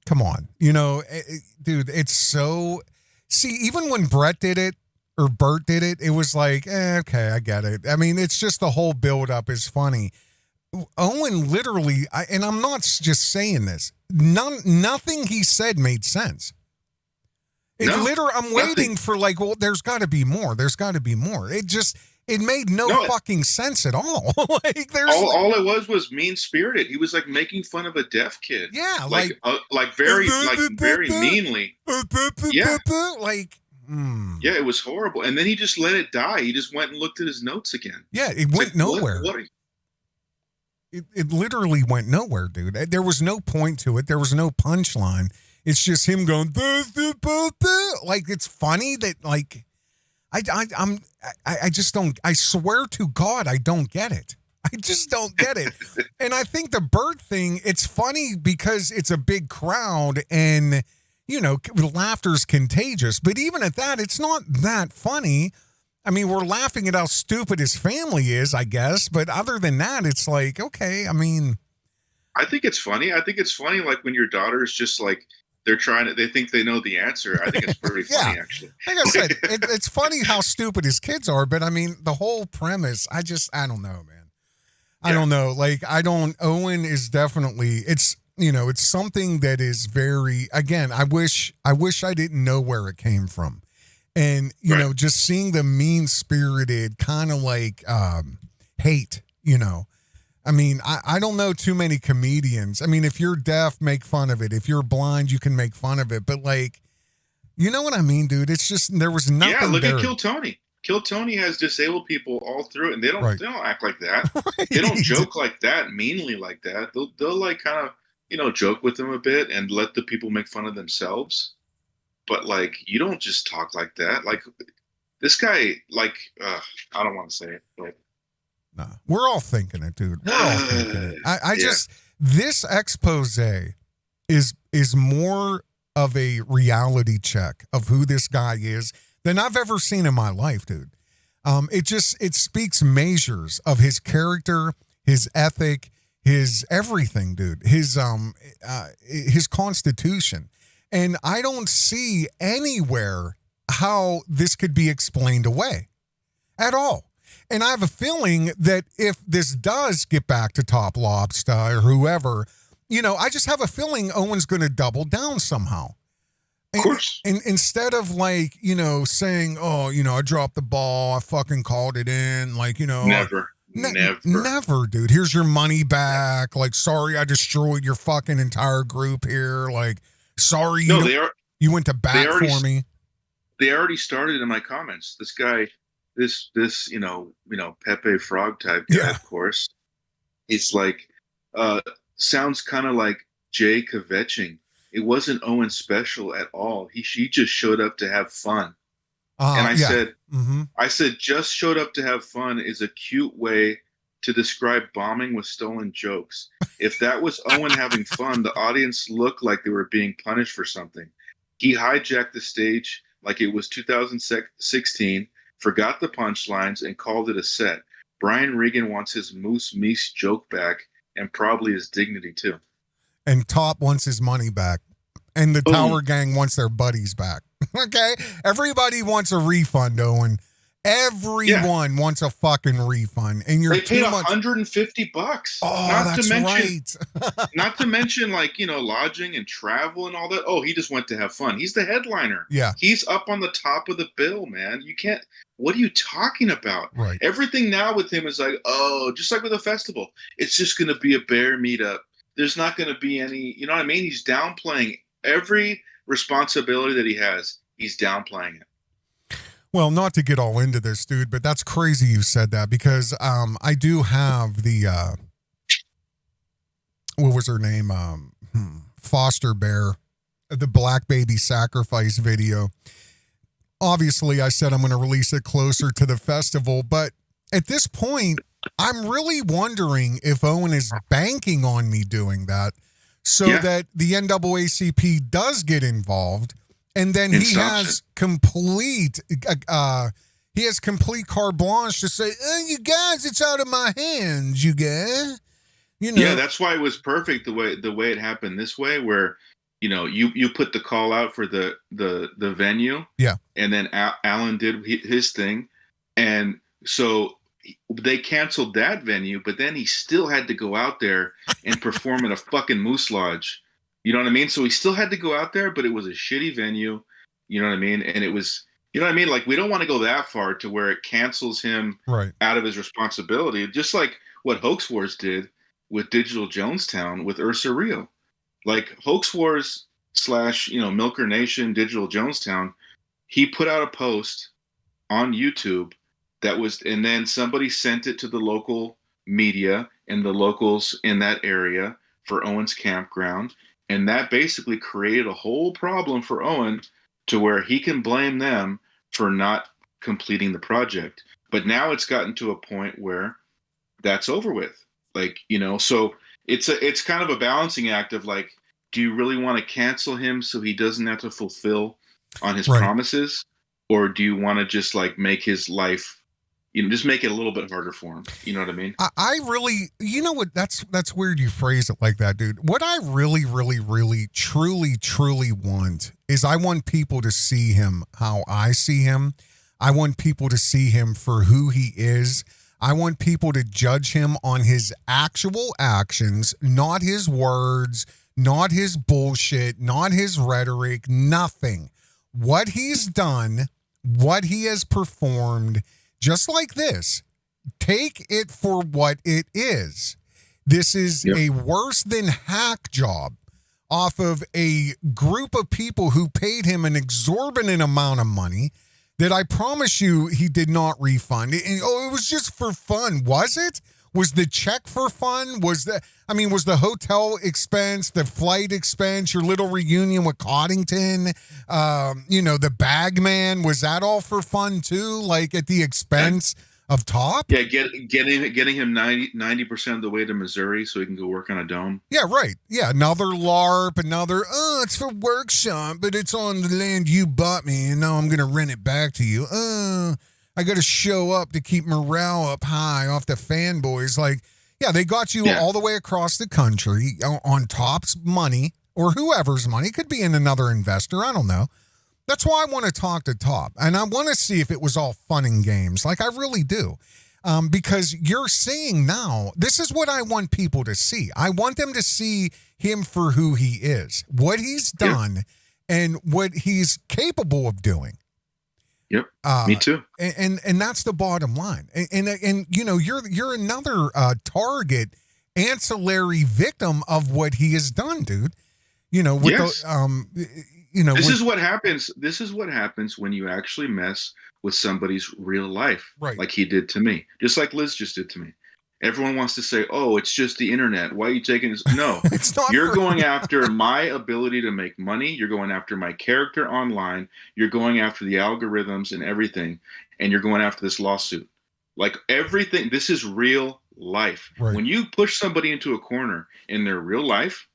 Speaker 6: come on, you know, dude, it's so, see, even when Brett did it, or Bert did it, it was like, okay, I get it. I mean, it's just the whole build-up is funny. Owen literally, and I'm not just saying this, nothing he said made sense. I'm waiting for like, well, there's got to be more. There's got to be more. It made no fucking sense at all. Like
Speaker 7: all it was mean-spirited. He was like making fun of a deaf kid.
Speaker 6: Yeah,
Speaker 7: like very meanly. Yeah, yeah, it was horrible. And then he just let it die. He just went and looked at his notes again.
Speaker 6: Yeah, it went nowhere. It literally went nowhere, dude. There was no point to it. There was no punchline. It's just him going, like, it's funny that, like, I just don't, I swear to God, I don't get it. I just don't get it. And I think the Bert thing, it's funny because it's a big crowd and, you know, laughter's contagious. But even at that, it's not that funny. I mean, we're laughing at how stupid his family is, I guess. But other than that, it's like, okay, I mean.
Speaker 7: I think it's funny. I think it's funny, like, when your daughter is just like, they think they know the answer. I think it's pretty funny, actually.
Speaker 6: Like I said, it's funny how stupid his kids are. But, I mean, the whole premise, I don't know, man. I don't know. Like, Owen is definitely, it's, you know, it's something that is very, again, I wish I didn't know where it came from. And, you know, just seeing the mean-spirited kind of like hate, you know. I mean, I don't know too many comedians. I mean, if you're deaf, make fun of it. If you're blind, you can make fun of it. But, like, you know what I mean, dude? It's just, there was nothing there.
Speaker 7: Yeah, look at Kill Tony. Kill Tony has disabled people all through it, and they don't act like that. They don't joke like that, meanly like that. They'll like kind of, you know, joke with them a bit and let the people make fun of themselves. But, like, you don't just talk like that. Like, this guy, like, I don't want to say it, but.
Speaker 6: Nah, we're all thinking it, dude. We're all thinking it. I just, this expose is more of a reality check of who this guy is than I've ever seen in my life, dude. It speaks measures of his character, his ethic, his everything, dude. His constitution. And I don't see anywhere how this could be explained away at all. And I have a feeling that if this does get back to Top Lobsta or whoever, you know, I just have a feeling Owen's going to double down somehow.
Speaker 7: Of course.
Speaker 6: And instead of, like, you know, saying, oh, you know, I dropped the ball, I fucking called it in, like, you know. Never, dude. Here's your money back. Like, sorry, I destroyed your fucking entire group here. Like, sorry, you went to bat for me.
Speaker 7: They already started in my comments. This guy, this you know Pepe Frog type guy, of course, is like sounds kind of like Jay kvetching. It wasn't Owen special at all. He just showed up to have fun. And I said, just showed up to have fun is a cute way to describe bombing with stolen jokes. If that was Owen having fun, the audience looked like they were being punished for something. He hijacked the stage like it was 2016, forgot the punchlines, and called it a set. Brian Regan wants his Moose Meese joke back, and probably his dignity too.
Speaker 6: And Top wants his money back. And the Tower Gang wants their buddies back. Okay? Everybody wants a refund, Owen. Everyone wants a fucking refund. And you're
Speaker 7: they paid $150.
Speaker 6: Oh, that's right.
Speaker 7: Not to mention, like, you know, lodging and travel and all that. Oh, he just went to have fun. He's the headliner.
Speaker 6: Yeah.
Speaker 7: He's up on the top of the bill, man. You can't. What are you talking about?
Speaker 6: Right.
Speaker 7: Everything now with him is like, oh, just like with a festival. It's just going to be a bear meetup. There's not going to be any, you know what I mean? He's downplaying every responsibility that he has. He's downplaying it.
Speaker 6: Well, not to get all into this, dude, but that's crazy you said that because I do have the, what was her name? Foster Bear, the Black Baby Sacrifice video. Obviously, I said I'm going to release it closer to the festival, but at this point, I'm really wondering if Owen is banking on me doing that so that the NAACP does get involved. And then he has complete carte blanche to say, oh, you guys, it's out of my hands, you guys. You know.
Speaker 7: Yeah, that's why it was perfect the way it happened this way, where you put the call out for the venue.
Speaker 6: Yeah.
Speaker 7: And then Alan did his thing. And so they canceled that venue, but then he still had to go out there and perform at a fucking Moose Lodge. You know what I mean? So he still had to go out there, but it was a shitty venue. You know what I mean? And it was, you know what I mean? Like, we don't want to go that far to where it cancels him out of his responsibility. Just like what Hoax Wars did with Digital Jonestown with Ursa Rio. Like, Hoax Wars / Milker Nation, Digital Jonestown, he put out a post on YouTube that was, and then somebody sent it to the local media and the locals in that area for Owen's campground. And that basically created a whole problem for Owen to where he can blame them for not completing the project. But now it's gotten to a point where that's over with. Like, so it's kind of a balancing act of like, do you really want to cancel him so he doesn't have to fulfill on his promises? Or do you want to just like make his life, just make it a little bit harder for him? You know what I mean?
Speaker 6: I really, what, that's weird you phrase it like that, dude. What I really, really, really, truly, truly want is I want people to see him how I see him. I want people to see him for who he is. I want people to judge him on his actual actions, not his words, not his bullshit, not his rhetoric, nothing. What he's done, what he has performed, just like this, take it for what it is. This is a worse than hack job off of a group of people who paid him an exorbitant amount of money that I promise you he did not refund. It was just for fun, was it? Was the check for fun? Was the hotel expense, the flight expense, your little reunion with Coddington, the bag man, was that all for fun too? Like at the expense of Top?
Speaker 7: Yeah, getting him 90% of the way to Missouri so he can go work on a dome.
Speaker 6: Yeah, right. Yeah, another LARP, it's for workshop, but it's on the land you bought me, and now I'm going to rent it back to you. I got to show up to keep morale up high off the fanboys. Like, yeah, they got you all the way across the country on Top's money or whoever's money. It could be in another investor. I don't know. That's why I want to talk to Top. And I want to see if it was all fun and games. Like, I really do. Because you're saying now, this is what I want people to see. I want them to see him for who he is, what he's done, and what he's capable of doing.
Speaker 7: Yep. Me too.
Speaker 6: And that's the bottom line. And you're another target, ancillary victim of what he has done, dude. This
Speaker 7: is what happens. This is what happens when you actually mess with somebody's real life, like he did to me, just like Liz just did to me. Everyone wants to say, "Oh, it's just the internet. Why are you taking this?" No,
Speaker 6: it's not.
Speaker 7: You're going after my ability to make money. You're going after my character online. You're going after the algorithms and everything, and you're going after this lawsuit. Like everything, this is real life.
Speaker 6: Right.
Speaker 7: When you push somebody into a corner in their real life,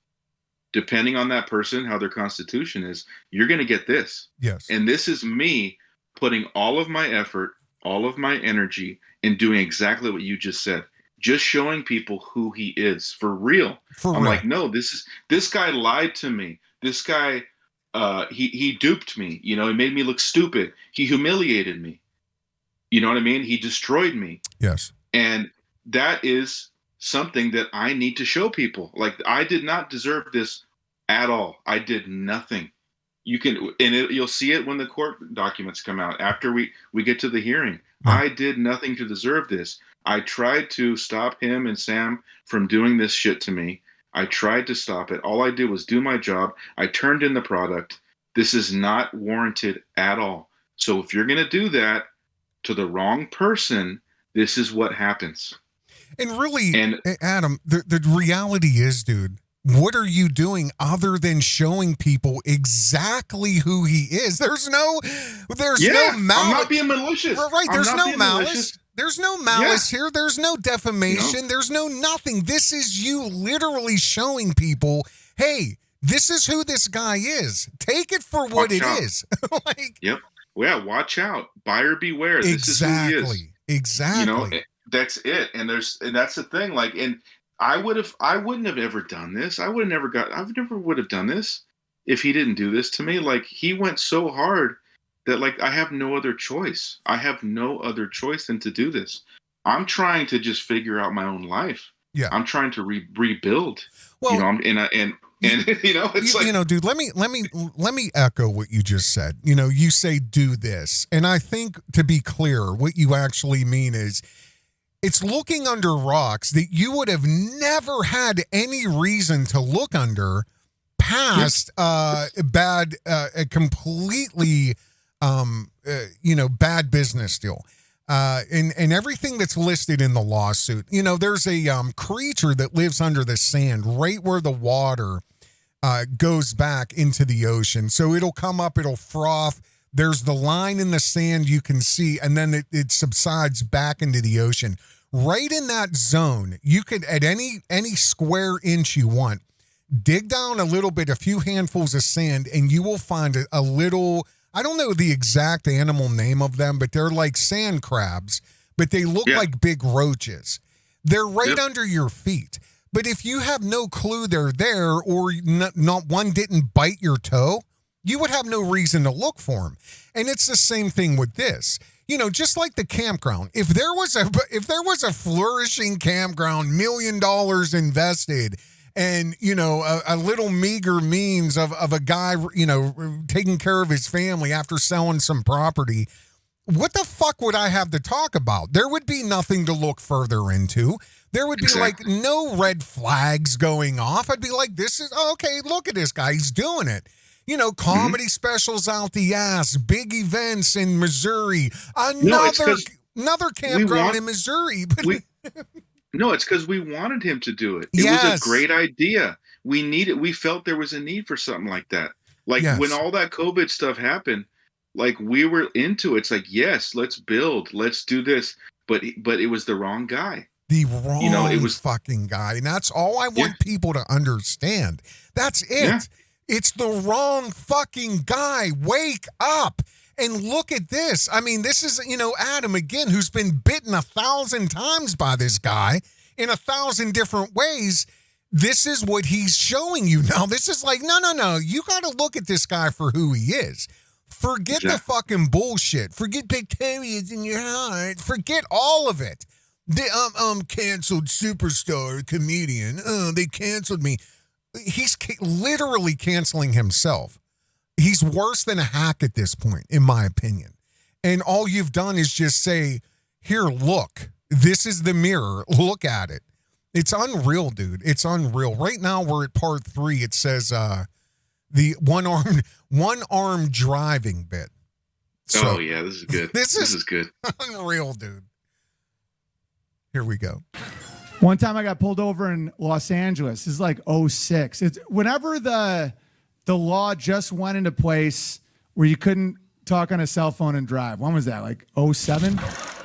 Speaker 7: depending on that person, how their constitution is, you're going to get this.
Speaker 6: Yes.
Speaker 7: And this is me putting all of my effort, all of my energy, in doing exactly what you just said. Just showing people who he is for real. I'm like, no, this guy lied to me. This guy, he duped me. He made me look stupid. He humiliated me. You know what I mean? He destroyed me.
Speaker 6: Yes.
Speaker 7: And that is something that I need to show people. Like, I did not deserve this at all. I did nothing. You'll see it when the court documents come out after we get to the hearing. I did nothing to deserve this. I tried to stop him and Sam from doing this shit to me. I tried to stop it. All I did was do my job. I turned in the product. This is not warranted at all. So if you're going to do that to the wrong person, this is what happens.
Speaker 6: And really, Adam, the reality is, dude, what are you doing other than showing people exactly who he is? There's no malice.
Speaker 7: I'm not being malicious.
Speaker 6: Right. There's no malice. There's no malice here. There's no defamation. No. There's no nothing. This is you literally showing people, hey, this is who this guy is. Take it for what it is.
Speaker 7: Yep. Well, yeah, watch out. Buyer beware. This is who he is.
Speaker 6: Exactly.
Speaker 7: That's it. And that's the thing. Like, and I wouldn't have ever done this. I never would have done this if he didn't do this to me. Like, he went so hard that, like, I have no other choice. I have no other choice than to do this. I'm trying to just figure out my own life.
Speaker 6: Yeah.
Speaker 7: I'm trying to rebuild.
Speaker 6: Well,
Speaker 7: you know, and you know, it's like,
Speaker 6: you know, dude, let me echo what you just said. You know, you say do this. And I think, to be clear, what you actually mean is it's looking under rocks that you would have never had any reason to look under past a completely bad business deal. And everything that's listed in the lawsuit. You know, there's a creature that lives under the sand right where the water goes back into the ocean. So it'll come up, it'll froth. There's the line in the sand you can see, and then it subsides back into the ocean. Right in that zone, you could, at any square inch you want, dig down a few handfuls of sand, and you will find a little, I don't know the exact animal name of them, but they're like sand crabs, but they look like big roaches. They're right under your feet. But if you have no clue they're there, or not one didn't bite your toe, you would have no reason to look for them. And it's the same thing with this. You know, just like the campground. If there was a flourishing campground, $1 million invested, and, you know, a little meager means of a guy, you know, taking care of his family after selling some property, what the fuck would I have to talk about? There would be nothing to look further into. There would be like no red flags going off. I'd be like, okay, look at this guy. He's doing it. You know, comedy specials out the ass, big events in Missouri, another campground in Missouri.
Speaker 7: No, it's because we wanted him to do it. It was a great idea. We felt there was a need for something like that. Like when all that COVID stuff happened, like we were into it. It's like, yes, let's build, let's do this. But it was the wrong guy.
Speaker 6: The wrong fucking guy. And that's all I want people to understand. That's it. Yeah. It's the wrong fucking guy. Wake up and look at this. I mean, this is, you know, Adam again, who's been bitten 1,000 times by this guy in 1,000 different ways. This is what he's showing you now. This is like, no. You got to look at this guy for who he is. Forget the fucking bullshit. Forget bacterias in your heart. Forget all of it. The canceled superstar comedian. They canceled me. He's literally canceling himself. He's worse than a hack at this point, in my opinion. And all you've done is just say, here, look. This is the mirror. Look at it. It's unreal, dude. It's unreal. Right now, we're at part 3. It says the one-arm driving bit. So,
Speaker 7: this is good. This is good.
Speaker 6: Unreal, dude. Here we go.
Speaker 4: One time I got pulled over in Los Angeles. This is like 06. It's whenever the law just went into place where you couldn't talk on a cell phone and drive. When was that? Like 07?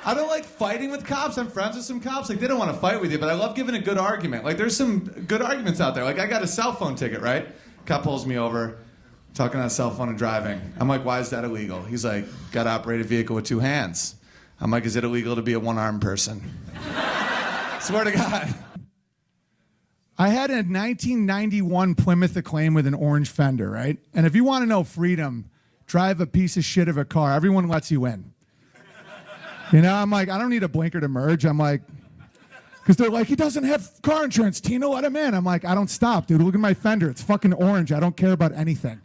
Speaker 11: I don't like fighting with cops. I'm friends with some cops. Like, they don't want to fight with you, but I love giving a good argument. Like, there's some good arguments out there. Like, I got a cell phone ticket, right? Cop pulls me over, talking on a cell phone and driving. I'm like, why is that illegal? He's like, got to operate a vehicle with 2 hands. I'm like, is it illegal to be a one-armed person? Swear to God.
Speaker 4: I had a 1991 Plymouth Acclaim with an orange fender, right? And if you want to know freedom, drive a piece of shit of a car. Everyone lets you in. You know, I'm like, I don't need a blinker to merge. I'm like, because they're like, he doesn't have car insurance. Tina, let him in. I'm like, I don't stop, dude. Look at my fender. It's fucking orange. I don't care about anything.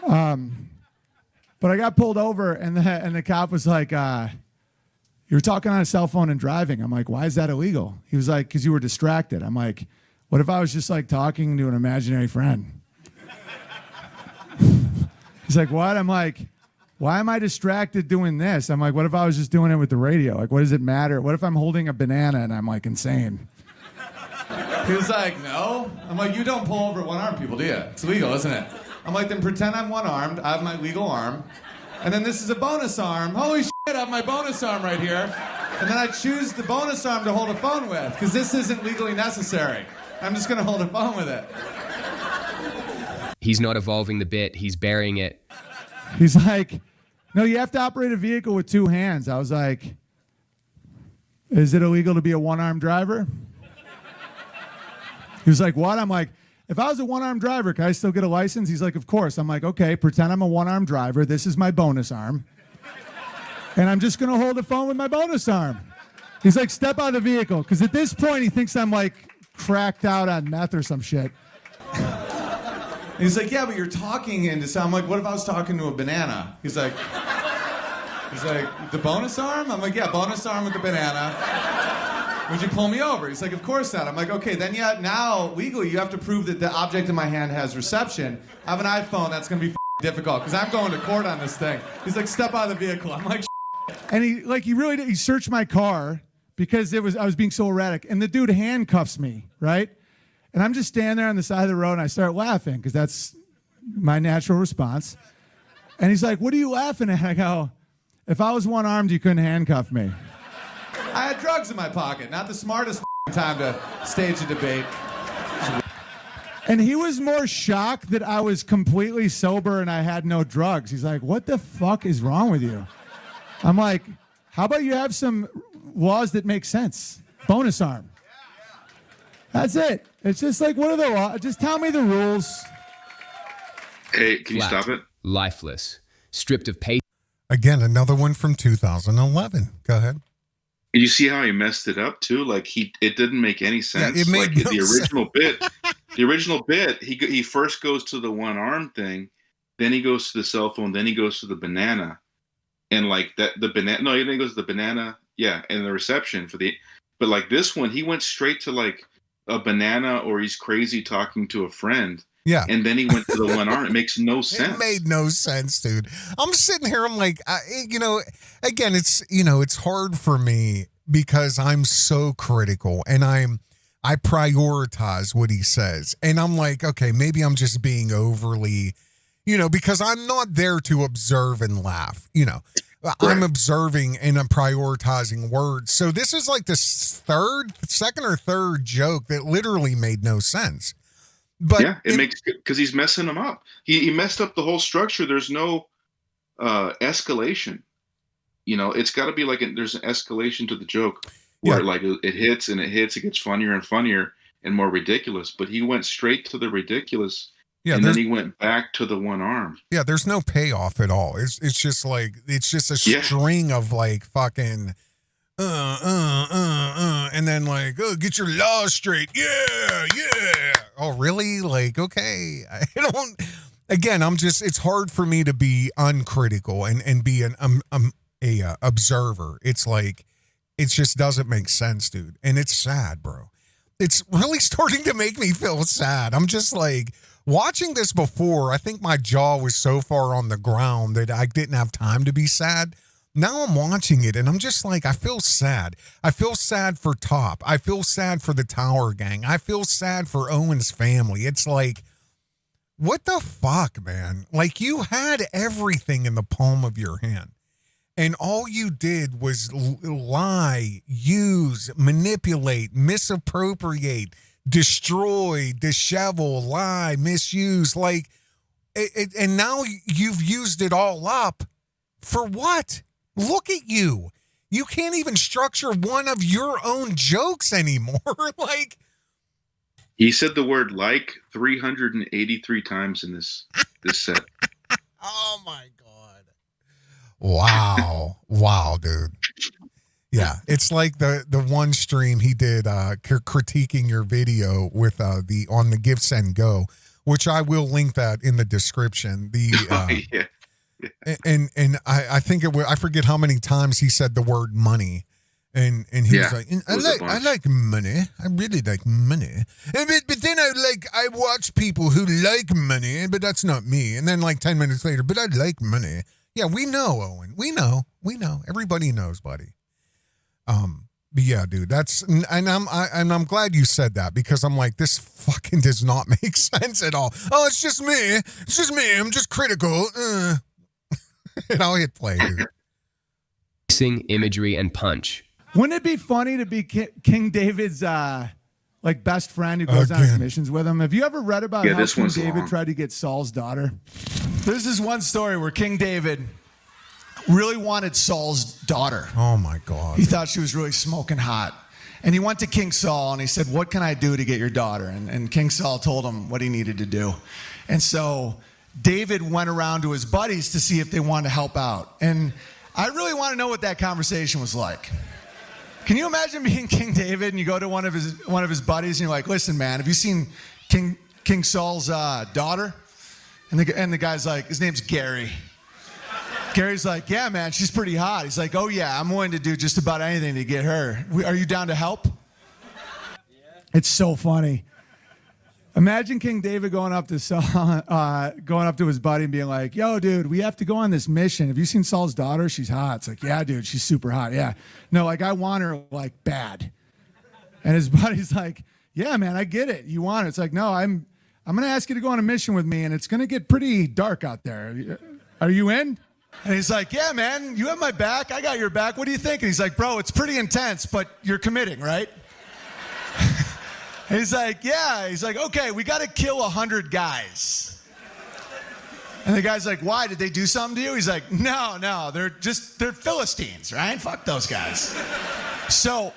Speaker 4: But I got pulled over, and the cop was like, you were talking on a cell phone and driving. I'm like, why is that illegal? He was like, because you were distracted. I'm like, what if I was just like talking to an imaginary friend? He's like, what? I'm like, why am I distracted doing this? I'm like, what if I was just doing it with the radio? Like, what does it matter? What if I'm holding a banana and I'm like insane?
Speaker 11: He was like, no. I'm like, you don't pull over one-armed people, do you? It's illegal, isn't it? I'm like, then pretend I'm one-armed. I have my legal arm. And then this is a bonus arm. Holy shit, I have my bonus arm right here. And then I choose the bonus arm to hold a phone with, because this isn't legally necessary. I'm just going to hold a phone with it.
Speaker 8: He's not evolving the bit. He's burying it.
Speaker 4: He's like, no, you have to operate a vehicle with 2 hands. I was like, is it illegal to be a one-armed driver? He was like, what? I'm like, if I was a one-armed driver, can I still get a license? He's like, of course. I'm like, okay, pretend I'm a one-armed driver. This is my bonus arm. And I'm just going to hold the phone with my bonus arm. He's like, step out of the vehicle. Because at this point, he thinks I'm like cracked out on meth or some shit.
Speaker 11: He's like, yeah, but you're talking into so I'm like, what if I was talking to a banana? He's like, the bonus arm? I'm like, yeah, bonus arm with the banana. Would you pull me over? He's like, of course not. I'm like, okay, then now legally you have to prove that the object in my hand has reception. I have an iPhone, that's gonna be difficult because I'm going to court on this thing. He's like, step out of the vehicle. I'm like,
Speaker 4: and he searched my car because I was being so erratic, and the dude handcuffs me, right? And I'm just standing there on the side of the road, and I start laughing because that's my natural response. And he's like, what are you laughing at? I go, if I was one-armed, you couldn't handcuff me.
Speaker 11: I had drugs in my pocket. Not the smartest time to stage a debate.
Speaker 4: And he was more shocked that I was completely sober and I had no drugs. He's like, what the fuck is wrong with you? I'm like, how about you have some laws that make sense? Bonus arm. That's it. It's just like, what are the laws? Just tell me the rules.
Speaker 7: Hey, can you
Speaker 8: Flat,
Speaker 7: stop it?
Speaker 8: Lifeless, stripped of patience.
Speaker 6: Again, another one from 2011. Go ahead.
Speaker 7: You see how he messed it up too? Like it didn't make any sense.
Speaker 6: it made
Speaker 7: like
Speaker 6: no
Speaker 7: the original bit. The original bit, he first goes to the one arm thing, then he goes to the cell phone, then he goes to the banana, and like that the banana. No, then he goes to the banana. Yeah, and the reception for the. But like this one, he went straight to like a banana, or he's crazy talking to a friend.
Speaker 6: Yeah.
Speaker 7: And then he went to the one arm. It makes no sense.
Speaker 6: It made no sense, dude. I'm sitting here, I'm like, again, it's hard for me because I'm so critical and I prioritize what he says. And I'm like, okay, maybe I'm just being overly, because I'm not there to observe and laugh, I'm observing and I'm prioritizing words. So this is like the second or third joke that literally made no sense. But
Speaker 7: yeah, it makes, because he's messing them up. He messed up the whole structure. There's no escalation. It's got to be like there's an escalation to the joke where like it hits and it hits. It gets funnier and funnier and more ridiculous. But he went straight to the ridiculous. Yeah, and then he went back to the one arm.
Speaker 6: Yeah, there's no payoff at all. It's just like a string of like fucking and then like, oh, get your law straight. Yeah. Oh, really? Like, okay. I don't. Again, it's hard for me to be uncritical and be an observer. It's like, it just doesn't make sense, dude. And it's sad, bro. It's really starting to make me feel sad. I'm just like, watching this before, I think my jaw was so far on the ground that I didn't have time to be sad. Now I'm watching it and I'm just like, I feel sad. I feel sad for Top. I feel sad for the Tower Gang. I feel sad for Owen's family. It's like, what the fuck, man? Like, you had everything in the palm of your hand. And all you did was lie, use, manipulate, misappropriate, destroy, dishevel, lie, misuse. Like, and now you've used it all up. For what? Look at you. You can't even structure one of your own jokes anymore. Like,
Speaker 7: he said the word like 383 times in this set.
Speaker 6: Oh my God. Wow, dude. Yeah, it's like the one stream he did critiquing your video with on the Give Send Go, which I will link that in the description.
Speaker 7: Yeah.
Speaker 6: And I think I forget how many times he said the word money, and he was like, I like money. I really like money. But then I watch people who like money, but that's not me. And then like 10 minutes later, but I like money. Yeah, we know, Owen. We know. Everybody knows, buddy. But yeah, dude, I'm glad you said that because I'm like, this fucking does not make sense at all. Oh, it's just me. I'm just critical. And I'll hit play, dude.
Speaker 8: Mixing imagery and punch.
Speaker 4: Wouldn't it be funny to be King David's like best friend who goes on missions with him? Have you ever read about how King David tried to get Saul's daughter?
Speaker 12: There's this one story where King David really wanted Saul's daughter.
Speaker 6: Oh my God.
Speaker 12: He thought she was really smoking hot. And he went to King Saul and he said, what can I do to get your daughter? And King Saul told him what he needed to do. And so David went around to his buddies to see if they wanted to help out. And I really want to know what that conversation was like. Can you imagine being King David and you go to one of his buddies and you're like, listen, man, have you seen King Saul's daughter? And the guy's like, his name's Gary. Gary's like, yeah, man, she's pretty hot. He's like, oh, yeah, I'm willing to do just about anything to get her. Are you down to help?
Speaker 4: It's so funny. Imagine King David going up to his buddy and being like, yo, dude, we have to go on this mission. Have you seen Saul's daughter? She's hot. It's like, yeah, dude, she's super hot. Yeah. No, like, I want her, like, bad. And his buddy's like, yeah, man, I get it. You want it. It's like, no, I'm going to ask you to go on a mission with me, and it's going to get pretty dark out there. Are you in?
Speaker 12: And he's like, yeah, man, you have my back. I got your back. What do you think? And he's like, bro, it's pretty intense, but you're committing, right? He's like, yeah. He's like, okay, we got to kill 100 guys. And the guy's like, why? Did they do something to you? He's like, no, they're Philistines, right? Fuck those guys. So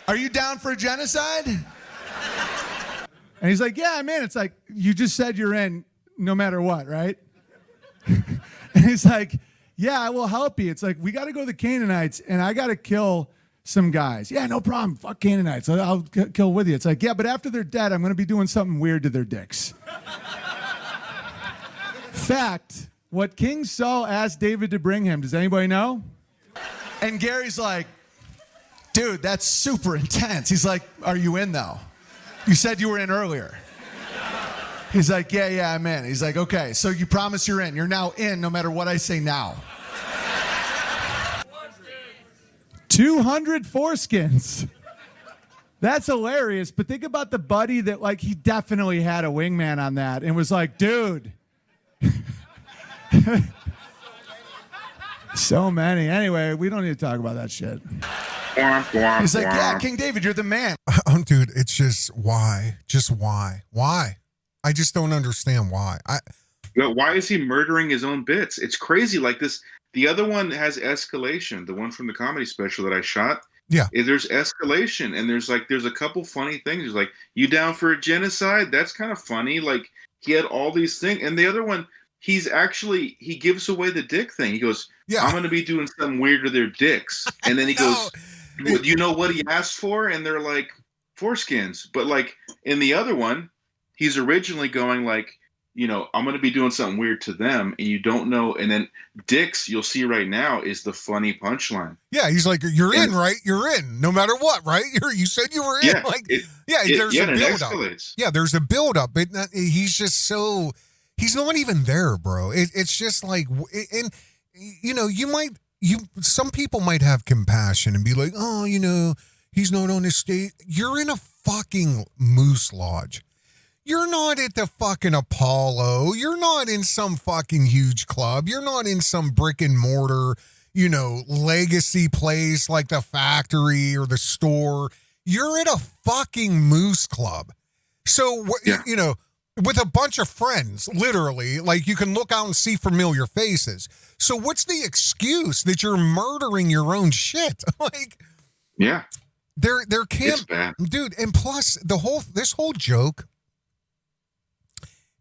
Speaker 12: are you down for a genocide?
Speaker 4: And he's like, yeah, man. It's like, you just said you're in no matter what, right? And he's like, yeah, I will help you. It's like, we got to go to the Canaanites, and I got to kill some guys. Yeah, no problem. Fuck Canaanites. I'll kill with you. It's like, yeah, but after they're dead, I'm going to be doing something weird to their dicks. Fact, what King Saul asked David to bring him, does anybody know?
Speaker 12: And Gary's like, dude, that's super intense. He's like, are you in, though? You said you were in earlier. He's like, yeah, I'm in. He's like, okay, so you promise you're in. You're now in no matter what I say now.
Speaker 4: 200 foreskins. That's hilarious. But think about the buddy that, like, he definitely had a wingman on that and was like, dude. So many. Anyway, we don't need to talk about that shit.
Speaker 12: He's like, yeah, King David, you're the man.
Speaker 6: Dude, it's just why? Just why? Why? I just don't understand why.
Speaker 7: Why is he murdering his own bits? It's crazy. Like this, the other one has escalation. The one from the comedy special that I shot.
Speaker 6: Yeah.
Speaker 7: There's escalation, and there's a couple funny things. There's like, you down for a genocide? That's kind of funny. Like, he had all these things. And the other one, he gives away the dick thing. He goes, yeah, I'm going to be doing something weird to their dicks. And then he goes, well, you know what he asked for? And they're like, foreskins. But like in the other one, he's originally going like, I'm going to be doing something weird to them, and you don't know. And then dicks, you'll see right now, is the funny punchline.
Speaker 6: Yeah, he's like, you're in, right? You're in, no matter what, right? You said you were in.
Speaker 7: Yeah,
Speaker 6: there's a build-up.
Speaker 7: Escalates.
Speaker 6: Yeah, there's a build-up. He's just so, he's not even there, bro. It's just like, and some people might have compassion and be like, oh, he's not on his stage. You're in a fucking moose lodge. You're not at the fucking Apollo. You're not in some fucking huge club. You're not in some brick and mortar, legacy place like the factory or the store. You're at a fucking moose club. So, with a bunch of friends, literally, like you can look out and see familiar faces. So what's the excuse that you're murdering your own shit? Like,
Speaker 7: yeah,
Speaker 6: there can't, dude. And plus this whole joke,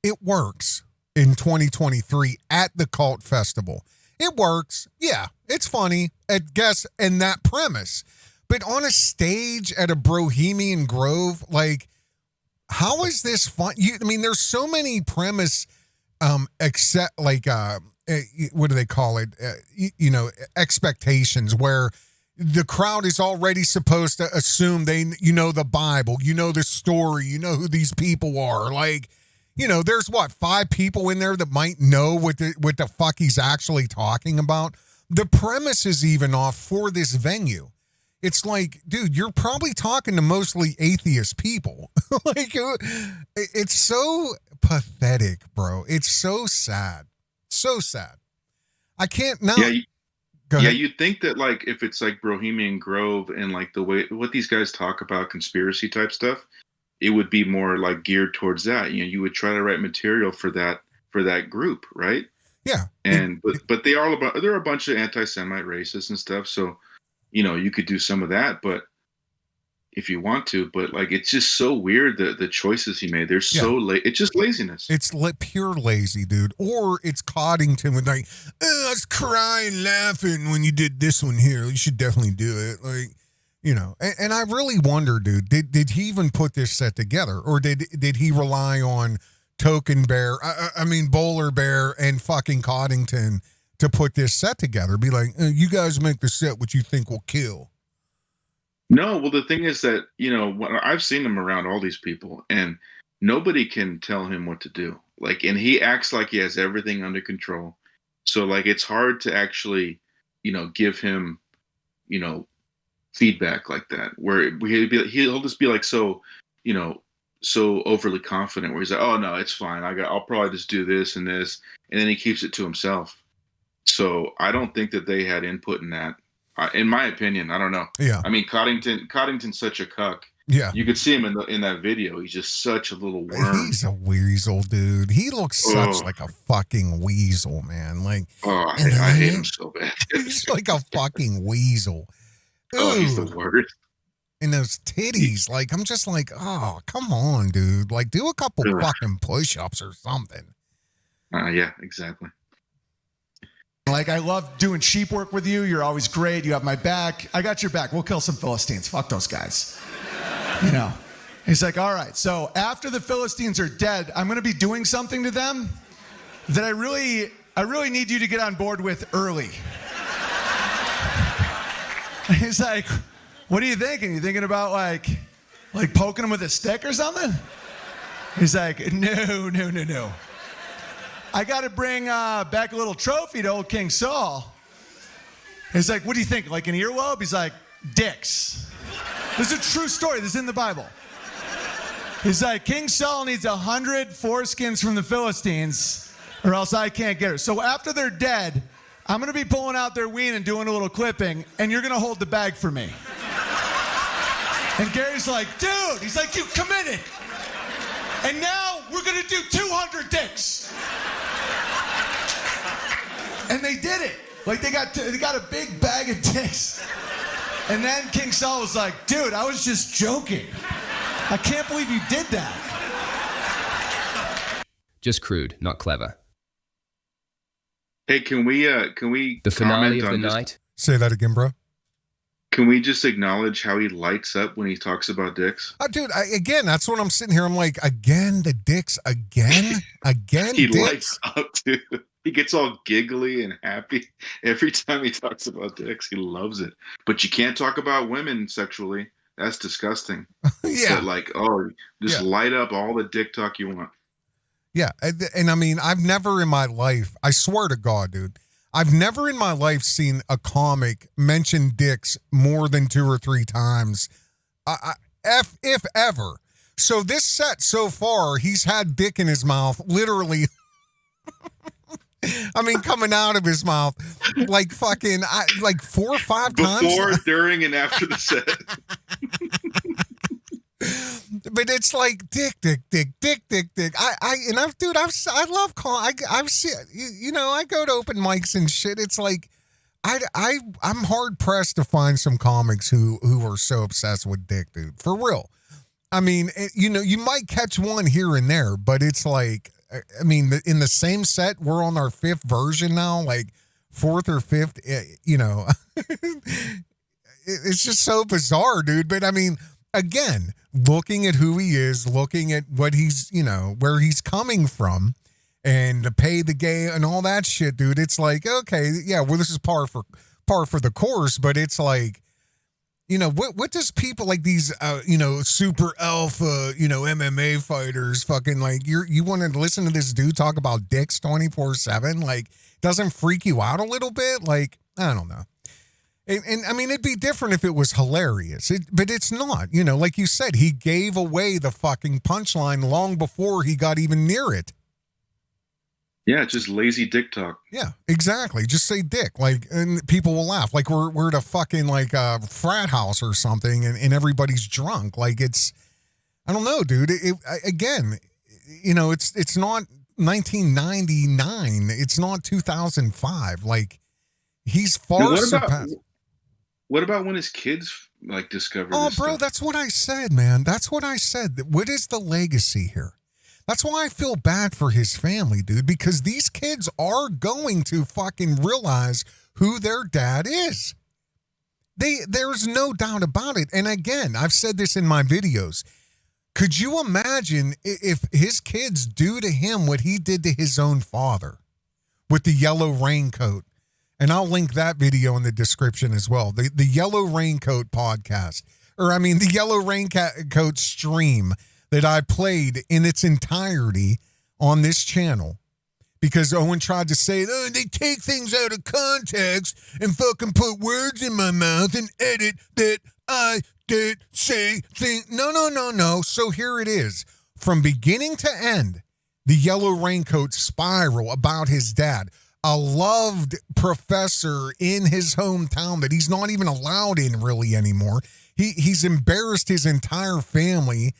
Speaker 6: it works in 2023 at the cult festival. It works. Yeah, it's funny, I guess, in that premise. But on a stage at a Bohemian Grove, like, how is this fun? There's so many premise, except like, what do they call it? Expectations where the crowd is already supposed to assume the Bible, the story, who these people are. Like, there's 5 people in there that might know what the fuck he's actually talking about. The premise is even off for this venue. It's like, dude, you're probably talking to mostly atheist people. Like, it's so pathetic, bro. It's so sad. So sad. I can't now.
Speaker 7: Yeah, you'd think that, like, if it's like Bohemian Grove and like the way what these guys talk about conspiracy type stuff, it would be more like geared towards that. You would try to write material for that group, right?
Speaker 6: Yeah.
Speaker 7: And but they're a bunch of anti-Semite racists and stuff. So, you could do some of that, but if you want to, but like it's just so weird the choices he made. They're so it's just laziness.
Speaker 6: It's pure lazy, dude. Or it's Coddington with like, I was crying, laughing when you did this one here. You should definitely do it. Like, you know, and I really wonder, dude, did he even put this set together, or did he rely on Token Bear? I mean, Bowler Bear and fucking Coddington to put this set together. Be like, you guys make the set what you think will kill.
Speaker 7: No, well, the thing is that, you know, I've seen him around all these people, and nobody can tell him what to do. Like, and he acts like he has everything under control. So, like, it's hard to actually, you know, give him, you know, feedback like that, where he'll just be like, so, you know, so overly confident, where he's like, oh no, it's fine. I'll probably just do this and this, and then he keeps it to himself. So I don't think that they had input in that. In my opinion, I don't know.
Speaker 6: Yeah.
Speaker 7: I mean, Coddington's such a cuck.
Speaker 6: Yeah.
Speaker 7: You could see him in that video. He's just such a little worm.
Speaker 6: He's a weasel, dude. He looks such like a fucking weasel, man. Like,
Speaker 7: I hate him so bad.
Speaker 6: He's like a fucking weasel.
Speaker 7: Oh, he's the worst.
Speaker 6: And those titties, like, I'm just like, oh, come on, dude. Like, do a couple fucking push-ups or something.
Speaker 7: Yeah, exactly.
Speaker 12: Like, I love doing sheep work with you. You're always great. You have my back. I got your back. We'll kill some Philistines. Fuck those guys. You know. He's like, all right, so after the Philistines are dead, I'm going to be doing something to them that I really need you to get on board with early. He's like, what are you thinking? You thinking about like poking him with a stick or something? He's like, no. I got to bring back a little trophy to old King Saul. He's like, what do you think? Like an earlobe? He's like, dicks. This is a true story. This is in the Bible. He's like, King Saul needs 100 foreskins from the Philistines, or else I can't get her. So after they're dead, I'm going to be pulling out their ween and doing a little clipping, and you're going to hold the bag for me. And Gary's like, dude, he's like, you committed. And now we're going to do 200 dicks. And they did it. Like, they got a big bag of dicks. And then King Saul was like, dude, I was just joking. I can't believe you did that.
Speaker 8: Just crude, not clever.
Speaker 7: Hey, can we
Speaker 8: the finale of the night?
Speaker 6: Say that again, bro.
Speaker 7: Can we just acknowledge how he lights up when he talks about dicks?
Speaker 6: Dude, again, that's what I'm sitting here. I'm like, again, the dicks, again.
Speaker 7: He
Speaker 6: dicks?
Speaker 7: lights up, dude. He gets all giggly and happy every time he talks about dicks. He loves it. But you can't talk about women sexually. That's disgusting.
Speaker 6: Yeah.
Speaker 7: So like, just light up all the dick talk you want.
Speaker 6: Yeah. And I mean, I've never in my life, I swear to God, dude, I've never in my life seen a comic mention dicks more than 2 or 3 times, if ever. So this set so far, he's had dick in his mouth, literally. I mean, coming out of his mouth, like fucking, like 4 or 5 times.
Speaker 7: Before, during, and after the set.
Speaker 6: But it's like dick. I love calling. I've seen, you know, I go to open mics and shit. It's like, I'm hard pressed to find some comics who are so obsessed with dick, dude. For real. I mean, you know, you might catch one here and there, but it's like, I mean, in the same set, we're on our 5th version now, like 4th or 5th, you know, it's just so bizarre, dude. But I mean, again, looking at who he is, looking at what he's, you know, where he's coming from, and to pay the gay and all that shit, dude, it's like, okay, yeah, well, this is par for the course, but it's like, you know, what does people like these, you know, super alpha, you know, MMA fighters fucking like, you want to listen to this dude talk about dicks 24/7? Like, doesn't freak you out a little bit? Like, I don't know. And I mean, it'd be different if it was hilarious, but it's not. You know, like you said, he gave away the fucking punchline long before he got even near it.
Speaker 7: Yeah, it's just lazy dick talk.
Speaker 6: Yeah, exactly. Just say dick, like, and people will laugh. Like we're at a fucking like frat house or something, and everybody's drunk. Like it's, I don't know, dude. Again, you know, it's not 1999. It's not 2005. Like he's far surpassed.
Speaker 7: What about when his kids like discover.
Speaker 6: Oh,
Speaker 7: this
Speaker 6: bro,
Speaker 7: stuff.
Speaker 6: that's what I said, man. That's what I said. What is the legacy here? That's why I feel bad for his family, dude, because these kids are going to fucking realize who their dad is. There's no doubt about it. And again, I've said this in my videos. Could you imagine if his kids do to him what he did to his own father with the yellow raincoat? And I'll link that video in the description as well. The Yellow Raincoat podcast, the Yellow Raincoat stream that I played in its entirety on this channel, because Owen tried to say, oh, they take things out of context and fucking put words in my mouth and edit that I did say thing. No. So here it is. From beginning to end, the Yellow Raincoat spiral about his dad, a loved professor in his hometown that he's not even allowed in really anymore. He's embarrassed his entire family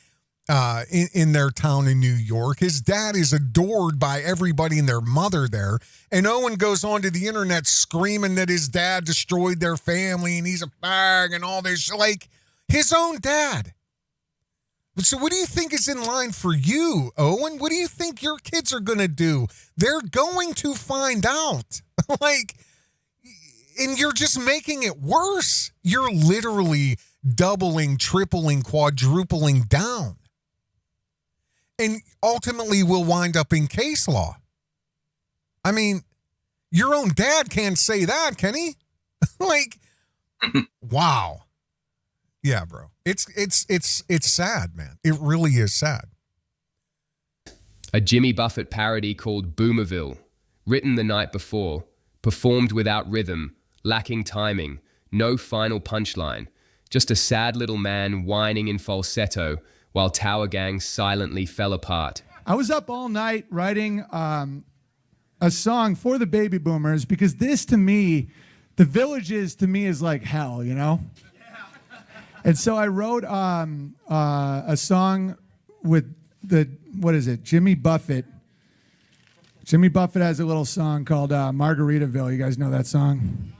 Speaker 6: in their town in New York. His dad is adored by everybody and their mother there. And Owen goes onto the internet screaming that his dad destroyed their family and he's a fag and all this, like his own dad. So what do you think is in line for you, Owen? What do you think your kids are going to do? They're going to find out. And you're just making it worse. You're literally doubling, tripling, quadrupling down. And ultimately will wind up in case law. I mean, your own dad can't say that, can he? Wow. Yeah, bro. It's sad, man. It really is sad.
Speaker 8: A Jimmy Buffett parody called Boomerville, written the night before, performed without rhythm, lacking timing, no final punchline, just a sad little man whining in falsetto while Tower Gang silently fell apart.
Speaker 4: I was up all night writing a song for the baby boomers because this, to me, the Villages to me is like hell, you know? And so I wrote a song with Jimmy Buffett. Jimmy Buffett has a little song called Margaritaville. You guys know that song?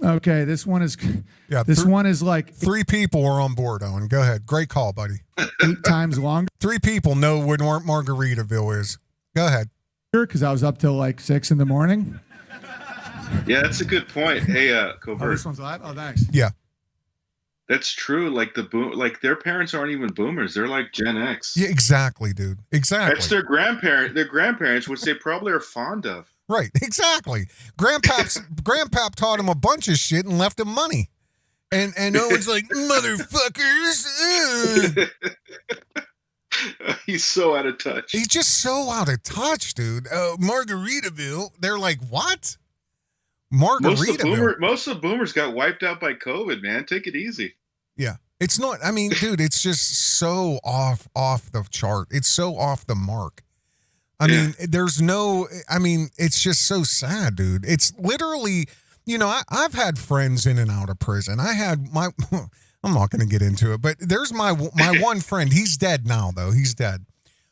Speaker 4: Yeah. Okay, this one is like
Speaker 6: 3 people are on board, Owen. Go ahead. Great call, buddy.
Speaker 4: 8 times longer.
Speaker 6: 3 people know what Margaritaville is. Go ahead.
Speaker 4: Because I was up till like 6 in the morning.
Speaker 7: Yeah, that's a good point. Hey, Covert.
Speaker 4: Oh, this one's live? Oh, thanks.
Speaker 6: Yeah.
Speaker 7: That's true. Like their parents aren't even boomers. They're like Gen X.
Speaker 6: Yeah, exactly, dude. Exactly.
Speaker 7: That's their grandparents, which they probably are fond of.
Speaker 6: Right, exactly. Grandpap taught him a bunch of shit and left him money. And Owen's like, motherfuckers.
Speaker 7: He's so out of touch.
Speaker 6: He's just so out of touch, dude. Margaritaville. They're like, what? Margaritaville.
Speaker 7: Most of the boomers got wiped out by COVID, man. Take it easy.
Speaker 6: Yeah. It's not, I mean, dude, it's just so off the chart. It's so off the mark. I mean, it's just so sad, dude. It's literally, I've had friends in and out of prison. I had I'm not going to get into it, but there's my one friend. He's dead now, though. He's dead.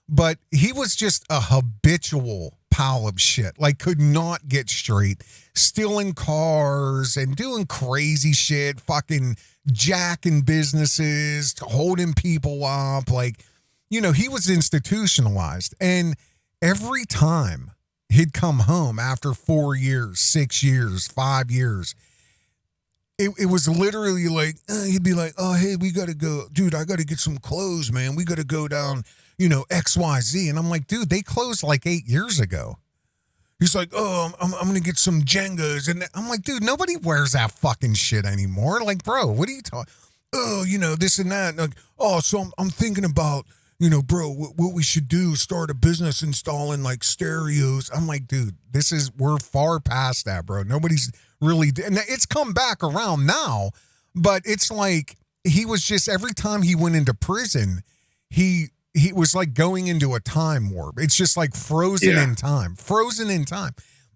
Speaker 6: But he was just a habitual pile of shit. Like, could not get straight. Stealing cars and doing crazy shit. Fucking jacking businesses, holding people up. Like, he was institutionalized. And every time he'd come home after 4 years, 6 years, 5 years, it was literally like, he'd be like, oh, hey, we got to go. Dude, I got to get some clothes, man. We got to go down, XYZ. And I'm like, dude, they closed like 8 years ago. He's like, oh, I'm going to get some Jengas. And I'm like, dude, nobody wears that fucking shit anymore. Like, bro, what are you talking? Oh, this and that. And like, oh, so I'm thinking about, bro, what we should do is start a business installing like stereos. I'm like, dude, we're far past that, bro. Nobody's really, and it's come back around now, but it's like, he was just, every time he went into prison, he was like going into a time warp. It's just like frozen in time.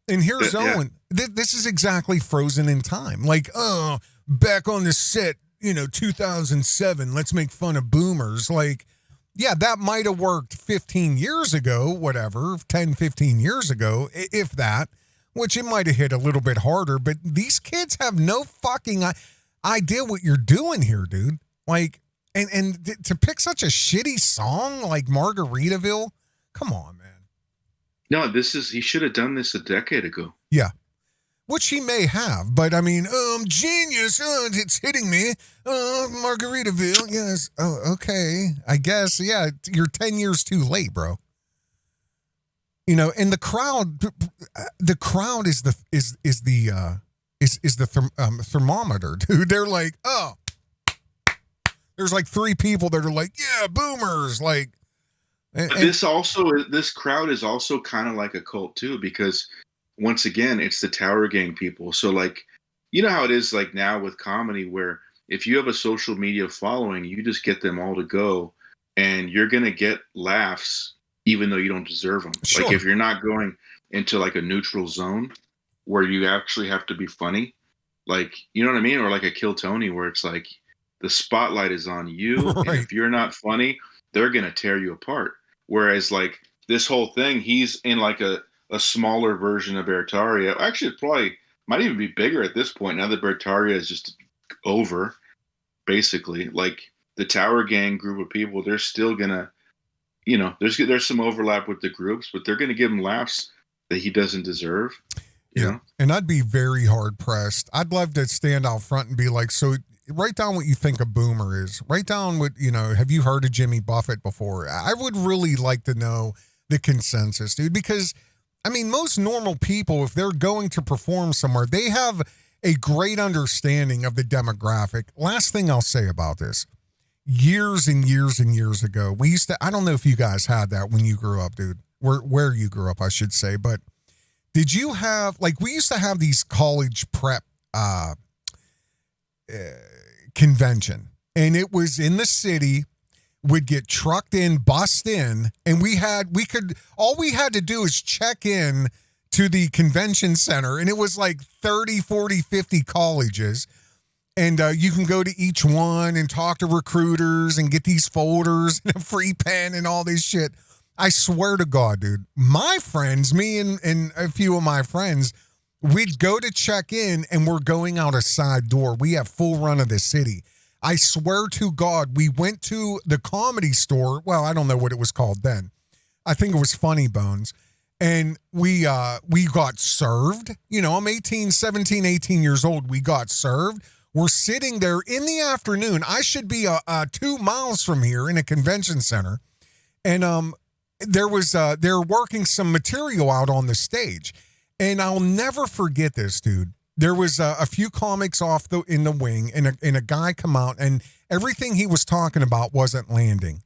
Speaker 6: And here's Owen. This is exactly frozen in time. Like, oh, back on the set, 2007, let's make fun of boomers. Like, yeah, that might have worked 15 years ago, whatever, 10, 15 years ago, if that, which it might have hit a little bit harder. But these kids have no fucking... idea what you're doing here, dude. Like, and to pick such a shitty song like Margaritaville, come on, man.
Speaker 7: No, he should have done this a decade ago.
Speaker 6: Yeah. Which he may have, but I mean, genius, it's hitting me. Margaritaville, yes. Oh, okay. I guess, yeah, you're 10 years too late, bro. You know, and the crowd is the thermometer, dude. They're like, oh, there's like 3 people that are like, yeah, boomers, like.
Speaker 7: This crowd is also kind of like a cult too, because once again, it's the Tower Gang people. So like, you know how it is like now with comedy, where if you have a social media following, you just get them all to go, and you're gonna get laughs even though you don't deserve them. Sure. Like if you're not going into like a neutral zone where you actually have to be funny, like, you know what I mean? Or like a Kill Tony, where it's like the spotlight is on you. Right. And if you're not funny, they're going to tear you apart. Whereas like this whole thing, he's in like a smaller version of Beartaria. Actually, it probably might even be bigger at this point now that Beartaria is just over, basically. Like the Tower Gang group of people, they're still going to, you know, there's some overlap with the groups, but they're going to give him laughs that he doesn't deserve. You know?
Speaker 6: And I'd be very hard pressed. I'd love to stand out front and be like, so write down what you think a boomer is. Write down what, you know, have you heard of Jimmy Buffett before? I would really like to know the consensus, dude, because I mean, most normal people, if they're going to perform somewhere, they have a great understanding of the demographic. Last thing I'll say about this. Years and years and years ago, we used to, I don't know if you guys had that when you grew up, dude, where you grew up, I should say, but did you have, like, we used to have these college prep convention, and it was in the city, would get trucked in, bussed in, and all we had to do is check in to the convention center, and it was like 30, 40, 50 colleges. And you can go to each one and talk to recruiters and get these folders and a free pen and all this shit. I swear to God, dude, my friends, me and a few of my friends, we'd go to check in and we're going out a side door. We have full run of the city. I swear to God, we went to the Comedy Store. Well, I don't know what it was called then. I think it was Funny Bones. And we got served. You know, I'm 17, 18 years old. We got served. We're sitting there in the afternoon. I should be 2 miles from here in a convention center. And they're working some material out on the stage. And I'll never forget this, dude. There was a few comics in the wing, and a guy come out, and everything he was talking about wasn't landing.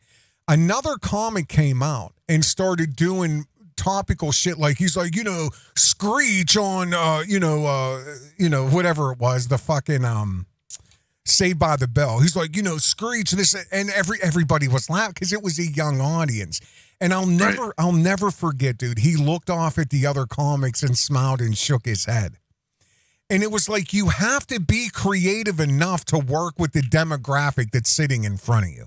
Speaker 6: Another comic came out and started doing topical shit, like he's like, you know, Screech on whatever it was, the fucking Saved by the Bell. He's like, you know, Screech this, and everybody was laughing because it was a young audience. And I'll never forget, dude, he looked off at the other comics and smiled and shook his head. And it was like, you have to be creative enough to work with the demographic that's sitting in front of you.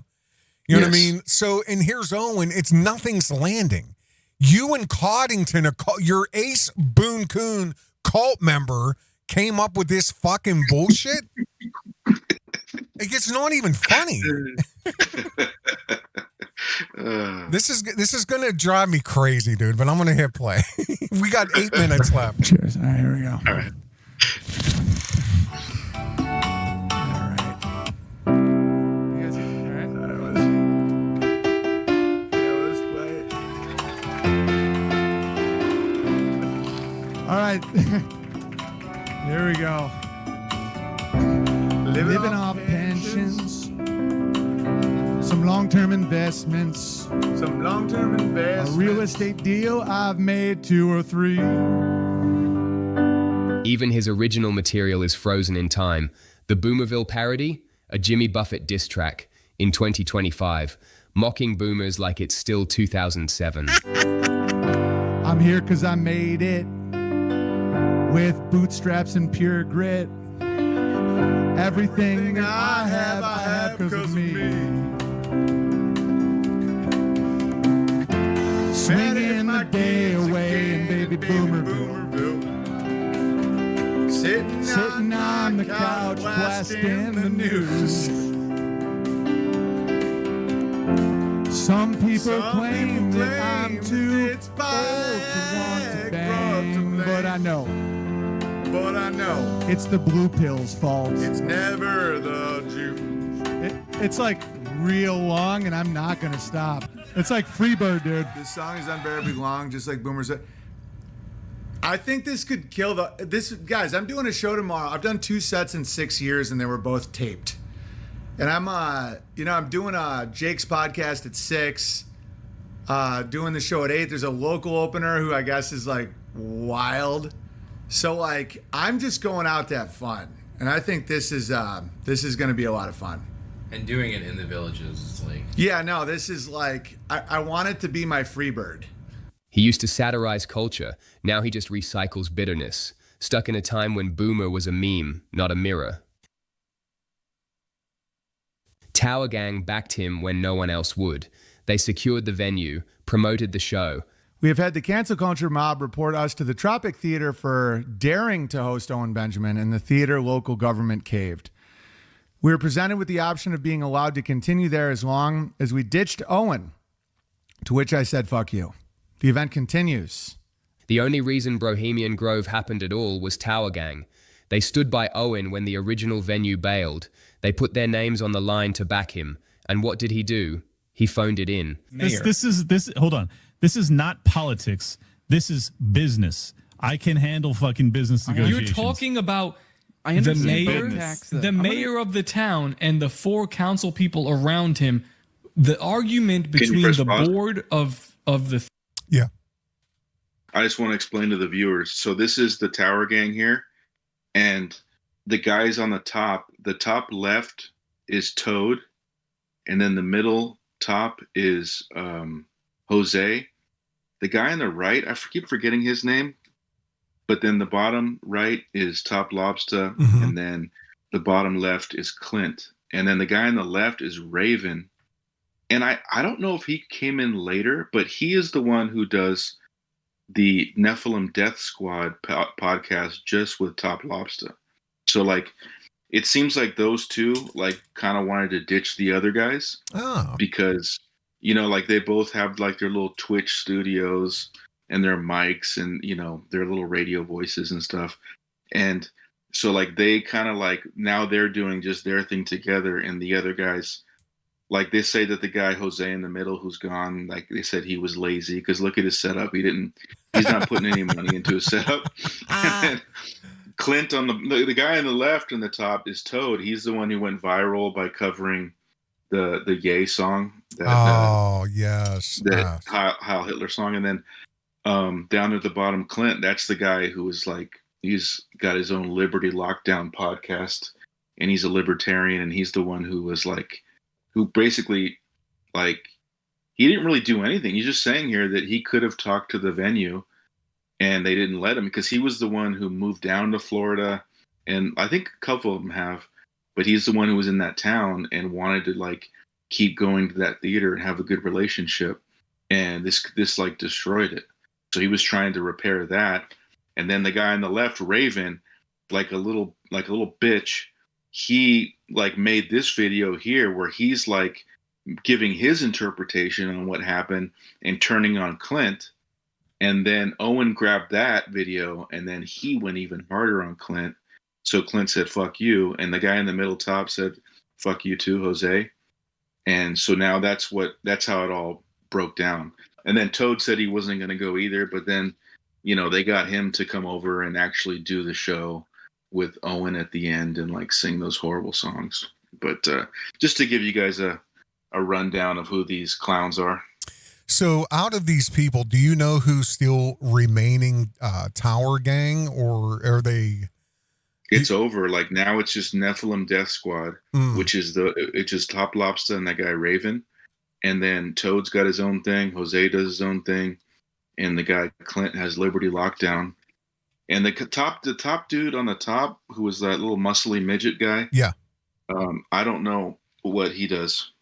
Speaker 6: You know what I mean? So, and here's Owen, nothing's landing. You and Coddington, your Ace Boone Coon cult member, came up with this fucking bullshit. Like, it's not even funny. This is gonna drive me crazy, dude. But I'm gonna hit play. We got 8 minutes left.
Speaker 12: Cheers. All right, here we go.
Speaker 7: All right.
Speaker 12: All right. Here we go. Living off pensions. Some long-term investments. A real estate deal I've made 2 or 3.
Speaker 8: Even his original material is frozen in time. The Boomerville parody, a Jimmy Buffett diss track in 2025, mocking boomers like it's still 2007.
Speaker 12: I'm here because I made it. With bootstraps and pure grit. Everything I have because of me. Swinging my day away in baby Boomerville. Sitting on
Speaker 4: the couch, blasting the news. Some people claim that I'm too old to want to bang, but I know. It's the blue pill's fault.
Speaker 11: It's never the juice.
Speaker 4: It's like real long, and I'm not gonna stop. It's like Freebird, dude.
Speaker 11: This song is unbearably long, just like Boomer said. I think this could kill this. Guys, I'm doing a show tomorrow. I've done 2 sets in 6 years, and they were both taped. And I'm doing Jake's podcast at 6, doing the show at 8. There's a local opener who I guess is like wild. So like, I'm just going out to have fun, and I think this is going to be a lot of fun.
Speaker 15: And doing it in the villages is like...
Speaker 11: Yeah, no, this is like, I want it to be my Freebird.
Speaker 8: He used to satirize culture. Now he just recycles bitterness, stuck in a time when Boomer was a meme, not a mirror. Tower Gang backed him when no one else would. They secured the venue, promoted the show.
Speaker 4: We have had the cancel culture mob report us to the Tropic Theater for daring to host Owen Benjamin, and the theater local government caved. We were presented with the option of being allowed to continue there as long as we ditched Owen, to which I said, fuck you. The event continues.
Speaker 8: The only reason Bohemian Grove happened at all was Tower Gang. They stood by Owen when the original venue bailed. They put their names on the line to back him. And what did he do? He phoned it in.
Speaker 16: Hold on. This is not politics. This is business. I can handle fucking business negotiations.
Speaker 9: You're talking about the mayor of the town and the 4 council people around him. The argument between the board of the...
Speaker 6: Yeah.
Speaker 7: I just want to explain to the viewers. So this is the Tower Gang here. And the guys on the top left is Toad. And then the middle top is Jose. The guy on the right, I keep forgetting his name. But then the bottom right is Top Lobsta.
Speaker 6: Mm-hmm.
Speaker 7: And then the bottom left is Clint. And then the guy on the left is Raven. And I don't know if he came in later, but he is the one who does the Nephilim Death Squad podcast just with Top Lobsta. So like, it seems like those two like kind of wanted to ditch the other guys because, you know, like they both have like their little Twitch studios and their mics and, you know, their little radio voices and stuff. And so like they kind of like now they're doing just their thing together, and the other guys, like they say that the guy Jose in the middle who's gone, like they said he was lazy because look at his setup. He's not putting any money into his setup. And Clint on the guy on the left and the top is Toad. He's the one who went viral by covering the Yay song.
Speaker 6: Yes.
Speaker 7: That Heil Hitler song. And then down at the bottom, Clint, that's the guy who is like, he's got his own Liberty Lockdown podcast, and he's a libertarian, and he's the one who was like, who basically, like, he didn't really do anything. He's just saying here that he could have talked to the venue, and they didn't let him because he was the one who moved down to Florida, and I think a couple of them have, but he's the one who was in that town and wanted to like keep going to that theater and have a good relationship, and this like destroyed it. So he was trying to repair that, and then the guy on the left, Raven, like a little bitch, he like made this video here where he's like giving his interpretation on what happened and turning on Clint. And then Owen grabbed that video and then he went even harder on Clint. So Clint said, fuck you. And the guy in the middle top said, fuck you too, Jose. And so now that's how it all broke down. And then Toad said he wasn't going to go either. But then, you know, they got him to come over and actually do the show with Owen at the end and like sing those horrible songs. But just to give you guys a rundown of who these clowns are.
Speaker 6: So out of these people, do you know who's still remaining Tower Gang, or are they?
Speaker 7: It's over. Like now it's just Nephilim Death Squad, which is it's just Top Lobster and that guy Raven. And then Toad's got his own thing. Jose does his own thing. And the guy Clint has Liberty Lockdown. And the top dude on the top, who was that little muscly midget guy.
Speaker 6: Yeah.
Speaker 7: I don't know what he does.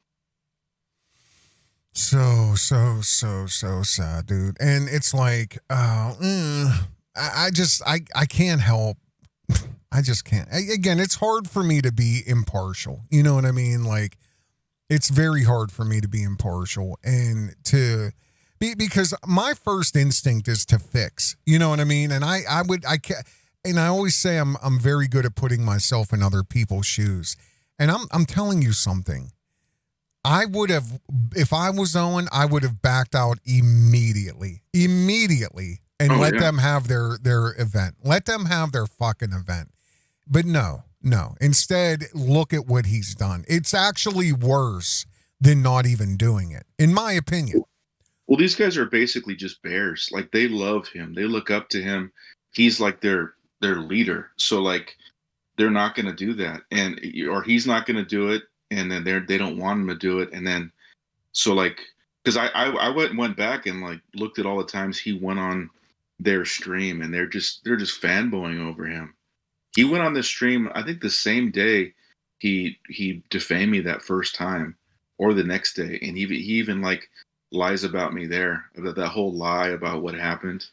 Speaker 6: So sad, dude. And it's like, I can't help I just can't. Again, it's hard for me to be impartial. You know what I mean? Like, it's very hard for me to be impartial and to be, because my first instinct is to fix. You know what I mean? And I always say I'm very good at putting myself in other people's shoes. And I'm telling you something. I would have, if I was Owen, I would have backed out immediately, and let them have their event. Let them have their fucking event. But no. Instead, look at what he's done. It's actually worse than not even doing it, in my opinion.
Speaker 7: Well, these guys are basically just bears. Like, they love him. They look up to him. He's like their leader. So, like, they're not going to do that. Or he's not going to do it. And then they don't want him to do it. And then, so, like, because I went back and, like, looked at all the times he went on their stream, and they're just fanboying over him. He went on this stream, I think the same day he defamed me that first time, or the next day, and he even like lies about me there, that whole lie about what happened,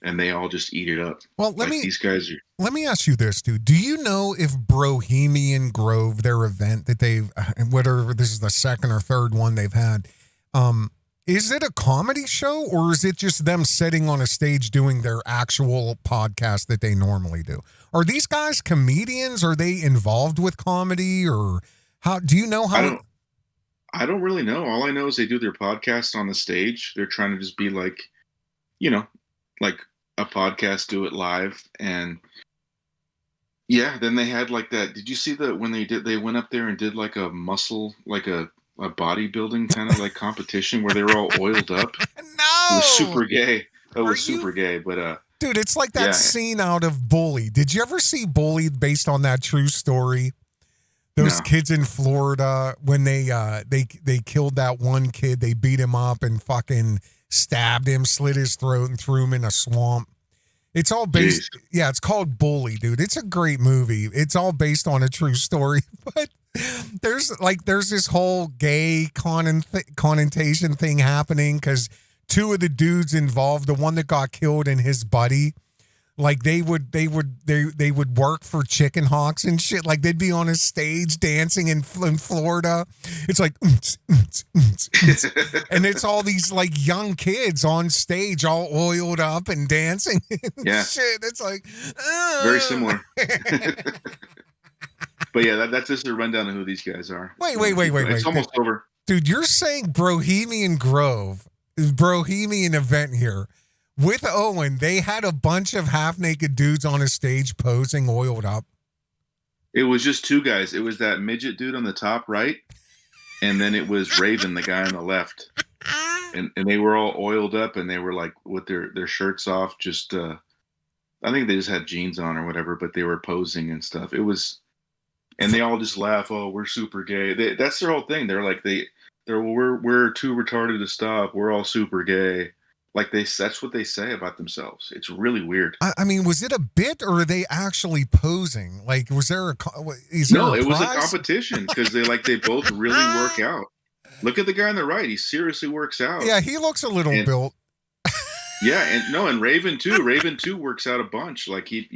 Speaker 7: and they all just eat it up.
Speaker 6: Well,
Speaker 7: these guys are.
Speaker 6: Let me ask you this, dude. Do you know if Bohemian Grove, their event that they've, whatever, this is the second or third one they've had, is it a comedy show, or is it just them sitting on a stage doing their actual podcast that they normally do? Are these guys comedians? Are they involved with comedy, or how? Do you know how?
Speaker 7: I don't really know. All I know is they do their podcast on the stage. They're trying to just be like, like a podcast, do it live, and yeah. Then they had like that. Did you see when they went up there and did like a muscle, like a bodybuilding kind of like competition where they were all oiled up?
Speaker 6: No,
Speaker 7: it was super gay. It was super gay, but
Speaker 6: dude, it's like that scene out of Bully. Did you ever see Bully, based on that true story? Those kids in Florida, when they killed that one kid, they beat him up and fucking stabbed him, slit his throat, and threw him in a swamp. It's all based. Jeez. Yeah, it's called Bully, dude. It's a great movie. It's all based on a true story, but there's this whole gay connotation thing happening because two of the dudes involved, the one that got killed and his buddy, like they would work for Chicken Hawks and shit. Like they'd be on a stage dancing in Florida. It's like, and it's all these like young kids on stage, all oiled up and dancing.
Speaker 7: Yeah,
Speaker 6: shit. It's like
Speaker 7: very similar. But yeah, that's just a rundown of who these guys are.
Speaker 6: Wait.
Speaker 7: It's almost over.
Speaker 6: Dude, you're saying Bohemian Grove, Bohemian event here. With Owen, they had a bunch of half-naked dudes on a stage posing, oiled up.
Speaker 7: It was just two guys. It was that midget dude on the top right, and then it was Raven, the guy on the left. And they were all oiled up, and they were like with their shirts off. Just, I think they just had jeans on or whatever, but they were posing and stuff. It was, and they all just laugh. Oh, we're super gay. That's their whole thing. They're like we're too retarded to stop. We're all super gay. Like that's what they say about themselves. It's really weird.
Speaker 6: I mean, was it a bit, or are they actually posing? Like, was there a?
Speaker 7: No, it was a competition because they both really work out. Look at the guy on the right; he seriously works out.
Speaker 6: Yeah, he looks a little built.
Speaker 7: Yeah, and Raven too. Raven too works out a bunch. Like he,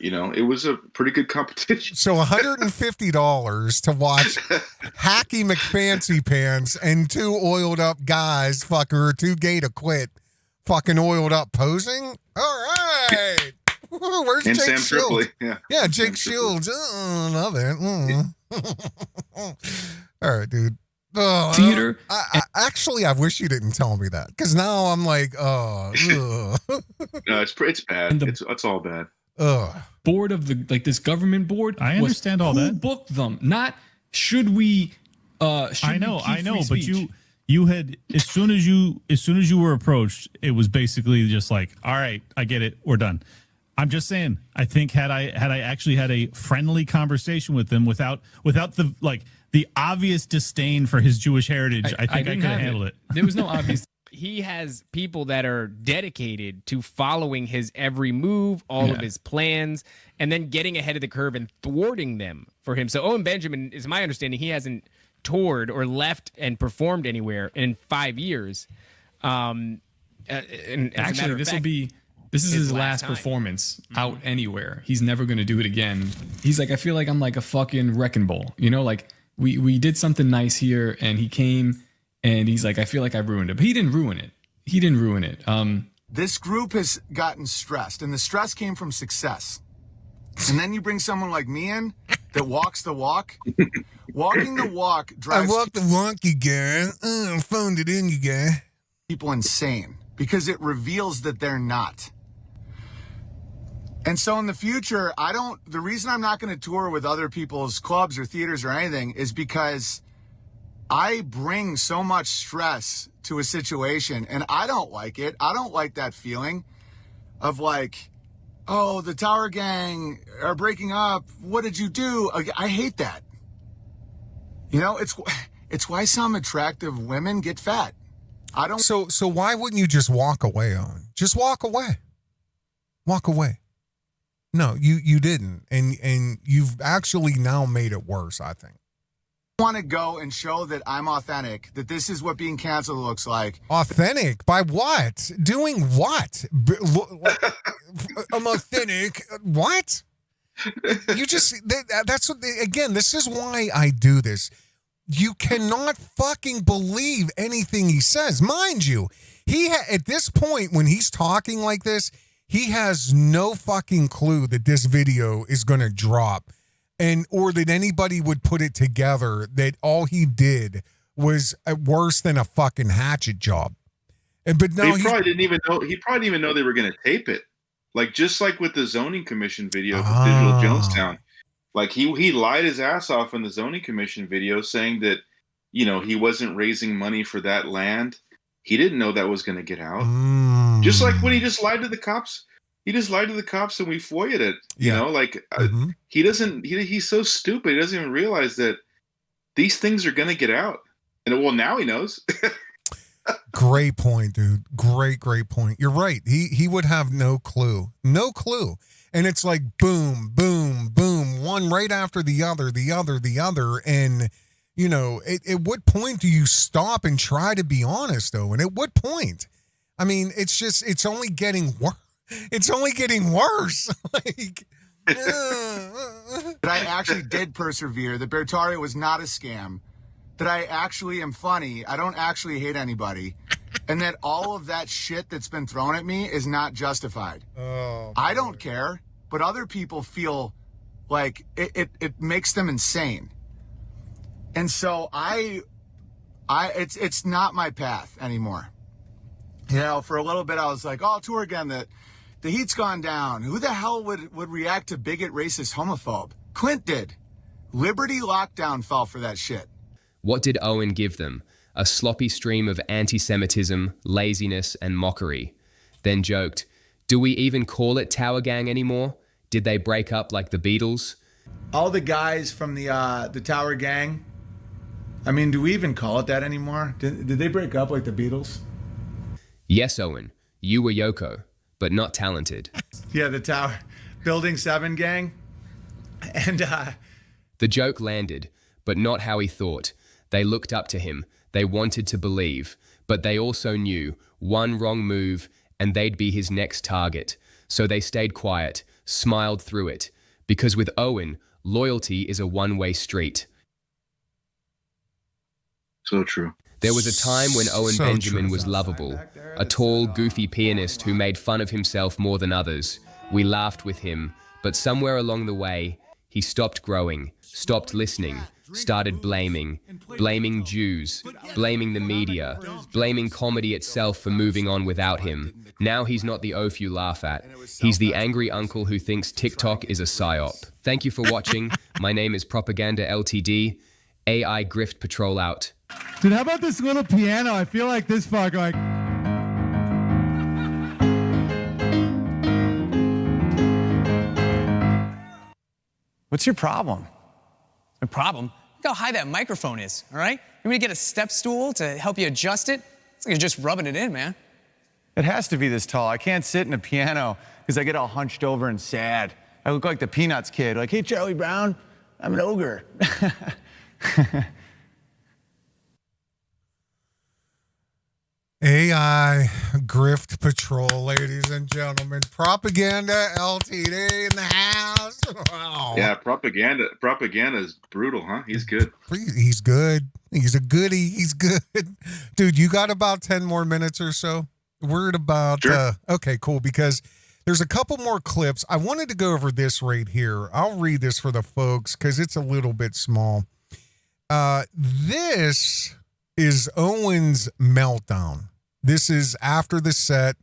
Speaker 7: it was a pretty good competition.
Speaker 6: So $150 to watch Hacky McFancy Pants and two oiled up guys, fucker, too gay to quit, fucking oiled up posing. All right. Where's
Speaker 7: and
Speaker 6: Jake
Speaker 7: Sam
Speaker 6: Shields?
Speaker 7: Tripoli.
Speaker 6: Yeah, Jake Shields. Oh, love it. All right, dude. Oh,
Speaker 9: Theater.
Speaker 6: I wish you didn't tell me that, because now I'm like, oh.
Speaker 7: No, it's bad. It's all bad.
Speaker 9: Board of this government board.
Speaker 16: I understand all that.
Speaker 9: Who booked them? Not should we?
Speaker 16: I know, but you had as soon as you were approached, it was basically just like, all right, I get it, we're done. I'm just saying. I think had I actually had a friendly conversation with them without the obvious disdain for his Jewish heritage, I think I could have handled it.
Speaker 10: There was no obvious. He has people that are dedicated to following his every move, all of his plans, and then getting ahead of the curve and thwarting them for him. So Owen Benjamin, is my understanding, he hasn't toured or left and performed anywhere in 5 years. And
Speaker 9: actually, this will be This is his last performance out anywhere. He's never going to do it again. He's like, I feel like I'm like a fucking wrecking ball. You know, like we did something nice here and he came and he's like, I feel like I ruined it. But he didn't ruin it. He didn't ruin it.
Speaker 12: This group has gotten stressed, and the stress came from success. And then you bring someone like me in that walks the walk. Walking the walk drives...
Speaker 6: I walk the walk, you guy. I phoned it in, you guy.
Speaker 12: ...people insane because it reveals that they're not. And so in the future, the reason I'm not going to tour with other people's clubs or theaters or anything is because I bring so much stress to a situation and I don't like it. I don't like that feeling of like, oh, the Tower Gang are breaking up. What did you do? I hate that. You know, it's why some attractive women get fat. I don't.
Speaker 6: So why wouldn't you just walk away, Owen? Just walk away. Walk away. No, you didn't. And you've actually now made it worse, I think.
Speaker 12: I want to go and show that I'm authentic, that this is what being canceled looks like.
Speaker 6: Authentic? By what? Doing what? I'm authentic. What? You just, that's what, again, this is why I do this. You cannot fucking believe anything he says. Mind you, at this point when he's talking like this, he has no fucking clue that this video is going to drop. Or that anybody would put it together that all he did was worse than a fucking hatchet job. But no,
Speaker 7: he probably didn't even know they were going to tape it. Like just like with the zoning commission video for Digital Jonestown, like he lied his ass off in the zoning commission video, saying that he wasn't raising money for that land. He didn't know that was going to get out. Just like when he just lied to the cops. He just lied to the cops and we FOIA'd it. You know, like he doesn't, he's so stupid. He doesn't even realize that these things are going to get out. And well, now he knows.
Speaker 6: Great point, dude. Great point. You're right. He would have no clue. No clue. And it's like boom, boom, boom, one right after the other. And, at what point do you stop and try to be honest, though? And at what point? I mean, it's only getting worse. It's only getting worse. Like,
Speaker 12: that I actually did persevere. That Beartaria was not a scam. That I actually am funny. I don't actually hate anybody. And that all of that shit that's been thrown at me is not justified. I don't care, but other people feel like it makes them insane. And so it's not my path anymore. For a little bit I was like, oh, I'll tour again. The heat's gone down. Who the hell would react to bigot, racist, homophobe? Clint did. Liberty Lockdown fell for that shit.
Speaker 8: What did Owen give them? A sloppy stream of anti-Semitism, laziness, and mockery. Then joked, do we even call it Tower Gang anymore? Did they break up like the Beatles?
Speaker 12: All the guys from the Tower Gang, I mean, do we even call it that anymore? Did they break up like the Beatles?
Speaker 8: Yes, Owen. You were Yoko, but not talented.
Speaker 12: Yeah, the Tower Building 7 gang. And
Speaker 8: the joke landed, but not how he thought. They looked up to him. They wanted to believe, but they also knew one wrong move and they'd be his next target. So they stayed quiet, smiled through it. Because with Owen, loyalty is a one-way street.
Speaker 7: So true.
Speaker 8: There was a time when Owen Benjamin was lovable, a tall, goofy pianist who made fun of himself more than others. We laughed with him, but somewhere along the way, he stopped growing, stopped listening, started blaming Jews, blaming the media, blaming comedy itself for moving on without him. Now he's not the oaf you laugh at. He's the angry uncle who thinks TikTok is a psyop. Thank you for watching. My name is Propaganda LTD. AI Grift Patrol out.
Speaker 4: Dude, how about this little piano? I feel like this fuck, like...
Speaker 11: What's your problem?
Speaker 17: My problem? Look how high that microphone is, all right? You want me to get a step stool to help you adjust it? It's like you're just rubbing it in, man.
Speaker 11: It has to be this tall. I can't sit in a piano because I get all hunched over and sad. I look like the Peanuts kid, like, hey, Charlie Brown, I'm an ogre.
Speaker 6: AI Grift Patrol, ladies and gentlemen. Propaganda LTD in the house. Wow.
Speaker 7: Yeah, propaganda is brutal, huh? He's good.
Speaker 6: He's good. He's a goodie. He's good. Dude, you got about 10 more minutes or so? We're at about,
Speaker 7: sure.
Speaker 6: Okay, cool, because there's a couple more clips. I wanted to go over this right here. I'll read this for the folks because it's a little bit small. This is Owen's meltdown. This is after the set.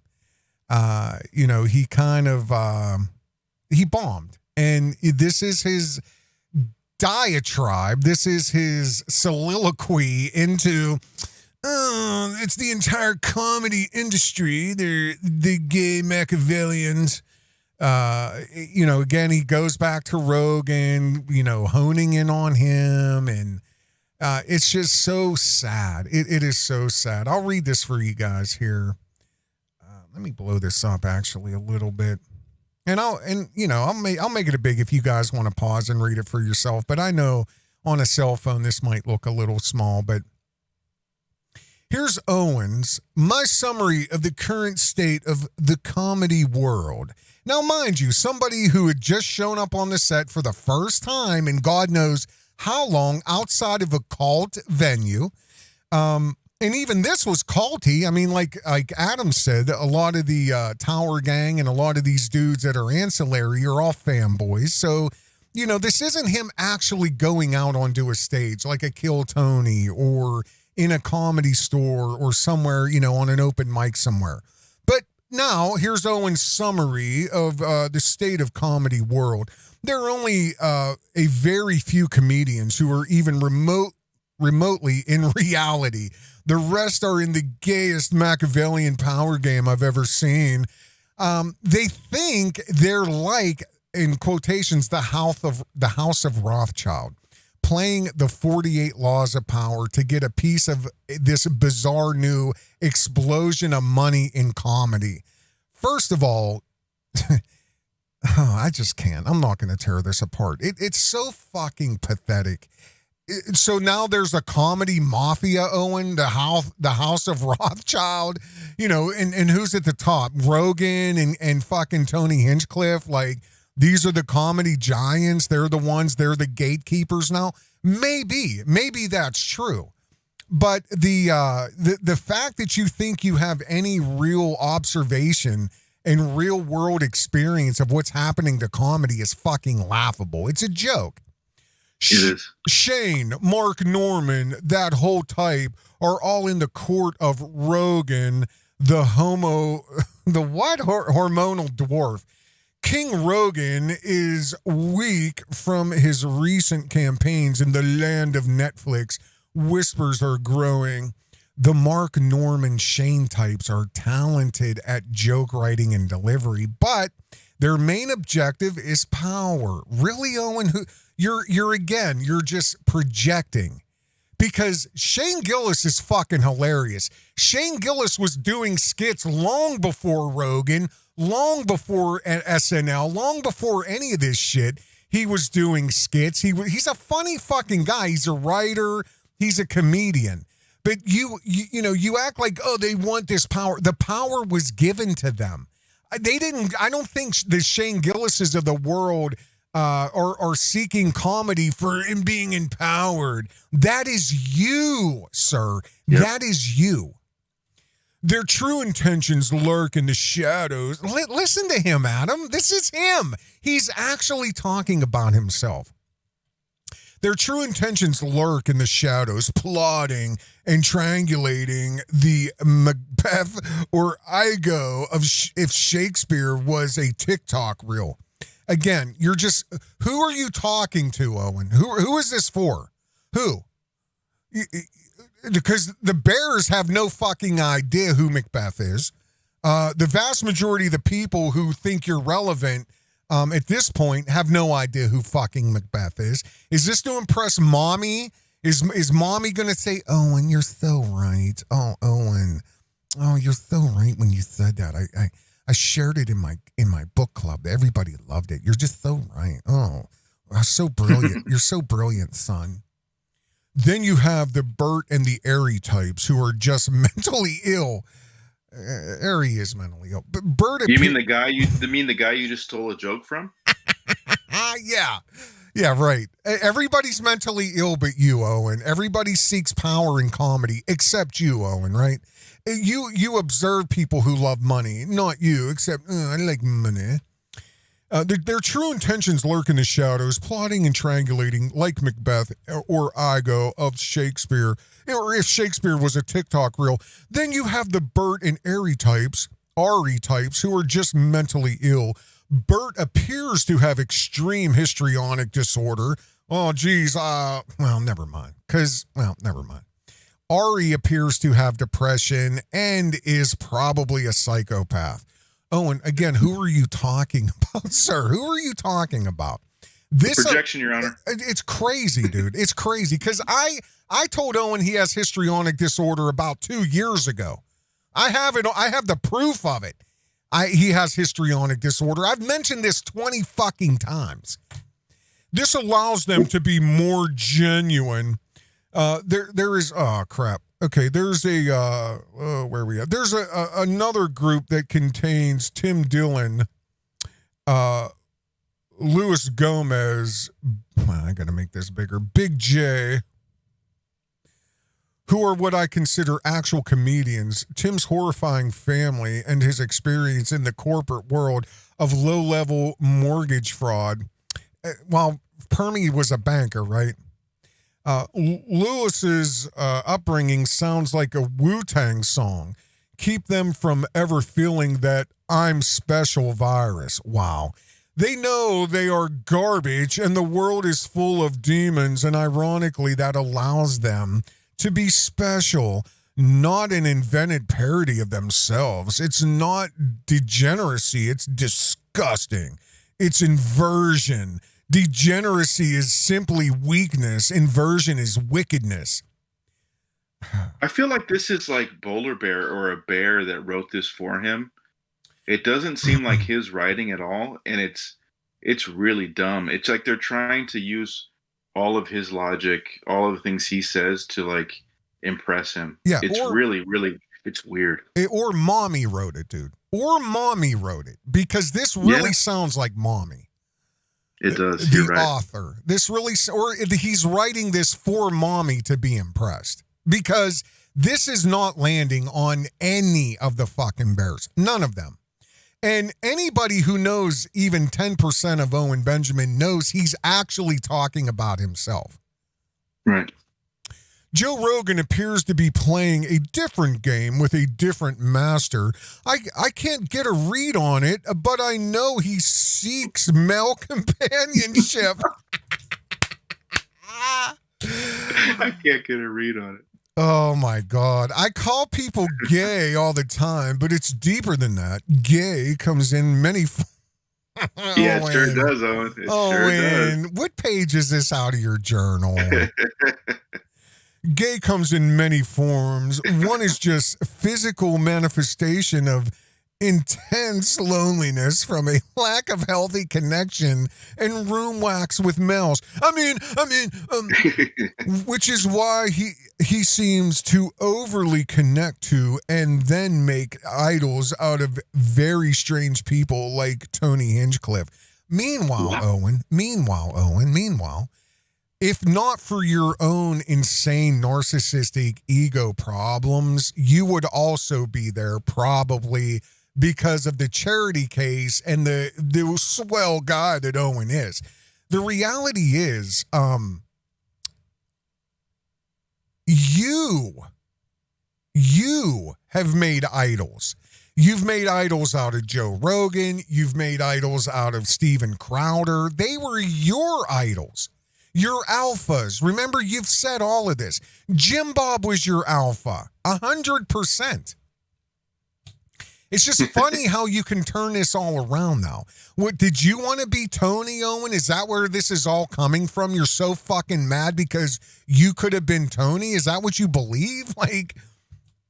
Speaker 6: He kind of, he bombed. And this is his diatribe. This is his soliloquy into, it's the entire comedy industry. They're the gay Machiavellians. Again, he goes back to Rogan, honing in on him. And it's just so sad. It is so sad. I'll read this for you guys here. Let me blow this up actually a little bit. And I'll make it big if you guys want to pause and read it for yourself. But I know on a cell phone this might look a little small, but here's Owen's, my summary of the current state of the comedy world. Now, mind you, somebody who had just shown up on the set for the first time in God knows how long outside of a cult venue. And even this was culty. I mean, like Adam said, a lot of the Tower Gang and a lot of these dudes that are ancillary are all fanboys. So, this isn't him actually going out onto a stage like a Kill Tony or in a comedy store or somewhere, on an open mic somewhere. But now here's Owen's summary of the state of comedy world. There are only a very few comedians who are even remotely in reality. The rest are in the gayest Machiavellian power game I've ever seen. They think they're like, in quotations, the House of Rothschild, playing the 48 laws of power to get a piece of this bizarre new explosion of money in comedy. First of all, I just can't. I'm not going to tear this apart. It's so fucking pathetic. So now there's a comedy mafia, Owen, the House of Rothschild, and who's at the top? Rogan and fucking Tony Hinchcliffe. Like, these are the comedy giants. They're the gatekeepers now. Maybe that's true. But the fact that you think you have any real observation and real world experience of what's happening to comedy is fucking laughable. It's a joke. Shane, Mark Norman, that whole type are all in the court of Rogan, the hormonal dwarf. King Rogan is weak from his recent campaigns in the land of Netflix. Whispers are growing. The Mark Norman Shane types are talented at joke writing and delivery, but their main objective is power. Really, Owen? You're just projecting. Because Shane Gillis is fucking hilarious. Shane Gillis was doing skits long before Rogan, long before SNL, long before any of this shit. He was doing skits. He's a funny fucking guy. He's a writer. He's a comedian. But you act like, oh, they want this power. The power was given to them. They didn't. I don't think the Shane Gillises of the world are seeking comedy for him being empowered. That is you, sir. Yep. That is you. Their true intentions lurk in the shadows. Listen to him, Adam. This is him. He's actually talking about himself. Their true intentions lurk in the shadows, plotting and triangulating the Macbeth or Igo of if Shakespeare was a TikTok reel. Again, who are you talking to, Owen? Who is this for? Who? Because the Bears have no fucking idea who Macbeth is. The vast majority of the people who think you're relevant at this point have no idea who fucking Macbeth is. Is this to impress mommy? Is mommy going to say, Owen, you're so right. Oh, Owen. Oh, you're so right when you said that. I shared it in my book club. Everybody loved it. You're just so right. Oh, so brilliant. You're so brilliant, son. Then you have the Bert and the Airy types who are just mentally ill. Ari is mentally ill. But Bert,
Speaker 7: You mean the guy you just stole a joke from?
Speaker 6: Yeah, right. Everybody's mentally ill but you, Owen. Everybody seeks power in comedy except you, Owen, right? You observe people who love money, not you, except I like money. Their true intentions lurk in the shadows, plotting and triangulating like Macbeth or Iago of Shakespeare. Or if Shakespeare was a TikTok reel, then you have the Bert and Ari types, who are just mentally ill. Bert appears to have extreme histrionic disorder. Oh, geez. Never mind. Never mind. Ari appears to have depression and is probably a psychopath. Owen, again, who are you talking about, sir? Who are you talking about? This
Speaker 7: projection, Your Honor.
Speaker 6: It's crazy, dude. It's crazy because I told Owen he has histrionic disorder about 2 years ago. I have it. I have the proof of it. He has histrionic disorder. I've mentioned this 20 fucking times. This allows them to be more genuine. There is crap. Okay, there's a where are we at? There's another group that contains Tim Dillon, Luis Gomez. I gotta make this bigger. Big J, who are what I consider actual comedians. Tim's horrifying family and his experience in the corporate world of low-level mortgage fraud. While Permy was a banker, right? Lewis's upbringing sounds like a Wu-Tang song. Keep them from ever feeling that I'm special virus. Wow. They know they are garbage and the world is full of demons, and ironically that allows them to be special, not an invented parody of themselves. It's not degeneracy, it's disgusting. It's inversion. Degeneracy is simply weakness. Inversion is wickedness.
Speaker 7: I feel like this is like Bowler Bear or a bear that wrote this for him. It doesn't seem like his writing at all, and it's really dumb. It's like they're trying to use all of his logic, all of the things he says to like impress him.
Speaker 6: Yeah,
Speaker 7: it's really it's weird.
Speaker 6: Or mommy wrote it, dude. Or mommy wrote it, because this really sounds like mommy.
Speaker 7: It does.
Speaker 6: The
Speaker 7: You're right.
Speaker 6: author. This really, or he's writing this for mommy to be impressed, because this is not landing on any of the fucking bears. None of them. And anybody who knows even 10% of Owen Benjamin knows he's actually talking about himself.
Speaker 7: Right.
Speaker 6: Joe Rogan appears to be playing a different game with a different master. I can't get a read on it, but I know he seeks male companionship.
Speaker 7: I can't get a read on it.
Speaker 6: Oh my God. I call people gay all the time, but it's deeper than that. Gay comes in many
Speaker 7: Yeah, it sure does, Owen. It sure does.
Speaker 6: What page is this out of your journal? Gay comes in many forms. One is just physical manifestation of intense loneliness from a lack of healthy connection and room wax with males. Which is why he seems to overly connect to and then make idols out of very strange people like Tony Hinchcliffe. Meanwhile, Owen, if not for your own insane narcissistic ego problems, you would also be there probably because of the charity case and the swell guy that Owen is. The reality is, you have made idols. You've made idols out of Joe Rogan. You've made idols out of Steven Crowder. They were your idols. Your alphas. Remember, you've said all of this. Jim Bob was your alpha. 100%. It's just funny how you can turn this all around now. What, did you want to be Tony, Owen? Is that where this is all coming from? You're so fucking mad because you could have been Tony? Is that what you believe? Like,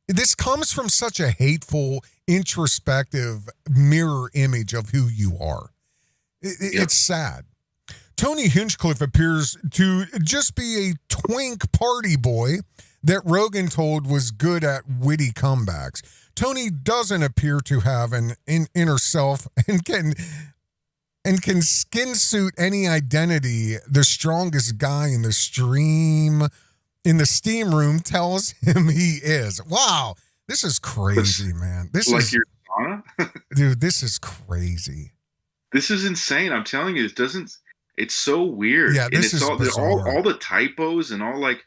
Speaker 6: this comes from such a hateful, introspective mirror image of who you are. It's sad. Tony Hinchcliffe appears to just be a twink party boy that Rogan told was good at witty comebacks. Tony doesn't appear to have an inner self and can skin suit any identity the strongest guy in the steam room tells him he is. Wow, this is crazy, man. This
Speaker 7: like
Speaker 6: is
Speaker 7: your sauna?
Speaker 6: dude. This is crazy.
Speaker 7: This is insane. I'm telling you, it's so weird.
Speaker 6: Yeah, this
Speaker 7: and
Speaker 6: is bizarre.
Speaker 7: all the typos and all like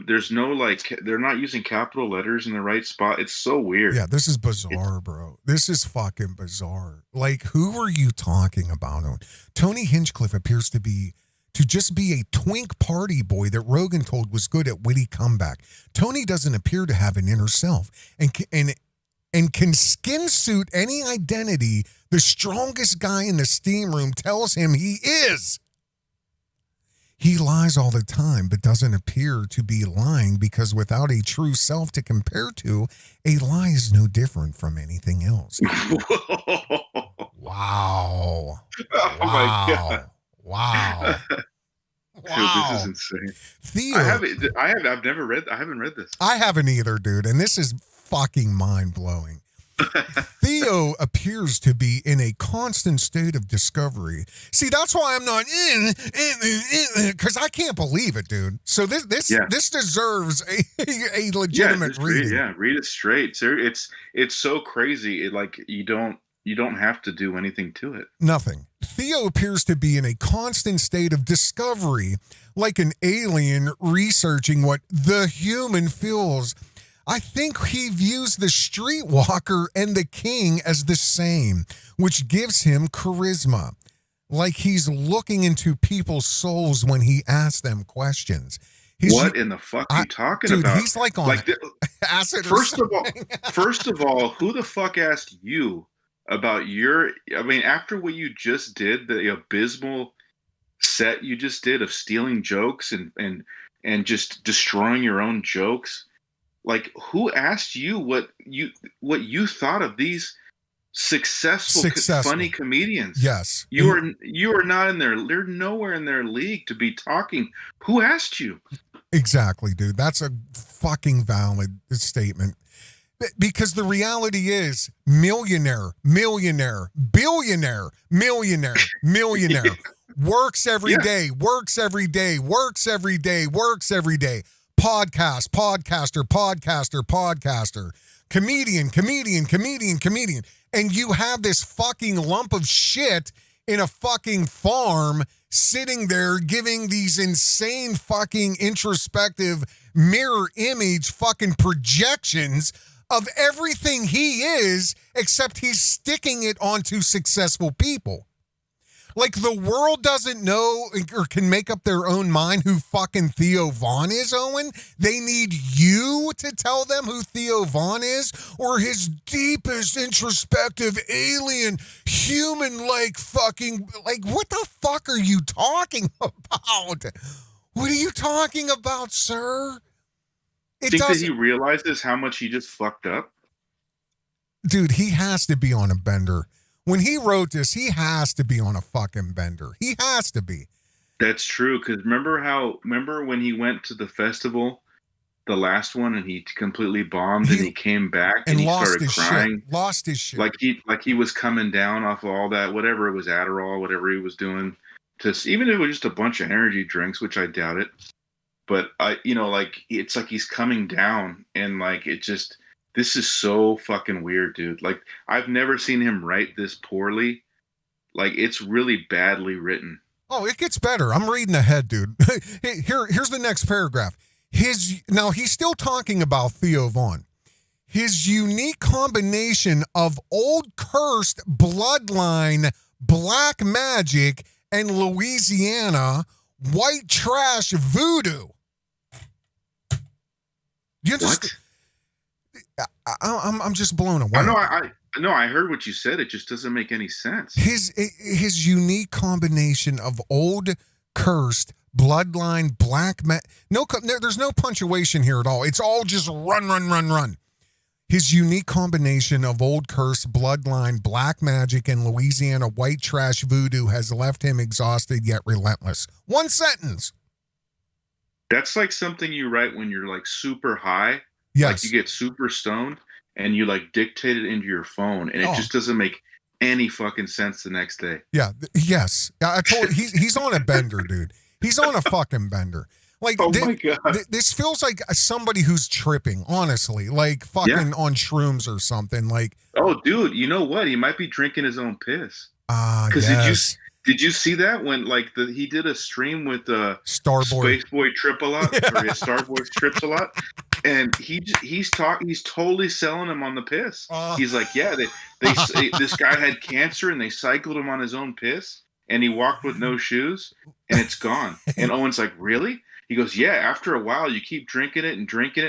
Speaker 7: there's no like they're not using capital letters in the right spot. It's so weird.
Speaker 6: Yeah, this is bizarre, bro. This is fucking bizarre. Like, who are you talking about? Tony Hinchcliffe appears to just be a twink party boy that Rogan told was good at witty comeback. Tony doesn't appear to have an inner self and can skin suit any identity the strongest guy in the steam room tells him he is. He lies all the time, but doesn't appear to be lying because without a true self to compare to, a lie is no different from anything else. Wow.
Speaker 7: Oh my God.
Speaker 6: Wow.
Speaker 7: Dude, this is insane.
Speaker 6: Theo,
Speaker 7: I haven't read this.
Speaker 6: I haven't either, dude, and this is fucking mind-blowing. Theo appears to be in a constant state of discovery. See, that's why I'm not in because I can't believe it, dude. So this deserves a legitimate reading.
Speaker 7: Read it straight. It's so crazy. It like you don't have to do anything to it.
Speaker 6: Nothing. Theo appears to be in a constant state of discovery, like an alien researching what the human feels. I think he views the streetwalker and the king as the same, which gives him charisma. Like he's looking into people's souls when he asks them questions.
Speaker 7: What in the fuck are you talking about?
Speaker 6: Dude, he's like on acid.
Speaker 7: First of all, who the fuck asked you about after what you just did, the abysmal set you just did of stealing jokes and just destroying your own jokes? Like, who asked you what you thought of these successful funny comedians?
Speaker 6: Yes.
Speaker 7: You are not in there. They're nowhere in their league to be talking. Who asked you?
Speaker 6: Exactly, dude. That's a fucking valid statement. Because the reality is millionaire, billionaire, millionaire, works every day, works every day, works every day, works every day. Podcaster, comedian. And you have this fucking lump of shit in a fucking farm sitting there giving these insane fucking introspective mirror image fucking projections of everything he is, except he's sticking it onto successful people. Like the world doesn't know or can make up their own mind who fucking Theo Von is, Owen. They need you to tell them who Theo Von is, or his deepest introspective alien human-like fucking, like, what the fuck are you talking about? What are you talking about, sir?
Speaker 7: Think that he realizes how much he just fucked up?
Speaker 6: Dude, he has to be on a bender. When he wrote this, he has to be on a fucking bender. He has to be.
Speaker 7: That's true. Because remember when he went to the festival, the last one, and he completely bombed, and he came back and he started crying.
Speaker 6: Lost his shit.
Speaker 7: Like he was coming down off of all that, whatever it was, Adderall, whatever he was doing. Even if it was just a bunch of energy drinks, which I doubt it. But it's like he's coming down, and like it just. This is so fucking weird, dude. Like, I've never seen him write this poorly. Like, it's really badly written.
Speaker 6: Oh, it gets better. I'm reading ahead, dude. Here's the next paragraph. Now, he's still talking about Theo Von. His unique combination of old cursed bloodline, black magic, and Louisiana white trash voodoo. Do you understand? I'm just blown away.
Speaker 7: I heard what you said. It just doesn't make any sense.
Speaker 6: His unique combination of old cursed bloodline black there's no punctuation here at all. It's all just run. His unique combination of old cursed bloodline black magic and Louisiana white trash voodoo has left him exhausted yet relentless. One sentence.
Speaker 7: That's like something you write when you're like super high.
Speaker 6: Yes.
Speaker 7: Like you get super stoned and you like dictate it into your phone, and it just doesn't make any fucking sense the next day.
Speaker 6: Yeah. Yes. I told you, he's on a bender, dude. He's on a fucking bender. Like,
Speaker 7: my God.
Speaker 6: This feels like somebody who's tripping, honestly, like fucking on shrooms or something. Like,
Speaker 7: oh, dude, you know what? He might be drinking his own piss.
Speaker 6: Yes.
Speaker 7: Did you see that when like he did a stream with
Speaker 6: Starboy
Speaker 7: Spaceboy Trip a lot, or his Starboy Trips a lot, and he's totally selling him on the piss. He's like, yeah, this guy had cancer and they cycled him on his own piss, and he walked with no shoes, and it's gone. And Owen's like, really? He goes, yeah. After a while, you keep drinking it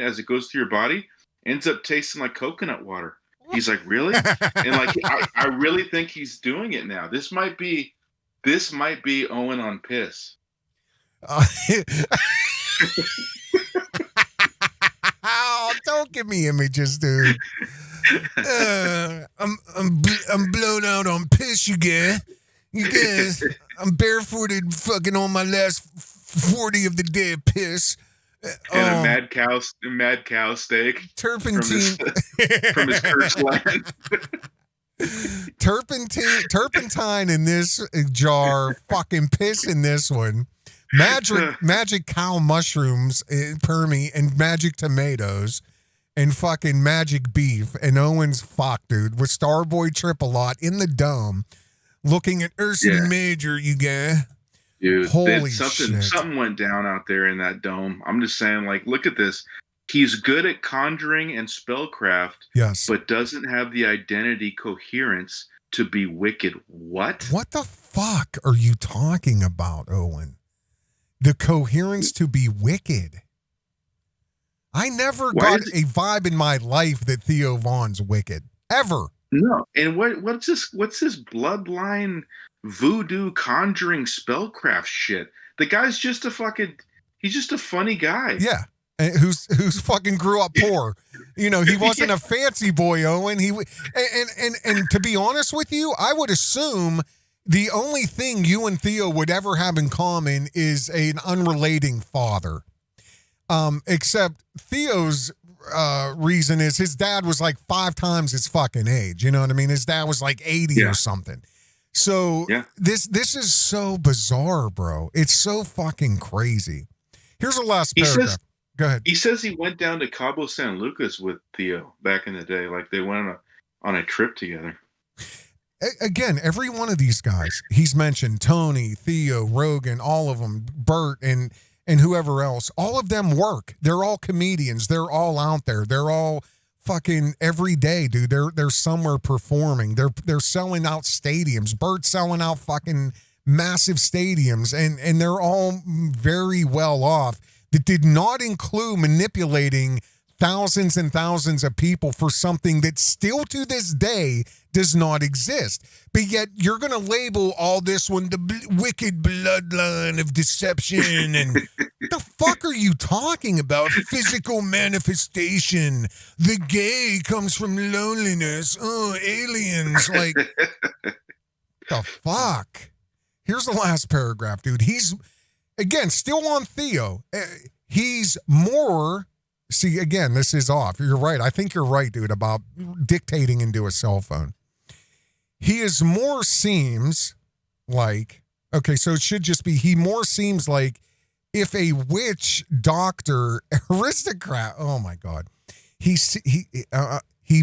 Speaker 7: as it goes through your body, ends up tasting like coconut water. He's like, really? And like, I really think he's doing it now. This might be Owen on piss.
Speaker 6: Oh, don't give me images, dude. I'm blown out on piss, you guys. I'm barefooted, fucking on my last 40 of the day of piss.
Speaker 7: And a mad cow steak.
Speaker 6: Turpentine
Speaker 7: from his cursed land.
Speaker 6: Turpentine in this jar, fucking piss in this one. Magic cow mushrooms, permy, and magic tomatoes, and fucking magic beef. And Owen's fuck, dude, with Starboy Trip a lot in the dome, looking at Ursa Major, you guys.
Speaker 7: Dude,
Speaker 6: holy shit.
Speaker 7: Something went down out there in that dome. I'm just saying, like, look at this. He's good at conjuring and spellcraft,
Speaker 6: yes,
Speaker 7: but doesn't have the identity coherence to be wicked. What?
Speaker 6: What the fuck are you talking about, Owen? The coherence to be wicked. I never got a vibe in my life that Theo Vaughn's wicked. Ever.
Speaker 7: No. And what's this bloodline voodoo conjuring spellcraft shit? The guy's just he's just a funny guy.
Speaker 6: Yeah. Who's fucking grew up poor. You know, he wasn't a fancy boy, Owen. And to be honest with you, I would assume the only thing you and Theo would ever have in common is an unrelating father. Except Theo's reason is his dad was like 5 times his fucking age. You know what I mean? His dad was like 80 or something. So this is so bizarre, bro. It's so fucking crazy. Here's the last paragraph. Go ahead.
Speaker 7: He says he went down to Cabo San Lucas with Theo back in the day. Like they went on a trip together.
Speaker 6: Again, every one of these guys he's mentioned, Tony, Theo, Rogan, all of them, Bert, and whoever else, all of them work. They're all comedians. They're all out there. They're all fucking every day, dude. They're somewhere performing. They're selling out stadiums. Bert's selling out fucking massive stadiums, and they're all very well off. That did not include manipulating thousands and thousands of people for something that still to this day does not exist. But yet you're going to label all this one the wicked bloodline of deception. And the fuck are you talking about? Physical manifestation. The gay comes from loneliness. Oh, aliens. Like, the fuck? Here's the last paragraph, dude. He's, again, still on Theo. He's more... See, again, this is off. You're right. I think you're right, dude, about dictating into a cell phone. He is more seems like... Okay, so it should just be he more seems like if a witch doctor aristocrat... Oh, my God. He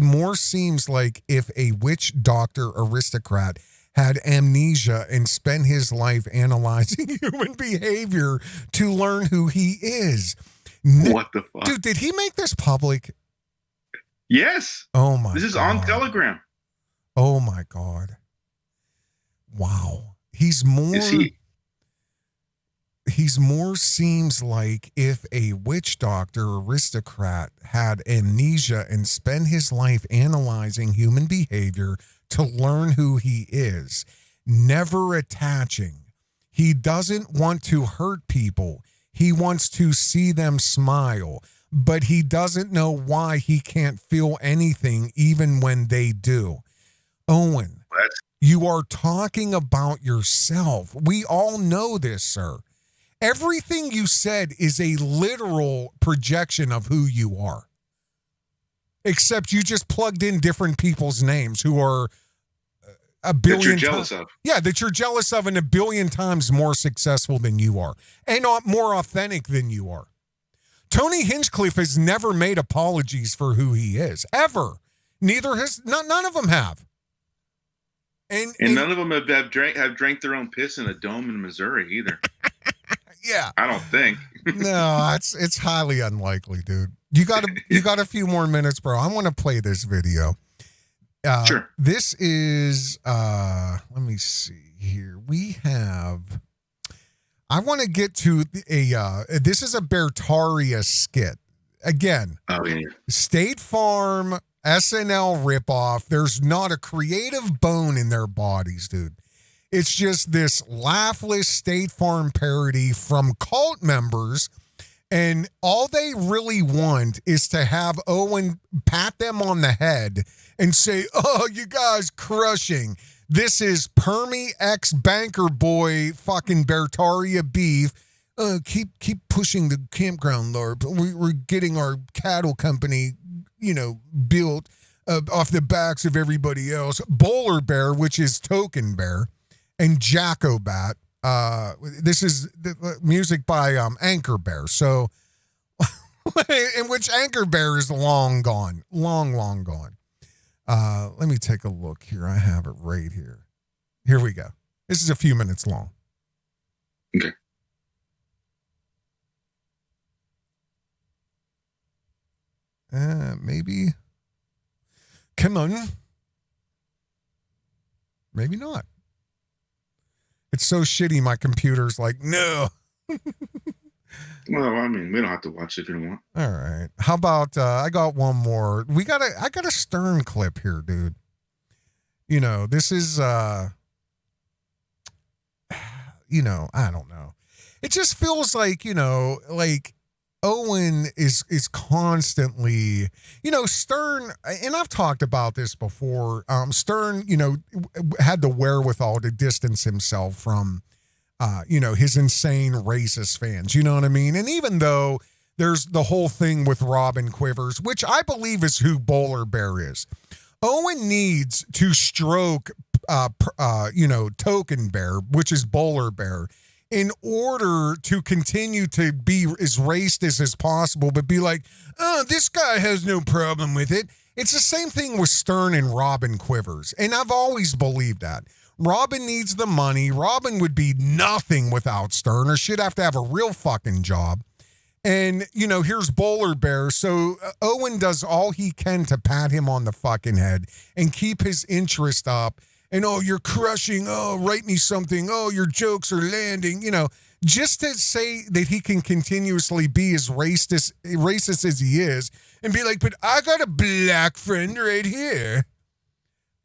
Speaker 6: more seems like if a witch doctor aristocrat had amnesia and spent his life analyzing human behavior to learn who he is.
Speaker 7: What the fuck?
Speaker 6: Dude, did he make this public?
Speaker 7: Yes.
Speaker 6: Oh, my God.
Speaker 7: This is on Telegram.
Speaker 6: Oh, my God. Wow. He's more... He's more seems like if a witch doctor aristocrat had amnesia and spent his life analyzing human behavior to learn who he is, never attaching. He doesn't want to hurt people. He wants to see them smile, but he doesn't know why he can't feel anything even when they do. Owen, you are talking about yourself. We all know this, sir. Everything you said is a literal projection of who you are. except you just plugged in different people's names who are a billion
Speaker 7: that you're jealous of.
Speaker 6: Yeah, that you're jealous of and a billion times more successful than you are and more authentic than you are. Tony Hinchcliffe has never made apologies for who he is, ever. None of them have. And
Speaker 7: none of them have drank their own piss in a dome in Missouri either.
Speaker 6: Yeah.
Speaker 7: I don't think.
Speaker 6: No, it's highly unlikely, dude. You got a few more minutes, bro. I want to play this video.
Speaker 7: Sure.
Speaker 6: This is let me see here. I want to get to this is a Beartaria skit. Again, State Farm SNL ripoff. There's not a creative bone in their bodies, dude. It's just this laughless State Farm parody from cult members, and all they really want is to have Owen pat them on the head and say, "Oh, you guys crushing. This is Permy ex-banker boy fucking Beartaria beef. Keep pushing the campground, Lord. We're getting our cattle company, built off the backs of everybody else." Bowler Bear, which is Token Bear, and Jacobat. This is the music by Anchor Bear. So, in which Anchor Bear is long gone. Long gone. Let me take a look here. I have it right here. Here we go. This is a few minutes long.
Speaker 7: Okay.
Speaker 6: Maybe. Come on. Maybe not. It's so shitty. My computer's like, no.
Speaker 7: Well, I mean, we don't have to watch it if you don't want.
Speaker 6: All right. How about I got one more. I got a Stern clip here, dude. This is I don't know. It just feels like, like Owen is constantly, Stern, and I've talked about this before. Stern, had the wherewithal to distance himself from his insane racist fans, you know what I mean? And even though there's the whole thing with Robin Quivers, which I believe is who Bowler Bear is, Owen needs to stroke, Token Bear, which is Bowler Bear, in order to continue to be as racist as possible, but be like, oh, this guy has no problem with it. It's the same thing with Stern and Robin Quivers. And I've always believed that. Robin needs the money. Robin would be nothing without Stern, or should have to have a real fucking job. And, here's Bowler Bear. So Owen does all he can to pat him on the fucking head and keep his interest up. And, oh, you're crushing. Oh, write me something. Oh, your jokes are landing. Just to say that he can continuously be as racist as he is and be like, but I got a black friend right here.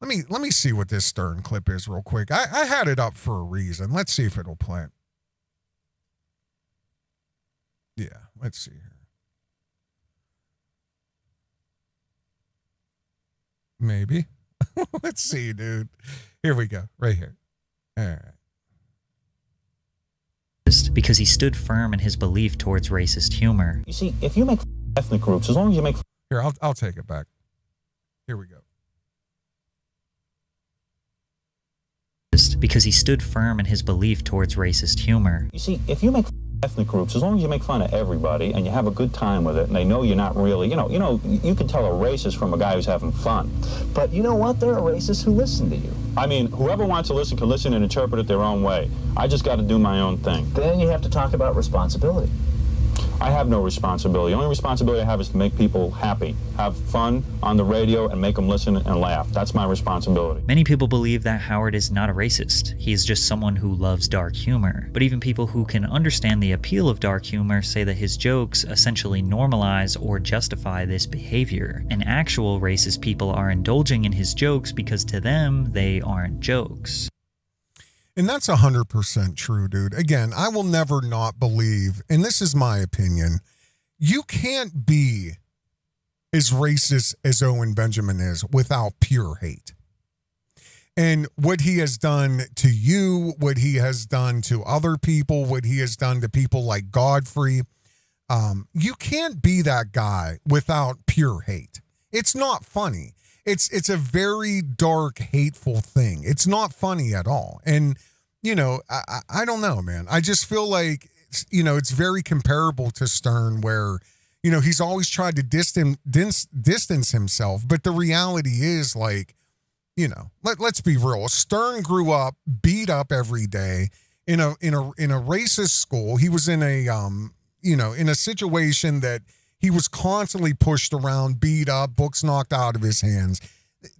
Speaker 6: Let me see what this Stern clip is real quick. I had it up for a reason. Let's see if it'll play. Yeah, let's see here. Maybe. Let's see, dude. Here we go. Right here. All right.
Speaker 18: Because he stood firm in his belief towards racist humor.
Speaker 19: You see, if you make ethnic groups, as long as you make...
Speaker 6: Here, I'll take it back. Here we go.
Speaker 18: Because he stood firm in his belief towards racist humor.
Speaker 19: You see, if you make ethnic groups, as long as you make fun of everybody and you have a good time with it, and they know you're not really, you can tell a racist from a guy who's having fun. But you know what? There are racists who listen to you. I mean, whoever wants to listen can listen and interpret it their own way. I just got to do my own thing. Then you have to talk about responsibility. I have no responsibility. The only responsibility I have is to make people happy, have fun on the radio, and make them listen and laugh. That's my responsibility.
Speaker 18: Many people believe that Howard is not a racist. He is just someone who loves dark humor. But even people who can understand the appeal of dark humor say that his jokes essentially normalize or justify this behavior. And actual racist people are indulging in his jokes because to them, they aren't jokes.
Speaker 6: And that's 100% true, dude. Again, I will never not believe, and this is my opinion, you can't be as racist as Owen Benjamin is without pure hate. And what he has done to you, what he has done to other people, what he has done to people like Godfrey, you can't be that guy without pure hate. It's not funny. It's a very dark, hateful thing. It's not funny at all. And, you know, I don't know, man. I just feel like, you know, it's very comparable to Stern where, you know, he's always tried to distance himself. But the reality is, like, you know, let's be real. Stern grew up beat up every day in a racist school. He was in a you know, in a situation that he was constantly pushed around, beat up, books knocked out of his hands.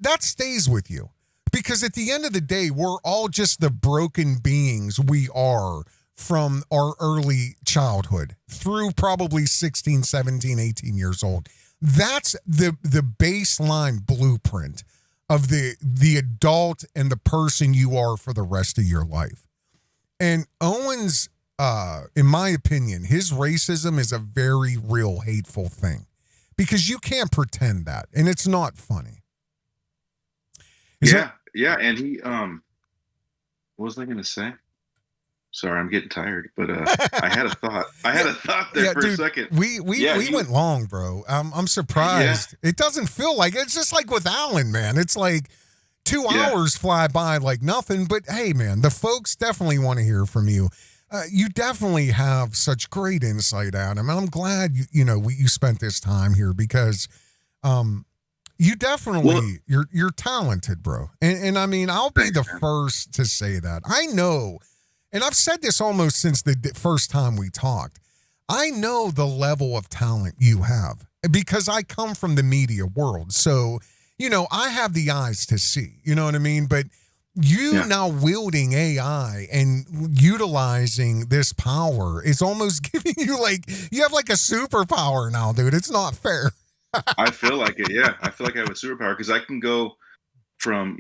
Speaker 6: That stays with you because at the end of the day, we're all just the broken beings we are from our early childhood through probably 16, 17, 18 years old. That's the baseline blueprint of the adult and the person you are for the rest of your life. And Owen's, in my opinion, his racism is a very real hateful thing because you can't pretend that, and it's not funny.
Speaker 7: Yeah, and he what was I gonna say? Sorry, I'm getting tired, but I had a thought. There for a second.
Speaker 6: We went long, bro. I'm surprised. It doesn't feel like it's just like with Alan, man. It's like 2 hours fly by like nothing. But hey, man, the folks definitely want to hear from you. You definitely have such great insight, Adam. And I'm glad you spent this time here because you definitely you're talented, bro. And I mean, I'll be the first to say that. I know. And I've said this almost since the first time we talked. I know the level of talent you have because I come from the media world. So, you know, I have the eyes to see, you know what I mean? But you now wielding AI and utilizing this power is almost giving you you have like a superpower now, dude. It's not fair.
Speaker 7: I feel like it. Yeah. I feel like I have a superpower because I can go from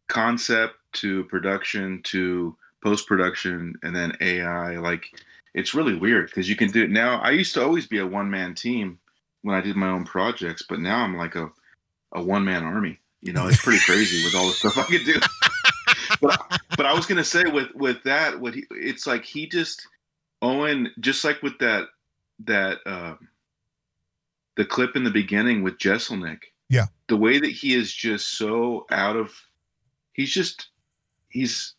Speaker 7: concept to production to post-production and then AI. Like, it's really weird because you can do it now. I used to always be a one-man team when I did my own projects, but now I'm like a one-man army. You know, it's pretty crazy with all the stuff I can do. But I was gonna say with that, it's like Owen, just like with that the clip in the beginning with Jesselnick.
Speaker 6: Yeah.
Speaker 7: The way that he is just so he's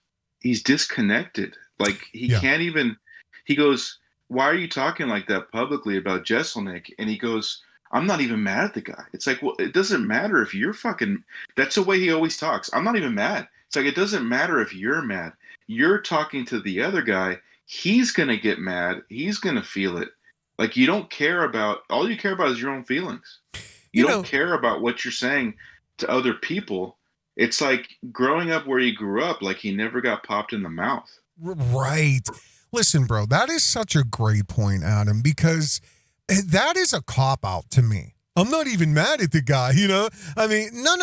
Speaker 7: disconnected. Like he can't even, he goes, "Why are you talking like that publicly about Jesselnick?" And he goes, "I'm not even mad at the guy." It's like, well, it doesn't matter if you're fucking, that's the way he always talks. I'm not even mad. It's like, it doesn't matter if you're mad. You're talking to the other guy. He's going to get mad. He's going to feel it. Like, you don't care about, all you care about is your own feelings. You don't care about what you're saying to other people. It's like growing up where he grew up, like he never got popped in the mouth.
Speaker 6: Right. Listen, bro, that is such a great point, Adam, because that is a cop-out to me. I'm not even mad at the guy, you know? I mean, no,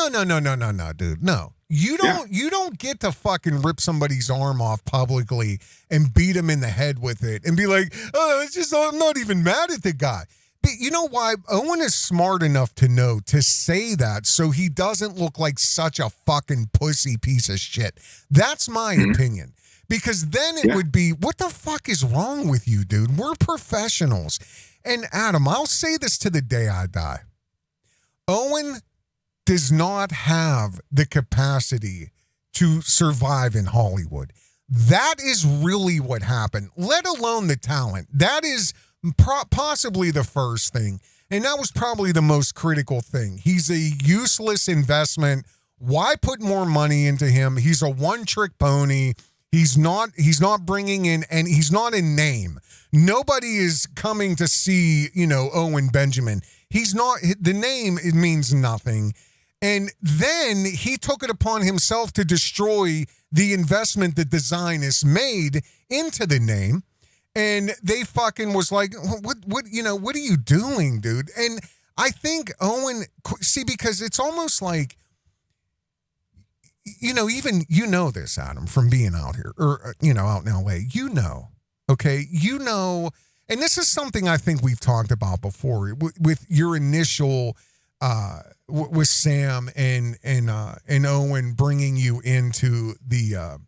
Speaker 6: dude. No. You don't get to fucking rip somebody's arm off publicly and beat him in the head with it and be like, "Oh, it's just, I'm not even mad at the guy." But you know why? Owen is smart enough to know to say that so he doesn't look like such a fucking pussy piece of shit. That's my opinion. Because then it would be, what the fuck is wrong with you, dude? We're professionals. And Adam, I'll say this to the day I die. Owen does not have the capacity to survive in Hollywood. That is really what happened, let alone the talent. That is possibly the first thing. And that was probably the most critical thing. He's a useless investment. Why put more money into him? He's a one-trick pony. He's not bringing in, and he's not a name. Nobody is coming to see, Owen Benjamin. He's not, the name, it means nothing. And then he took it upon himself to destroy the investment that the Zionists made into the name. And they fucking was like, what are you doing, dude? And I think Owen, because it's almost like, even this, Adam, from being out here or, out in LA, okay? And this is something I think we've talked about before with your initial, with Sam and Owen bringing you into the,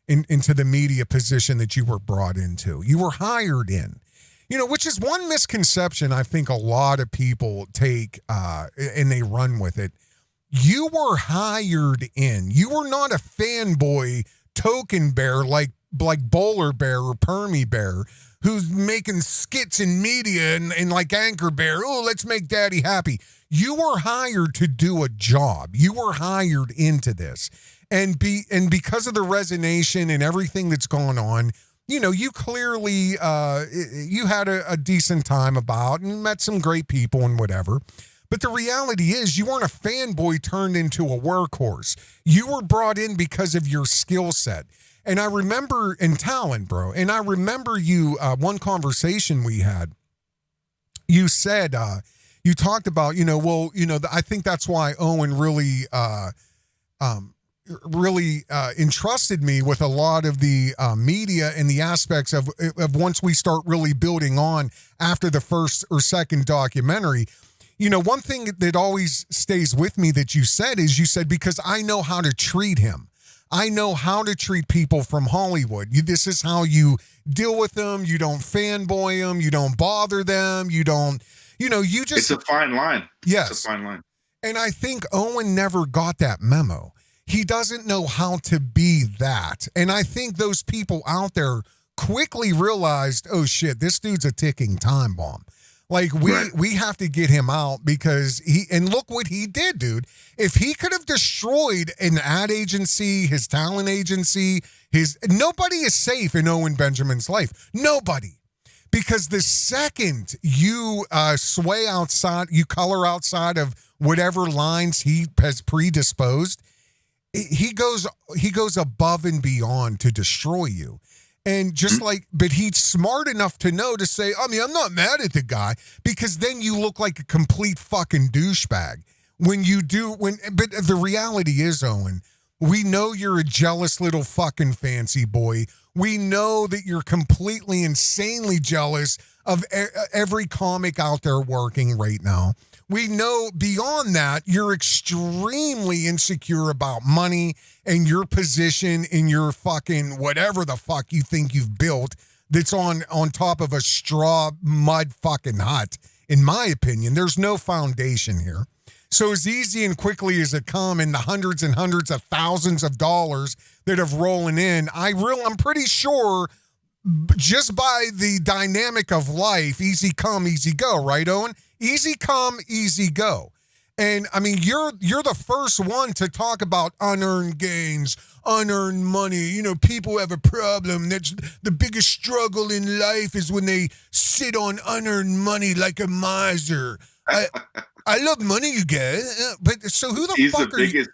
Speaker 6: into the media position that you were brought into. You were hired in. Which is one misconception I think a lot of people take and they run with it. You were hired in. You were not a fanboy token bear like Bowler Bear or Permy Bear who's making skits in media and like Anchor Bear. Oh, let's make daddy happy. You were hired to do a job. You were hired into this. And because of the resonation and everything that's gone on, you clearly you had a decent time about and met some great people and whatever. But the reality is you weren't a fanboy turned into a workhorse. You were brought in because of your skill set. And I remember in talent, bro, and I remember you, one conversation we had, you said, you talked about, I think that's why Owen really entrusted me with a lot of the media and the aspects of once we start really building on after the first or second documentary. One thing that always stays with me that you said because I know how to treat him. I know how to treat people from Hollywood. This is how you deal with them. You don't fanboy them. You don't bother them. You don't, you just.
Speaker 7: It's a fine line.
Speaker 6: Yes.
Speaker 7: It's a fine line.
Speaker 6: And I think Owen never got that memo. He doesn't know how to be that. And I think those people out there quickly realized, oh shit, this dude's a ticking time bomb. Like we have to get him out because and look what he did, dude. If he could have destroyed an ad agency, his talent agency, nobody is safe in Owen Benjamin's life. Nobody. Because the second you sway outside, you color outside of whatever lines he has predisposed, he goes above and beyond to destroy you. And just but he's smart enough to know to say, I'm not mad at the guy, because then you look like a complete fucking douchebag. But the reality is, Owen, we know you're a jealous little fucking fancy boy. We know that you're completely insanely jealous of every comic out there working right now. We know beyond that, you're extremely insecure about money and your position in your fucking whatever the fuck you think you've built that's on top of a straw mud fucking hut. In my opinion, there's no foundation here. So as easy and quickly as it come in the hundreds and hundreds of thousands of dollars that have rolling in, I'm pretty sure just by the dynamic of life, easy come, easy go, right, Owen? Easy come, easy go. And I mean, you're the first one to talk about unearned gains, unearned money. People have a problem. That's the biggest struggle in life is when they sit on unearned money like a miser. I love money, you guys. But so who the fuck are you?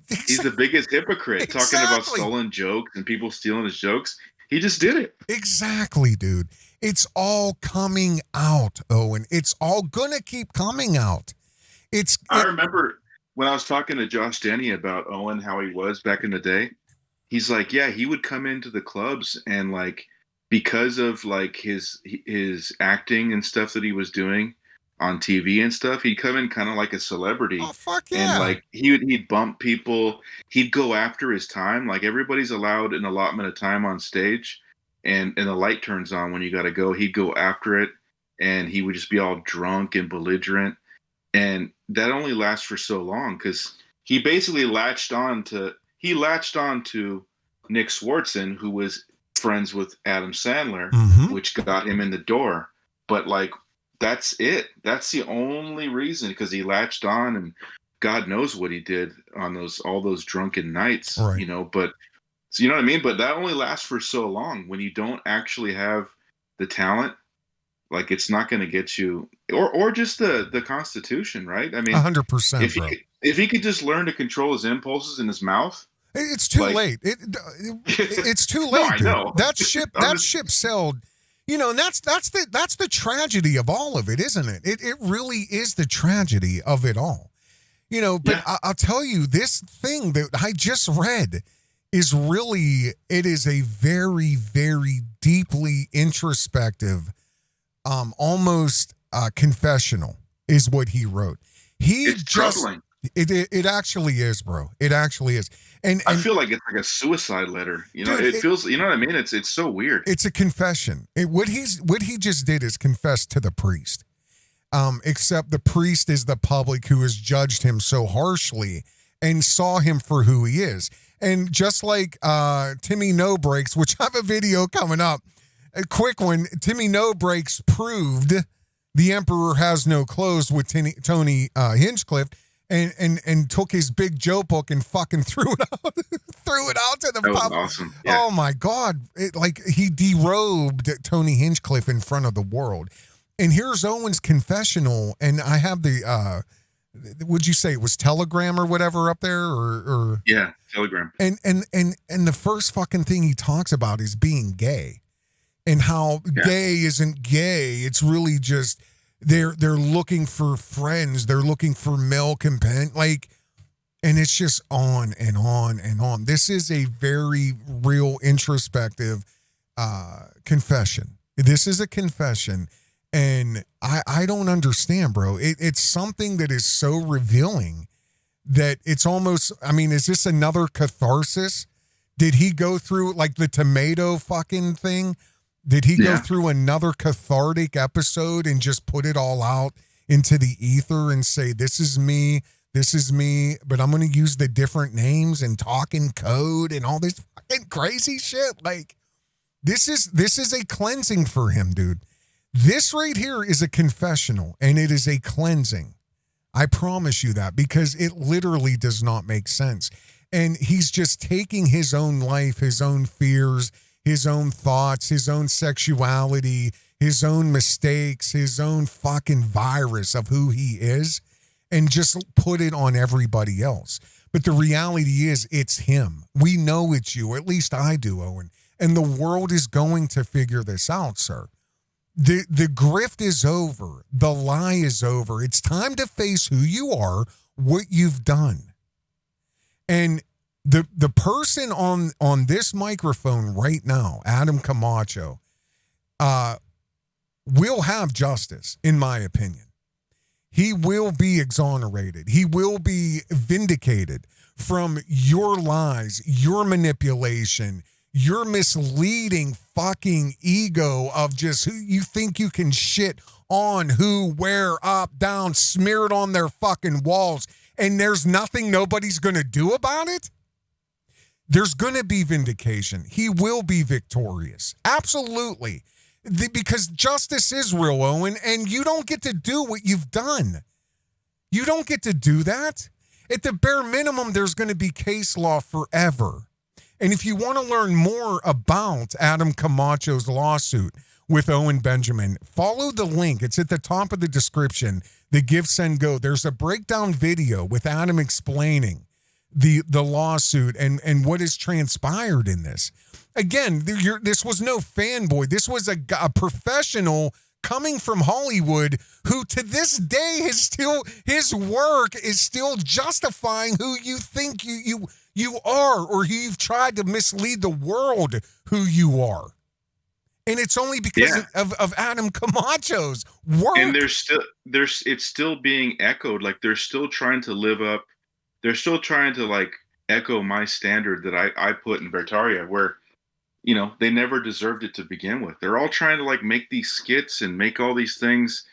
Speaker 7: He's the biggest hypocrite.
Speaker 6: Exactly.
Speaker 7: Talking about stolen jokes and people stealing his jokes. He just did it.
Speaker 6: Exactly, dude. It's all coming out, Owen. It's all gonna keep coming out. I remember
Speaker 7: when I was talking to Josh Denny about Owen, how he was back in the day. He's like, yeah, he would come into the clubs and like, because of like his acting and stuff that he was doing on TV and stuff, he'd come in kind of like a celebrity.
Speaker 6: Oh, fuck yeah.
Speaker 7: And like he'd bump people. He'd go after his time. Like everybody's allowed an allotment of time on stage, and the light turns on when you got to go. He'd go after it, and he would just be all drunk and belligerent. And that only lasts for so long because he basically latched on to Nick Swartzen, who was friends with Adam Sandler, which got him in the door. But like, that's it. That's the only reason, because he latched on, and God knows what he did on all those drunken nights,
Speaker 6: right.
Speaker 7: But so you know what I mean? But that only lasts for so long. When you don't actually have the talent, like it's not going to get you, or just the Constitution, right? I mean,
Speaker 6: 100%.
Speaker 7: If he could just learn to control his impulses in his mouth,
Speaker 6: it's too late. It's too late.
Speaker 7: No, I know.
Speaker 6: That ship sailed. And that's the tragedy of all of it, isn't it? It really is the tragedy of it all. But I'll tell you, this thing that I just read is really, it is a very, very deeply introspective, almost confessional is what he wrote.
Speaker 7: It's troubling.
Speaker 6: It actually is, bro. It actually is. And
Speaker 7: I feel like it's like a suicide letter. You know,
Speaker 6: Dude,
Speaker 7: it feels. You know what I mean? It's so weird.
Speaker 6: It's a confession. What he just did is confess to the priest. Except the priest is the public who has judged him so harshly and saw him for who he is. And just like Timmy No Breaks, which I have a video coming up, a quick one. Timmy No Breaks proved the emperor has no clothes with Tony Hinchcliffe. And took his big joke book and fucking threw it out to the public.
Speaker 7: Awesome. Yeah.
Speaker 6: Oh my God. He derobed Tony Hinchcliffe in front of the world. And here's Owen's confessional. And I have the, would you say it was Telegram or whatever up there or
Speaker 7: yeah, Telegram.
Speaker 6: And the first fucking thing he talks about is being gay and how gay isn't gay. It's really just, they're looking for friends. They're looking for male companion. And it's just on and on and on. This is a very real introspective confession. This is a confession. And I don't understand, bro. It's something that is so revealing that it's almost, I mean, is this another catharsis? Did he go through like the tomato fucking thing? Did he go through another cathartic episode and just put it all out into the ether and say, this is me, but I'm going to use the different names and talk in code and all this fucking crazy shit? Like, this is a cleansing for him, dude. This right here is a confessional and it is a cleansing. I promise you that, because it literally does not make sense. And he's just taking his own life, his own fears, his own thoughts, his own sexuality, his own mistakes, his own fucking virus of who he is, and just put it on everybody else. But the reality is, it's him. We know it's you, or at least I do, Owen. And the world is going to figure this out, sir. The grift is over. The lie is over. It's time to face who you are, what you've done. And the person on this microphone right now, Adam Camacho, will have justice, in my opinion. He will be exonerated. He will be vindicated from your lies, your manipulation, your misleading fucking ego of just who you think you can shit on, who, where, up, down, smeared on their fucking walls, and there's nothing nobody's going to do about it. There's going to be vindication. He will be victorious. Absolutely. Because justice is real, Owen, and you don't get to do what you've done. You don't get to do that. At the bare minimum, there's going to be case law forever. And if you want to learn more about Adam Camacho's lawsuit with Owen Benjamin, follow the link. It's at the top of the description, the Give, Send, Go. There's a breakdown video with Adam explaining the lawsuit and what has transpired in this. Again, this was no fanboy. This was a professional coming from Hollywood who to this day his work is still justifying who you think you are, or who you've tried to mislead the world who you are. And it's only because of Adam Camacho's work.
Speaker 7: And it's still being echoed. Like they're still trying to live up. They're still trying to like echo my standard that I put in Beartaria, where, you know, they never deserved it to begin with. They're all trying to like make these skits and make all these things,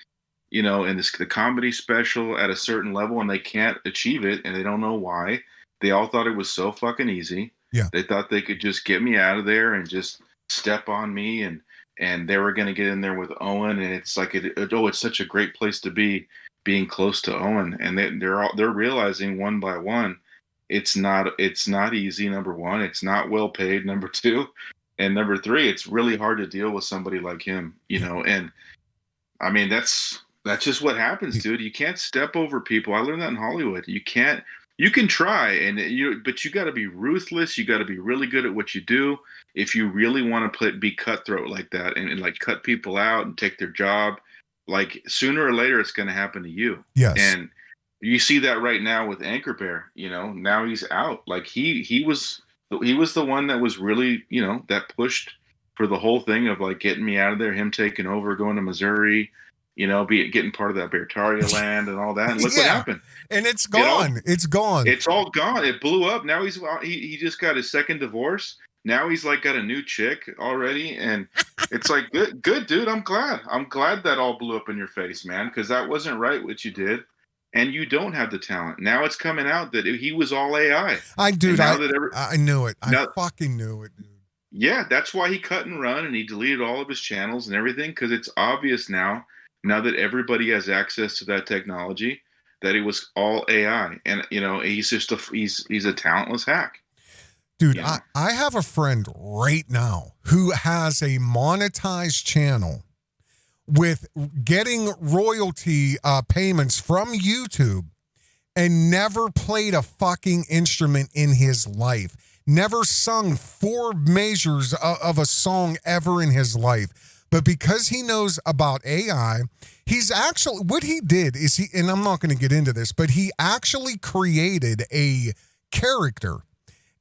Speaker 7: you know, and the comedy special at a certain level, and they can't achieve it, and they don't know why. They all thought it was so fucking easy.
Speaker 6: Yeah.
Speaker 7: They thought they could just get me out of there and just step on me, and they were going to get in there with Owen, and it's like it's such a great place to be, being close to Owen, and they're realizing one by one, it's not easy. Number one, it's not well paid. Number two, and number three, it's really hard to deal with somebody like him, you know. And I mean, that's just what happens, dude. You can't step over people. I learned that in Hollywood. You can't. You can try, but you got to be ruthless. You got to be really good at what you do if you really want to be cutthroat like that and like cut people out and take their job. Like sooner or later, it's going to happen to you.
Speaker 6: Yes.
Speaker 7: And you see that right now with Anchor Bear. You know, now he's out. Like he was the one that was really, you know, that pushed for the whole thing of like getting me out of there. Him taking over, going to Missouri, getting part of that Beartaria land and all that. And look what happened.
Speaker 6: And it's gone. It's gone.
Speaker 7: It's all gone. It blew up. Now he just got his second divorce. Now he's like got a new chick already, and it's like good dude. I'm glad that all blew up in your face, man, because that wasn't right what you did, and you don't have the talent. Now it's coming out that he was all AI.
Speaker 6: I knew it. I fucking knew it, dude.
Speaker 7: Yeah, that's why he cut and run, and he deleted all of his channels and everything, because it's obvious now that everybody has access to that technology, that it was all AI, and he's just he's a talentless hack.
Speaker 6: Dude, I have a friend right now who has a monetized channel with getting royalty payments from YouTube and never played a fucking instrument in his life. Never sung 4 measures of a song ever in his life. But because he knows about AI, he's actually, what he did is and I'm not going to get into this, but he actually created a character.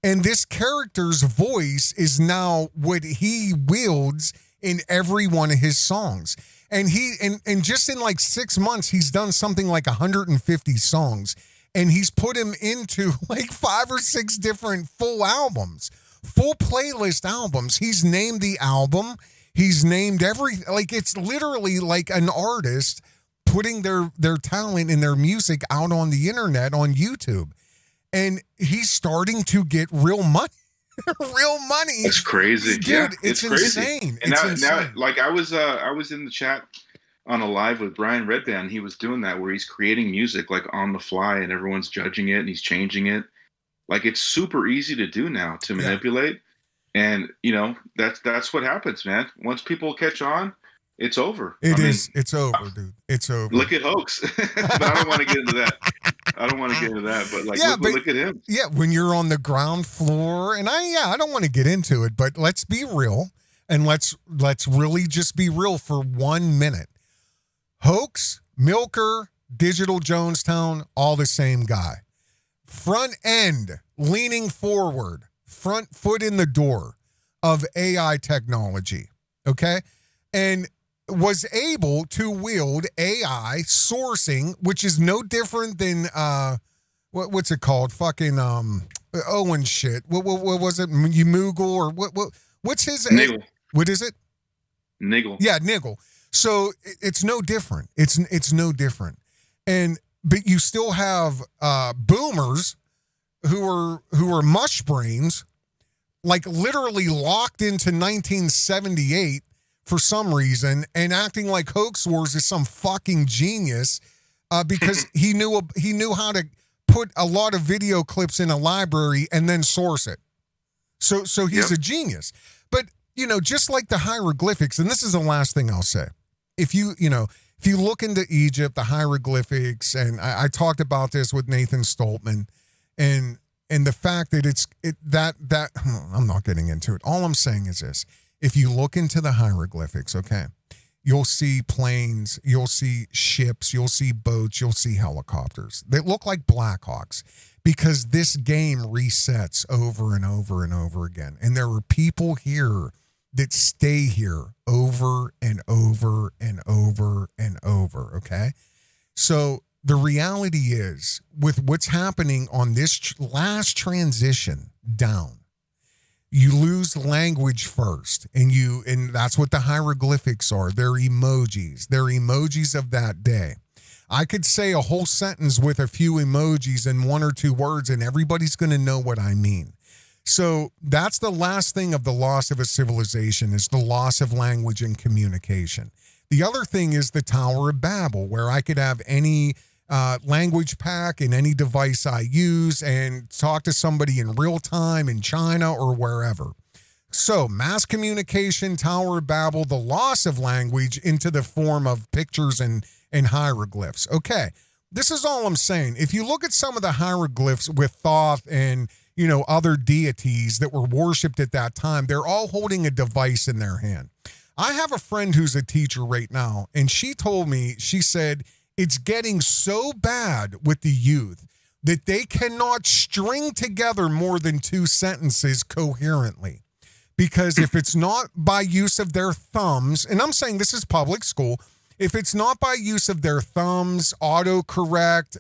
Speaker 6: And this character's voice is now what he wields in every one of his songs. And and just in like 6 months, he's done something like 150 songs. And he's put him into like 5 or 6 different full albums, full playlist albums. He's named the album. He's named it's literally like an artist putting their talent and their music out on the internet on YouTube. And he's starting to get real money. Real money.
Speaker 7: It's crazy.
Speaker 6: Dude,
Speaker 7: yeah,
Speaker 6: it's
Speaker 7: crazy.
Speaker 6: insane.
Speaker 7: And
Speaker 6: it's
Speaker 7: now, like I was in the chat on a live with Brian Redband. He was doing that where he's creating music like on the fly and everyone's judging it and he's changing it. Like it's super easy to do now to manipulate. And that's what happens, man. Once people catch on, it's over.
Speaker 6: It's over, dude. It's over.
Speaker 7: Look at Hoax. But I don't want to get into that. But look at him.
Speaker 6: Yeah, when you're on the ground floor, and I don't want to get into it, but let's be real, and let's really just be real for 1 minute. Hoax, Milker, Digital Jonestown, all the same guy. Front end, leaning forward, front foot in the door of AI technology, okay? And was able to wield AI sourcing, which is no different than what's it called? Fucking Owen shit. What was it? Moogle or what's his
Speaker 7: Niggle.
Speaker 6: What is it?
Speaker 7: Niggle.
Speaker 6: Yeah, Niggle. So it's no different. It's no different. But you still have boomers who are mush brains, like literally locked into 1978 for some reason, and acting like Hoax Wars is some fucking genius because he knew how to put a lot of video clips in a library and then source it. So he's a genius. But just like the hieroglyphics, and this is the last thing I'll say. If you look into Egypt, the hieroglyphics, and I talked about this with Nathan Stoltman, and the fact that I'm not getting into it. All I'm saying is this. If you look into the hieroglyphics, okay, you'll see planes, you'll see ships, you'll see boats, you'll see helicopters. They look like Blackhawks because this game resets over and over and over again. And there are people here that stay here over and over and over and over, okay? So the reality is, with what's happening on this last transition down, you lose language first, and that's what the hieroglyphics are. They're emojis. They're emojis of that day. I could say a whole sentence with a few emojis and 1 or 2 words, and everybody's going to know what I mean. So that's the last thing of the loss of a civilization, is the loss of language and communication. The other thing is the Tower of Babel, where I could have any language pack in any device I use and talk to somebody in real time in China or wherever. So mass communication, Tower of Babel, the loss of language into the form of pictures and hieroglyphs. Okay, this is all I'm saying. If you look at some of the hieroglyphs with Thoth and other deities that were worshipped at that time, they're all holding a device in their hand. I have a friend who's a teacher right now, and she told me, she said, it's getting so bad with the youth that they cannot string together more than 2 sentences coherently. Because if it's not by use of their thumbs, and I'm saying this is public school, If it's not by use of their thumbs, autocorrect,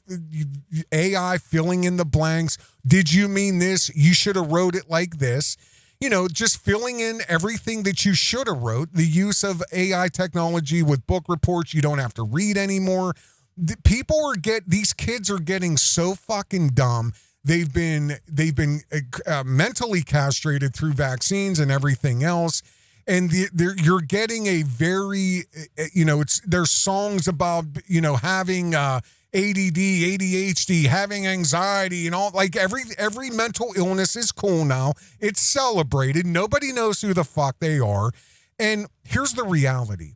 Speaker 6: AI filling in the blanks, did you mean this? You should have wrote it like this. You know, just filling in everything that you should have wrote. The use of AI technology with book reports you don't have to read anymore. These kids are getting so fucking dumb. They've been mentally castrated through vaccines and everything else. And you're getting a very, there's songs about, having ADD, ADHD, having anxiety and all, like every mental illness is cool now. It's celebrated. Nobody knows who the fuck they are. And here's the reality.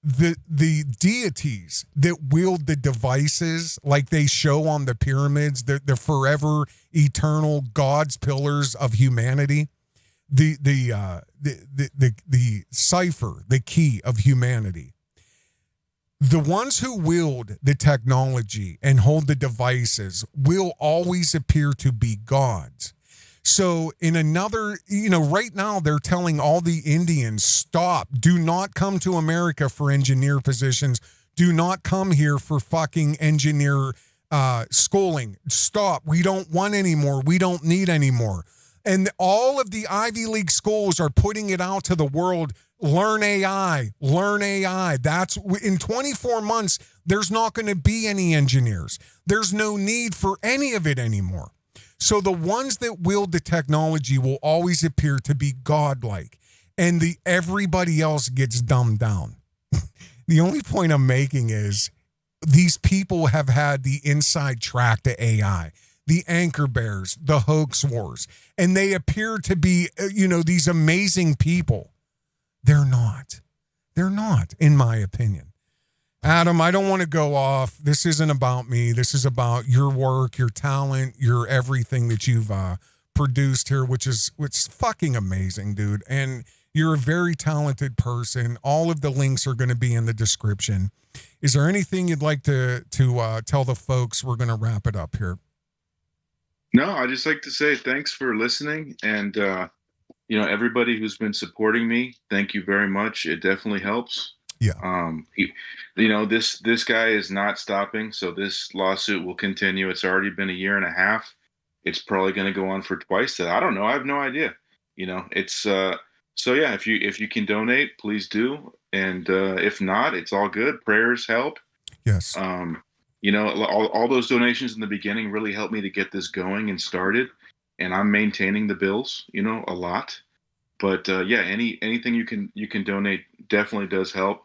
Speaker 6: The deities that wield the devices, like they show on the pyramids, the forever eternal God's pillars of humanity, the cipher, the key of humanity. The ones who wield the technology and hold the devices will always appear to be gods. So in another, right now they're telling all the Indians, stop, do not come to America for engineer positions. Do not come here for fucking engineer schooling. Stop. We don't want any more. We don't need any more. And all of the Ivy League schools are putting it out to the world. Learn AI, learn AI. That's in 24 months, there's not going to be any engineers. There's no need for any of it anymore. So the ones that wield the technology will always appear to be godlike, and everybody else gets dumbed down. The only point I'm making is these people have had the inside track to AI, the anchor bears, the hoax wars, and they appear to be, these amazing people. They're not. They're not, in my opinion. Adam, I don't want to go off. This isn't about me. This is about your work, your talent, your everything that you've produced here, which is fucking amazing, dude. And you're a very talented person. All of the links are going to be in the description. Is there anything you'd like to tell the folks? We're going to wrap it up here.
Speaker 7: No, I just like to say thanks for listening, and everybody who's been supporting me, thank you very much. It definitely helps.
Speaker 6: Yeah.
Speaker 7: This guy is not stopping, so this lawsuit will continue. It's already been 1.5 years. It's probably going to go on for twice that. I don't know. I have no idea. It's so yeah. If you can donate, please do. And if not, it's all good. Prayers help.
Speaker 6: Yes.
Speaker 7: All those donations in the beginning really helped me to get this going and started. And I'm maintaining the bills, a lot. But yeah, anything you can donate definitely does help.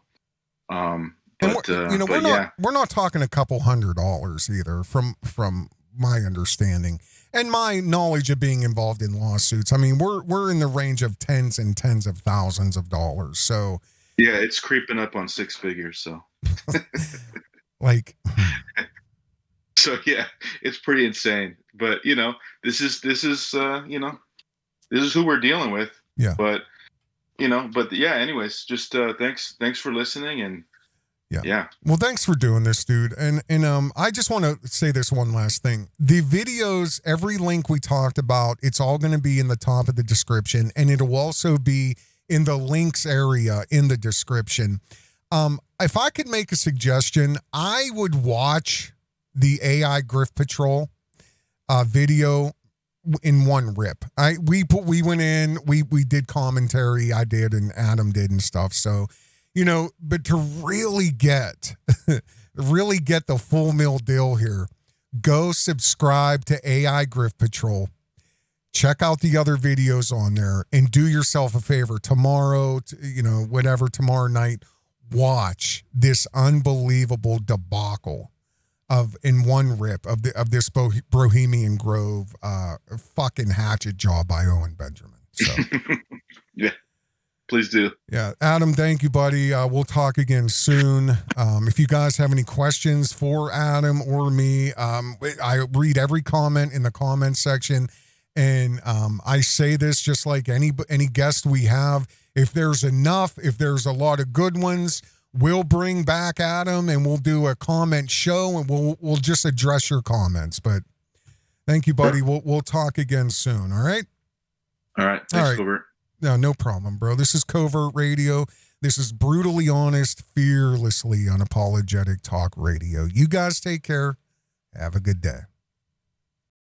Speaker 6: We're not talking a couple $100 either, from my understanding and my knowledge of being involved in lawsuits. I mean, we're in the range of tens and tens of thousands of dollars. So
Speaker 7: yeah, it's creeping up on 6 figures. So
Speaker 6: like,
Speaker 7: so yeah, it's pretty insane. But this is who we're dealing with.
Speaker 6: Yeah.
Speaker 7: But yeah, anyways, just thanks for listening, and yeah.
Speaker 6: Well, thanks for doing this, dude. And I just want to say this one last thing. The videos, every link we talked about, it's all going to be in the top of the description, and it'll also be in the links area in the description. If I could make a suggestion, I would watch the AI Grift Patrol video in one rip. We went in, we did commentary, I did, and Adam did and stuff. So, but to really get the full meal deal here, go subscribe to AI Grift Patrol. Check out the other videos on there, and do yourself a favor tomorrow, tomorrow night, watch this unbelievable debacle in one rip of this Bohemian Grove fucking hatchet job by Owen Benjamin. So
Speaker 7: yeah, please do.
Speaker 6: Yeah, Adam, thank you, buddy. We'll talk again soon. If you guys have any questions for Adam or me, I read every comment in the comment section, and I say this just like any guest we have. If there's a lot of good ones, we'll bring back Adam and we'll do a comment show, and we'll just address your comments. But thank you, buddy. We'll talk again soon. All right.
Speaker 7: All right. Thanks, Covert.
Speaker 6: No problem, bro. This is Covert Radio. This is brutally honest, fearlessly unapologetic talk radio. You guys take care. Have a good day.